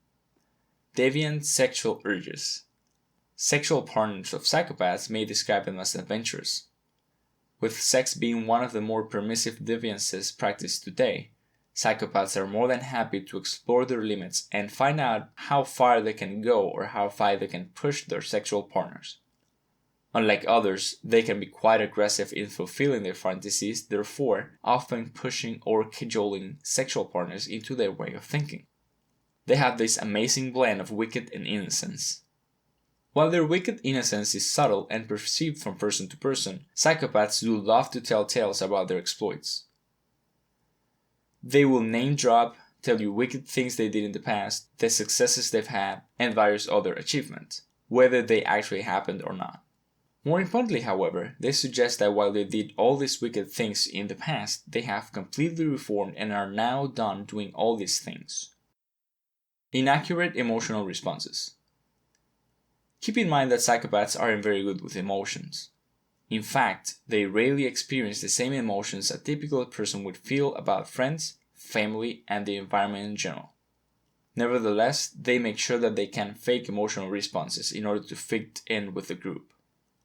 Deviant sexual urges. Sexual partners of psychopaths may describe them as adventurous. With sex being one of the more permissive deviances practiced today, psychopaths are more than happy to explore their limits and find out how far they can go or how far they can push their sexual partners. Unlike others, they can be quite aggressive in fulfilling their fantasies, therefore often pushing or cajoling sexual partners into their way of thinking. They have this amazing blend of wicked and innocence. While their wicked innocence is subtle and perceived from person to person, psychopaths do love to tell tales about their exploits. They will name drop, tell you wicked things they did in the past, the successes they've had, and various other achievements, whether they actually happened or not. More importantly, however, they suggest that while they did all these wicked things in the past, they have completely reformed and are now done doing all these things. Inaccurate emotional responses. Keep in mind that psychopaths aren't very good with emotions. In fact, they rarely experience the same emotions a typical person would feel about friends, family, and the environment in general. Nevertheless, they make sure that they can fake emotional responses in order to fit in with the group.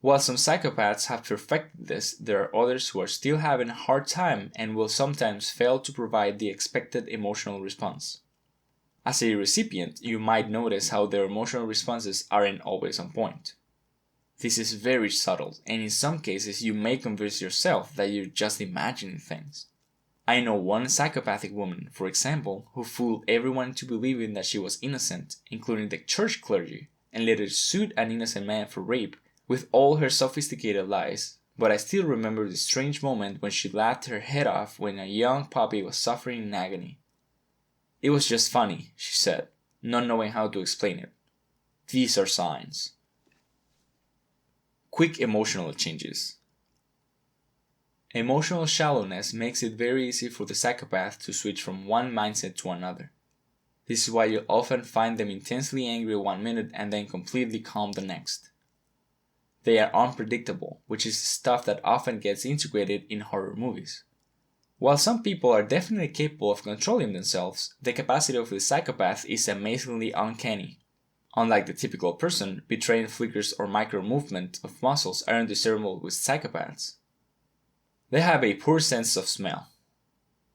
While some psychopaths have perfected this, there are others who are still having a hard time and will sometimes fail to provide the expected emotional response. As a recipient, you might notice how their emotional responses aren't always on point. This is very subtle, and in some cases you may convince yourself that you're just imagining things. I know one psychopathic woman, for example, who fooled everyone into believing that she was innocent, including the church clergy, and later sued an innocent man for rape with all her sophisticated lies, but I still remember the strange moment when she laughed her head off when a young puppy was suffering in agony. It was just funny, she said, not knowing how to explain it. These are signs. Quick emotional changes. Emotional shallowness makes it very easy for the psychopath to switch from one mindset to another. This is why you'll often find them intensely angry 1 minute and then completely calm the next. They are unpredictable, which is stuff that often gets integrated in horror movies. While some people are definitely capable of controlling themselves, the capacity of the psychopath is amazingly uncanny. Unlike the typical person, betraying flickers or micro movement of muscles aren't discernible with psychopaths. They have a poor sense of smell.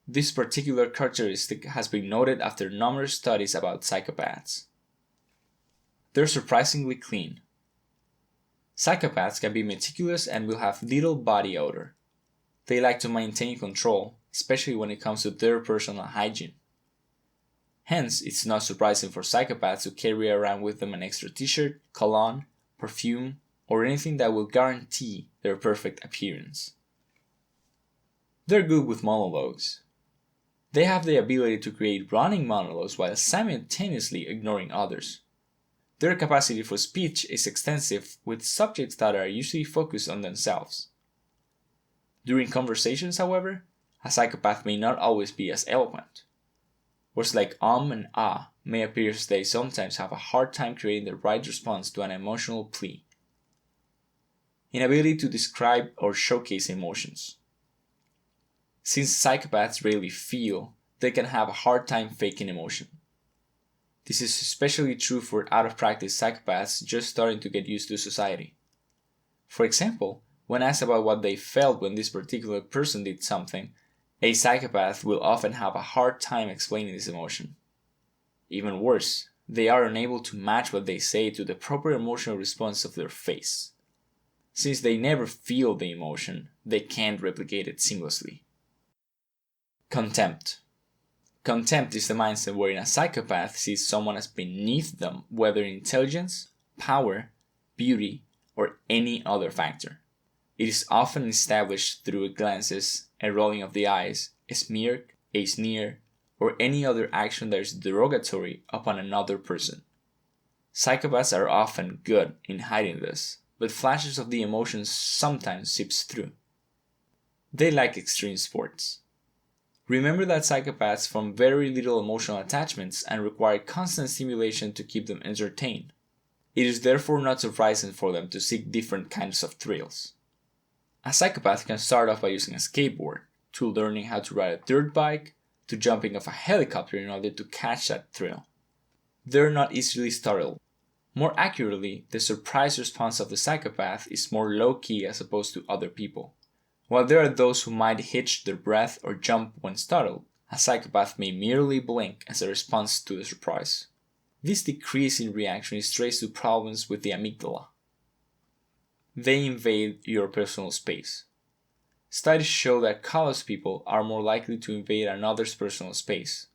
This particular characteristic has been noted after numerous studies about psychopaths. They're surprisingly clean. Psychopaths can be meticulous and will have little body odor. They like to maintain control, especially when it comes to their personal hygiene. Hence, it's not surprising for psychopaths to carry around with them an extra t-shirt, cologne, perfume, or anything that will guarantee their perfect appearance. They're good with monologues. They have the ability to create running monologues while simultaneously ignoring others. Their capacity for speech is extensive, with subjects that are usually focused on themselves. During conversations, however, a psychopath may not always be as eloquent. Words like and ah may appear as they sometimes have a hard time creating the right response to an emotional plea. Inability to describe or showcase emotions. Since psychopaths rarely feel, they can have a hard time faking emotion. This is especially true for out-of-practice psychopaths just starting to get used to society. For example, when asked about what they felt when this particular person did something, a psychopath will often have a hard time explaining this emotion. Even worse, they are unable to match what they say to the proper emotional response of their face. Since they never feel the emotion, they can't replicate it seamlessly. Contempt. Contempt is the mindset wherein a psychopath sees someone as beneath them, whether in intelligence, power, beauty, or any other factor. It is often established through glances, a rolling of the eyes, a smirk, a sneer, or any other action that is derogatory upon another person. Psychopaths are often good in hiding this, but flashes of the emotions sometimes seeps through. They like extreme sports. Remember that psychopaths form very little emotional attachments and require constant stimulation to keep them entertained. It is therefore not surprising for them to seek different kinds of thrills. A psychopath can start off by using a skateboard, to learning how to ride a dirt bike, to jumping off a helicopter in order to catch that thrill. They're not easily startled. More accurately, the surprise response of the psychopath is more low-key as opposed to other people. While there are those who might hitch their breath or jump when startled, a psychopath may merely blink as a response to the surprise. This decrease in reaction is traced to problems with the amygdala. They invade your personal space. Studies show that callous people are more likely to invade another's personal space.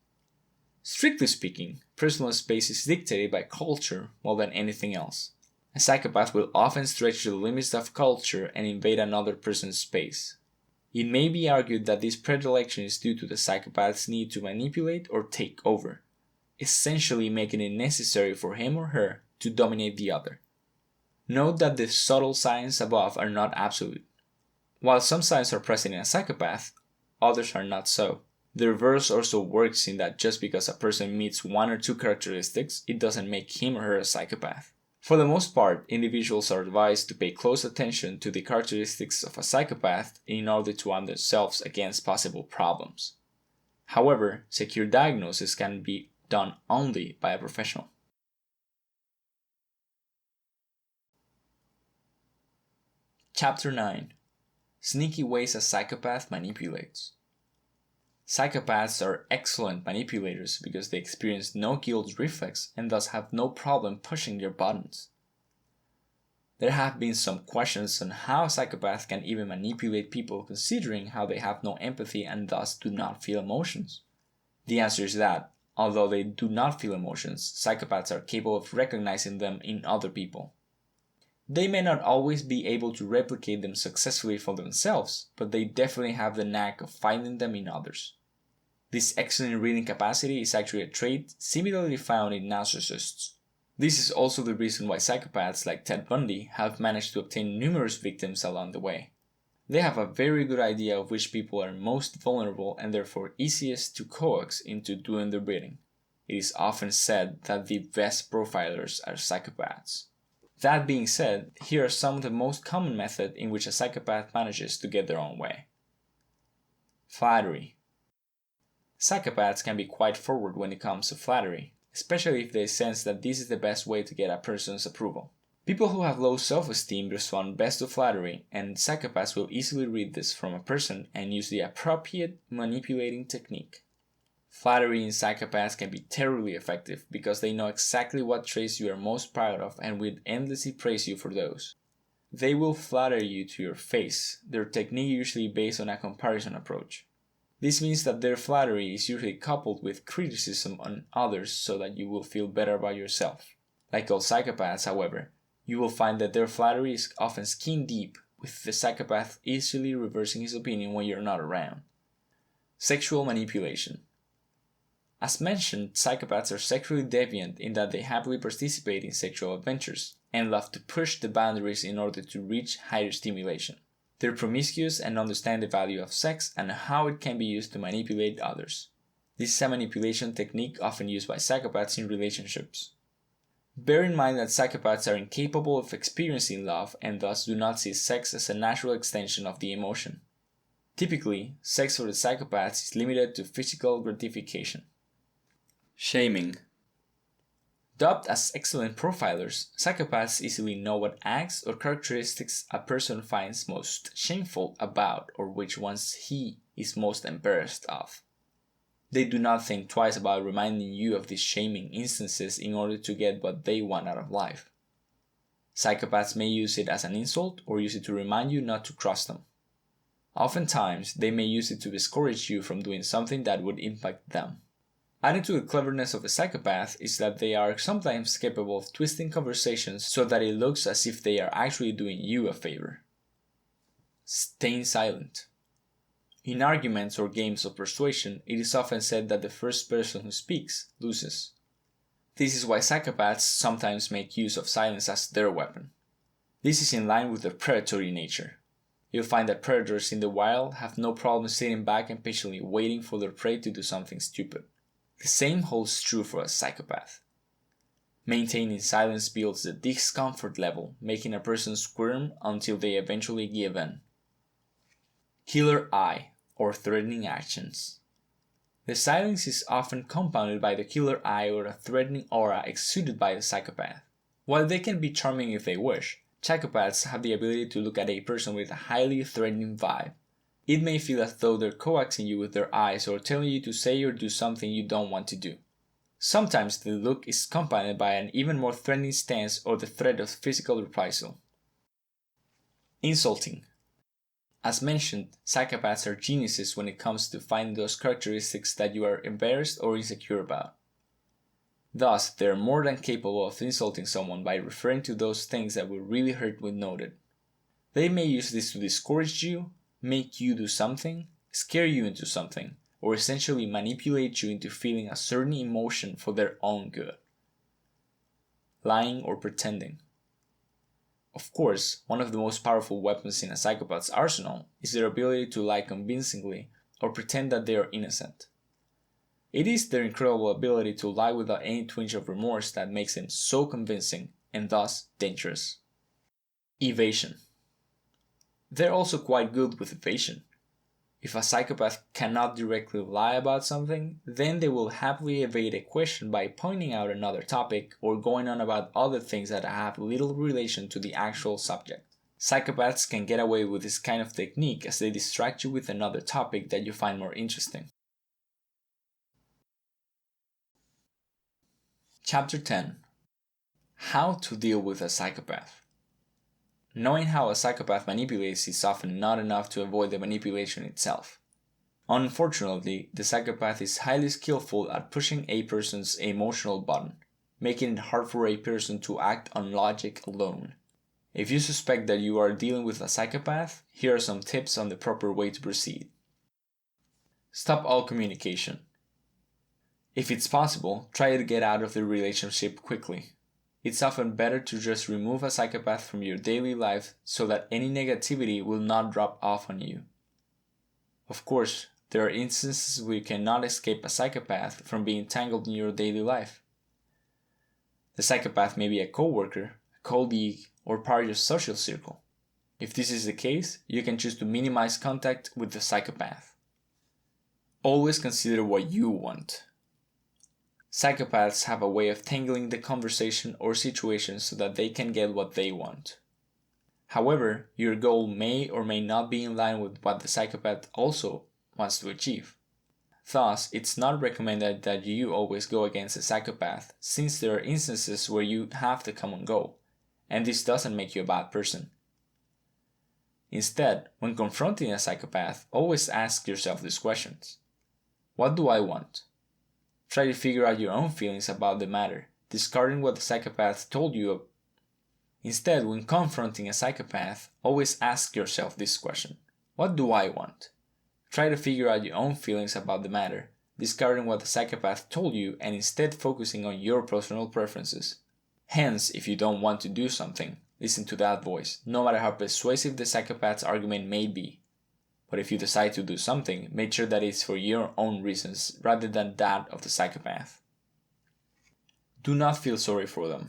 Strictly speaking, personal space is dictated by culture more than anything else. A psychopath will often stretch the limits of culture and invade another person's space. It may be argued that this predilection is due to the psychopath's need to manipulate or take over, essentially making it necessary for him or her to dominate the other. Note that the subtle signs above are not absolute. While some signs are present in a psychopath, others are not so. The reverse also works in that just because a person meets one or two characteristics, it doesn't make him or her a psychopath. For the most part, individuals are advised to pay close attention to the characteristics of a psychopath in order to arm themselves against possible problems. However, secure diagnosis can be done only by a professional. Chapter 9. Sneaky ways a psychopath manipulates. Psychopaths are excellent manipulators because they experience no guilt reflex and thus have no problem pushing their buttons. There have been some questions on how a psychopath can even manipulate people considering how they have no empathy and thus do not feel emotions. The answer is that, although they do not feel emotions, psychopaths are capable of recognizing them in other people. They may not always be able to replicate them successfully for themselves, but they definitely have the knack of finding them in others. This excellent reading capacity is actually a trait similarly found in narcissists. This is also the reason why psychopaths like Ted Bundy have managed to obtain numerous victims along the way. They have a very good idea of which people are most vulnerable and therefore easiest to coax into doing the bidding. It is often said that the best profilers are psychopaths. That being said, here are some of the most common methods in which a psychopath manages to get their own way. Flattery. Psychopaths can be quite forward when it comes to flattery, especially if they sense that this is the best way to get a person's approval. People who have low self-esteem respond best to flattery, and psychopaths will easily read this from a person and use the appropriate manipulating technique. Flattery in psychopaths can be terribly effective because they know exactly what traits you are most proud of and will endlessly praise you for those. They will flatter you to your face, their technique usually based on a comparison approach. This means that their flattery is usually coupled with criticism on others so that you will feel better about yourself. Like all psychopaths, however, You will find that their flattery is often skin deep, with the psychopath easily reversing his opinion when you're not around. Sexual manipulation. As mentioned, psychopaths are sexually deviant in that they happily participate in sexual adventures and love to push the boundaries in order to reach higher stimulation. They're promiscuous and understand the value of sex and how it can be used to manipulate others. This is a manipulation technique often used by psychopaths in relationships. Bear in mind that psychopaths are incapable of experiencing love and thus do not see sex as a natural extension of the emotion. Typically, sex for the psychopaths is limited to physical gratification. Shaming. Dubbed as excellent profilers, psychopaths easily know what acts or characteristics a person finds most shameful about or which ones he is most embarrassed of. They do not think twice about reminding you of these shaming instances in order to get what they want out of life. Psychopaths may use it as an insult or use it to remind you not to cross them. Oftentimes, they may use it to discourage you from doing something that would impact them. Adding to the cleverness of a psychopath is that they are sometimes capable of twisting conversations so that it looks as if they are actually doing you a favor. Staying silent. In arguments or games of persuasion, it is often said that the first person who speaks loses. This is why psychopaths sometimes make use of silence as their weapon. This is in line with their predatory nature. You'll find that predators in the wild have no problem sitting back and patiently waiting for their prey to do something stupid. The same holds true for a psychopath. Maintaining silence builds the discomfort level, making a person squirm until they eventually give in. Killer eye, or threatening actions. The silence is often compounded by the killer eye or a threatening aura exuded by the psychopath. While they can be charming if they wish, psychopaths have the ability to look at a person with a highly threatening vibe. It may feel as though they're coaxing you with their eyes or telling you to say or do something you don't want to do. Sometimes the look is accompanied by an even more threatening stance or the threat of physical reprisal. Insulting. As mentioned, psychopaths are geniuses when it comes to finding those characteristics that you are embarrassed or insecure about. Thus, they are more than capable of insulting someone by referring to those things that will really hurt when noted. They may use this to discourage you, make you do something, scare you into something, or essentially manipulate you into feeling a certain emotion for their own good. Lying or pretending. Of course, one of the most powerful weapons in a psychopath's arsenal is their ability to lie convincingly or pretend that they are innocent. It is their incredible ability to lie without any twinge of remorse that makes them so convincing and thus dangerous. Evasion. They're also quite good with evasion. If a psychopath cannot directly lie about something, then they will happily evade a question by pointing out another topic or going on about other things that have little relation to the actual subject. Psychopaths can get away with this kind of technique as they distract you with another topic that you find more interesting. Chapter 10. How to deal with a psychopath. Knowing how a psychopath manipulates is often not enough to avoid the manipulation itself. Unfortunately, the psychopath is highly skillful at pushing a person's emotional button, making it hard for a person to act on logic alone. If you suspect that you are dealing with a psychopath, here are some tips on the proper way to proceed. Stop all communication. If it's possible, try to get out of the relationship quickly. It's often better to just remove a psychopath from your daily life so that any negativity will not drop off on you. Of course, there are instances where you cannot escape a psychopath from being tangled in your daily life. The psychopath may be a coworker, a colleague, or part of your social circle. If this is the case, you can choose to minimize contact with the psychopath. Always consider what you want. Psychopaths have a way of tangling the conversation or situation so that they can get what they want. However, your goal may or may not be in line with what the psychopath also wants to achieve. Thus, it's not recommended that you always go against a psychopath, since there are instances where you have to come and go, and this doesn't make you a bad person. Instead, when confronting a psychopath, always ask yourself these questions. What do I want? Try to figure out your own feelings about the matter, discarding what the psychopath told you. Instead, when confronting a psychopath, always ask yourself this question: what do I want? Try to figure out your own feelings about the matter, discarding what the psychopath told you and instead focusing on your personal preferences. Hence, if you don't want to do something, listen to that voice, no matter how persuasive the psychopath's argument may be. But if you decide to do something, make sure that it's for your own reasons rather than that of the psychopath. Do not feel sorry for them.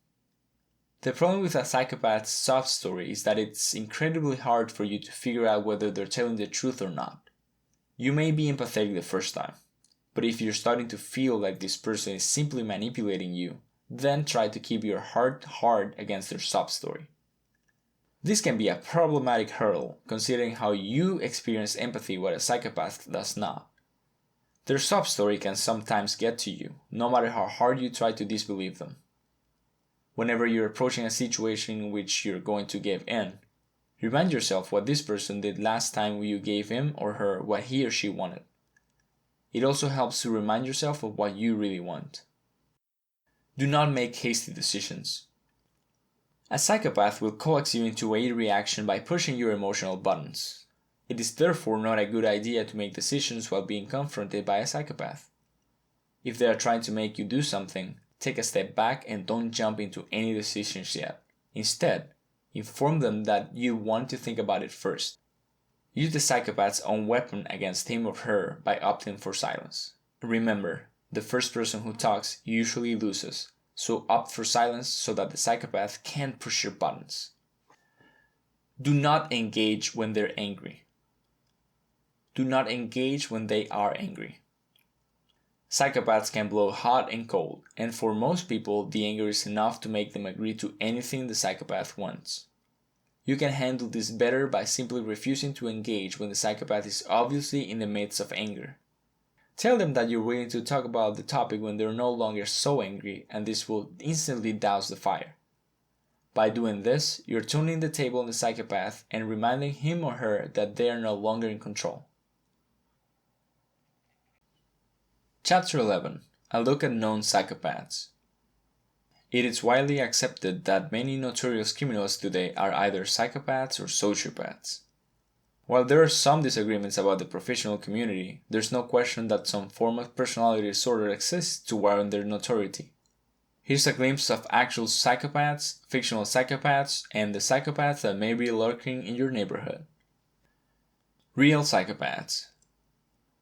The problem with a psychopath's sob story is that it's incredibly hard for you to figure out whether they're telling the truth or not. You may be empathetic the first time, but if you're starting to feel like this person is simply manipulating you, then try to keep your heart hard against their sob story. This can be a problematic hurdle, considering how you experience empathy where a psychopath does not. Their sob story can sometimes get to you, no matter how hard you try to disbelieve them. Whenever you're approaching a situation in which you're going to give in, remind yourself what this person did last time you gave him or her what he or she wanted. It also helps to remind yourself of what you really want. Do not make hasty decisions. A psychopath will coax you into a reaction by pushing your emotional buttons. It is therefore not a good idea to make decisions while being confronted by a psychopath. If they are trying to make you do something, take a step back and don't jump into any decisions yet. Instead, inform them that you want to think about it first. Use the psychopath's own weapon against him or her by opting for silence. Remember, the first person who talks usually loses, so opt for silence so that the psychopath can't push your buttons. Do not engage when they're angry. Do not engage when they are angry. Psychopaths can blow hot and cold, and for most people, the anger is enough to make them agree to anything the psychopath wants. You can handle this better by simply refusing to engage when the psychopath is obviously in the midst of anger. Tell them that you're willing to talk about the topic when they're no longer so angry, and this will instantly douse the fire. By doing this, you're turning the table on the psychopath and reminding him or her that they are no longer in control. Chapter 11. A look at known psychopaths. It is widely accepted that many notorious criminals today are either psychopaths or sociopaths. While there are some disagreements about the professional community, there's no question that some form of personality disorder exists to warrant their notoriety. Here's a glimpse of actual psychopaths, fictional psychopaths, and the psychopaths that may be lurking in your neighborhood. Real psychopaths.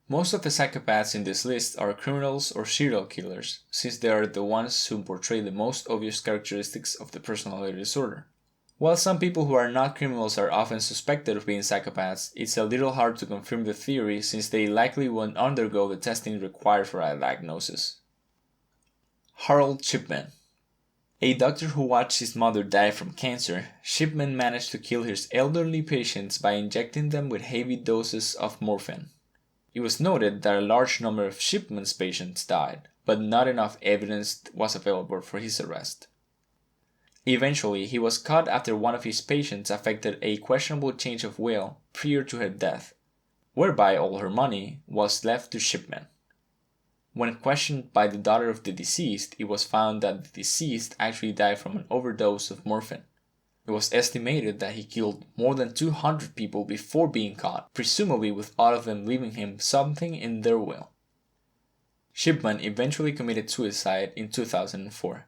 Most of the psychopaths in this list are criminals or serial killers, since they are the ones who portray the most obvious characteristics of the personality disorder. While some people who are not criminals are often suspected of being psychopaths, it's a little hard to confirm the theory since they likely won't undergo the testing required for a diagnosis. Harold Shipman. A doctor who watched his mother die from cancer, Shipman managed to kill his elderly patients by injecting them with heavy doses of morphine. It was noted that a large number of Shipman's patients died, but not enough evidence was available for his arrest. Eventually, he was caught after one of his patients affected a questionable change of will prior to her death, whereby all her money was left to Shipman. When questioned by the daughter of the deceased, it was found that the deceased actually died from an overdose of morphine. It was estimated that he killed more than 200 people before being caught, presumably with all of them leaving him something in their will. Shipman eventually committed suicide in 2004.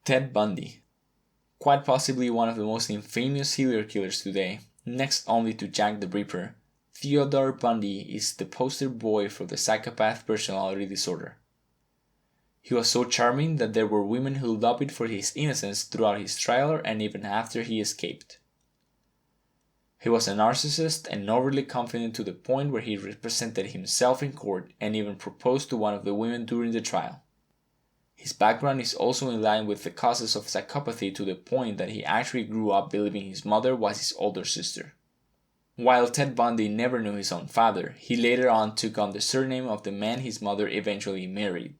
Ted Bundy. Quite possibly one of the most infamous serial killers today, next only to Jack the Ripper, Theodore Bundy is the poster boy for the psychopath personality disorder. He was so charming that there were women who lobbied for his innocence throughout his trial and even after he escaped. He was a narcissist and overly confident to the point where he represented himself in court and even proposed to one of the women during the trial. His background is also in line with the causes of psychopathy to the point that he actually grew up believing his mother was his older sister. While Ted Bundy never knew his own father, he later on took on the surname of the man his mother eventually married.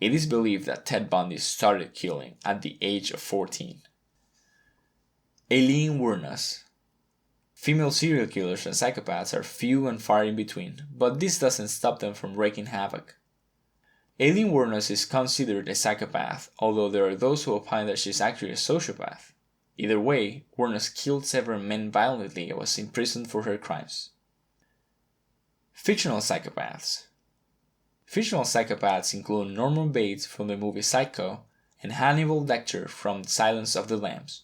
It is believed that Ted Bundy started killing at the age of 14. Aileen Wuornos. Female serial killers and psychopaths are few and far in between, but this doesn't stop them from wreaking havoc. Aileen Wuornos is considered a psychopath, although there are those who opine that she's actually a sociopath. Either way, Warnes killed several men violently and was imprisoned for her crimes. Fictional psychopaths. Fictional psychopaths include Norman Bates from the movie Psycho and Hannibal Lecter from Silence of the Lambs.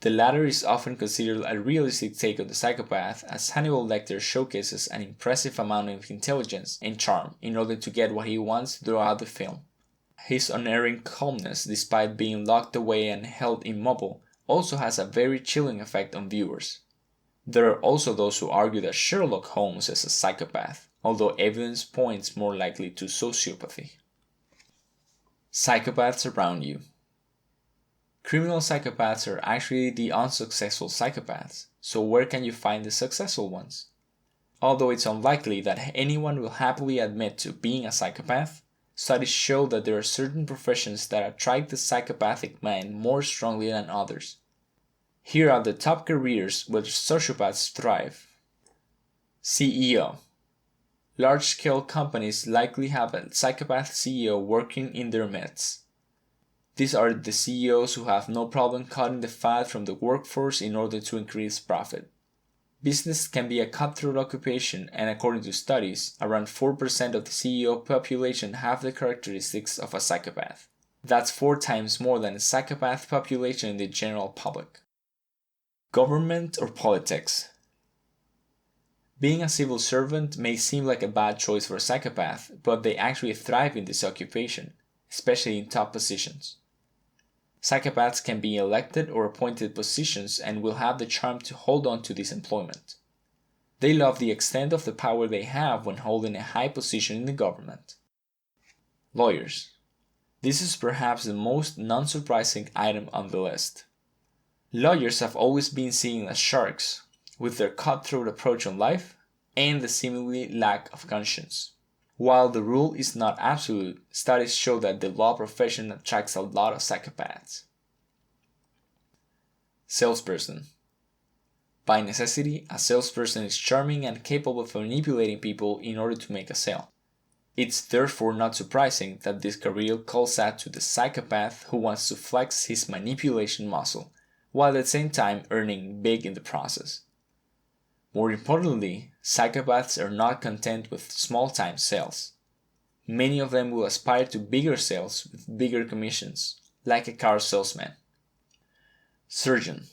The latter is often considered a realistic take on the psychopath, as Hannibal Lecter showcases an impressive amount of intelligence and charm in order to get what he wants throughout the film. His unerring calmness, despite being locked away and held immobile, also has a very chilling effect on viewers. There are also those who argue that Sherlock Holmes is a psychopath, although evidence points more likely to sociopathy. Psychopaths around you. Criminal psychopaths are actually the unsuccessful psychopaths, so where can you find the successful ones? Although it's unlikely that anyone will happily admit to being a psychopath, studies show that there are certain professions that attract the psychopathic mind more strongly than others. Here are the top careers where sociopaths thrive. CEO. Large-scale companies likely have a psychopath CEO working in their midst. These are the CEOs who have no problem cutting the fat from the workforce in order to increase profit. Business can be a cutthroat occupation, and according to studies, around 4% of the CEO population have the characteristics of a psychopath. That's 4 times more than the psychopath population in the general public. Government or politics. Being a civil servant may seem like a bad choice for a psychopath, but they actually thrive in this occupation, especially in top positions. Psychopaths can be elected or appointed positions and will have the charm to hold on to this employment. They love the extent of the power they have when holding a high position in the government. Lawyers. This is perhaps the most non-surprising item on the list. Lawyers have always been seen as sharks, with their cutthroat approach on life and the seemingly lack of conscience. While the rule is not absolute, studies show that the law profession attracts a lot of psychopaths. Salesperson. By necessity, a salesperson is charming and capable of manipulating people in order to make a sale. It's therefore not surprising that this career calls out to the psychopath who wants to flex his manipulation muscle, while at the same time earning big in the process. More importantly, psychopaths are not content with small-time sales. Many of them will aspire to bigger sales with bigger commissions, like a car salesman. Surgeon.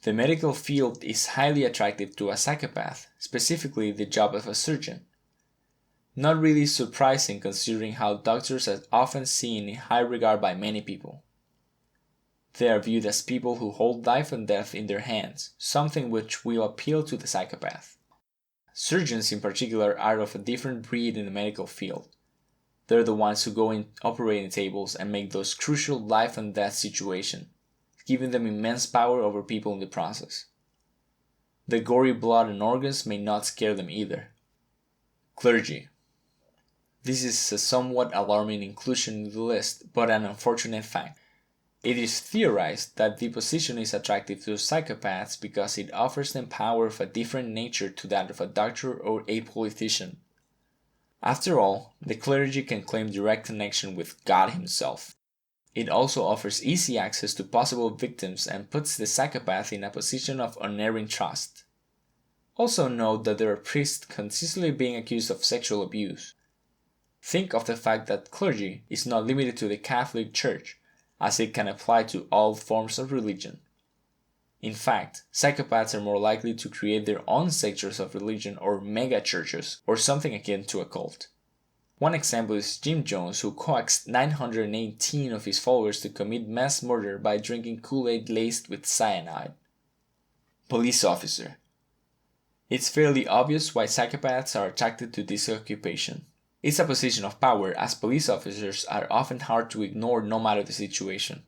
The medical field is highly attractive to a psychopath, specifically the job of a surgeon. Not really surprising considering how doctors are often seen in high regard by many people. They are viewed as people who hold life and death in their hands, something which will appeal to the psychopath. Surgeons in particular are of a different breed in the medical field. They're the ones who go in operating tables and make those crucial life and death situations, giving them immense power over people in the process. The gory blood and organs may not scare them either. Clergy. This is a somewhat alarming inclusion in the list, but an unfortunate fact. It is theorized that the position is attractive to psychopaths because it offers them power of a different nature to that of a doctor or a politician. After all, the clergy can claim direct connection with God himself. It also offers easy access to possible victims and puts the psychopath in a position of unerring trust. Also note that there are priests consistently being accused of sexual abuse. Think of the fact that clergy is not limited to the Catholic Church, as it can apply to all forms of religion. In fact, psychopaths are more likely to create their own sectors of religion or mega-churches, or something akin to a cult. One example is Jim Jones, who coaxed 918 of his followers to commit mass murder by drinking Kool-Aid laced with cyanide. Police officer. It's fairly obvious why psychopaths are attracted to this occupation. It's a position of power, as police officers are often hard to ignore no matter the situation.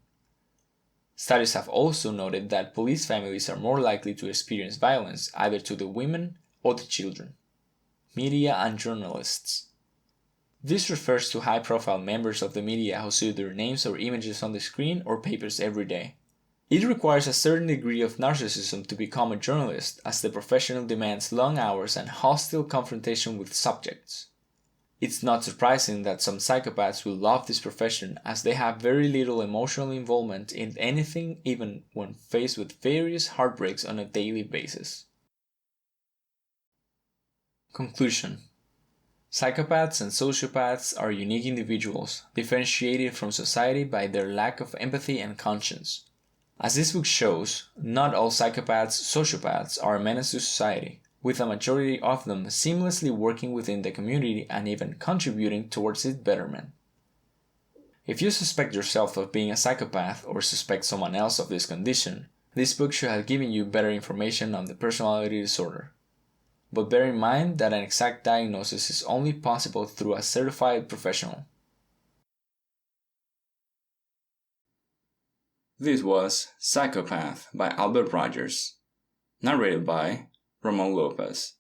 Studies have also noted that police families are more likely to experience violence either to the women or the children. Media and journalists. This refers to high-profile members of the media who see their names or images on the screen or papers every day. It requires a certain degree of narcissism to become a journalist, as the profession demands long hours and hostile confrontation with subjects. It's not surprising that some psychopaths will love this profession as they have very little emotional involvement in anything even when faced with various heartbreaks on a daily basis. Conclusion. Psychopaths and sociopaths are unique individuals, differentiated from society by their lack of empathy and conscience. As this book shows, not all sociopaths are a menace to society, with a majority of them seamlessly working within the community and even contributing towards its betterment. If you suspect yourself of being a psychopath or suspect someone else of this condition, this book should have given you better information on the personality disorder. But bear in mind that an exact diagnosis is only possible through a certified professional. This was Psychopath by Albert Rogers, narrated by Ramon Lopez.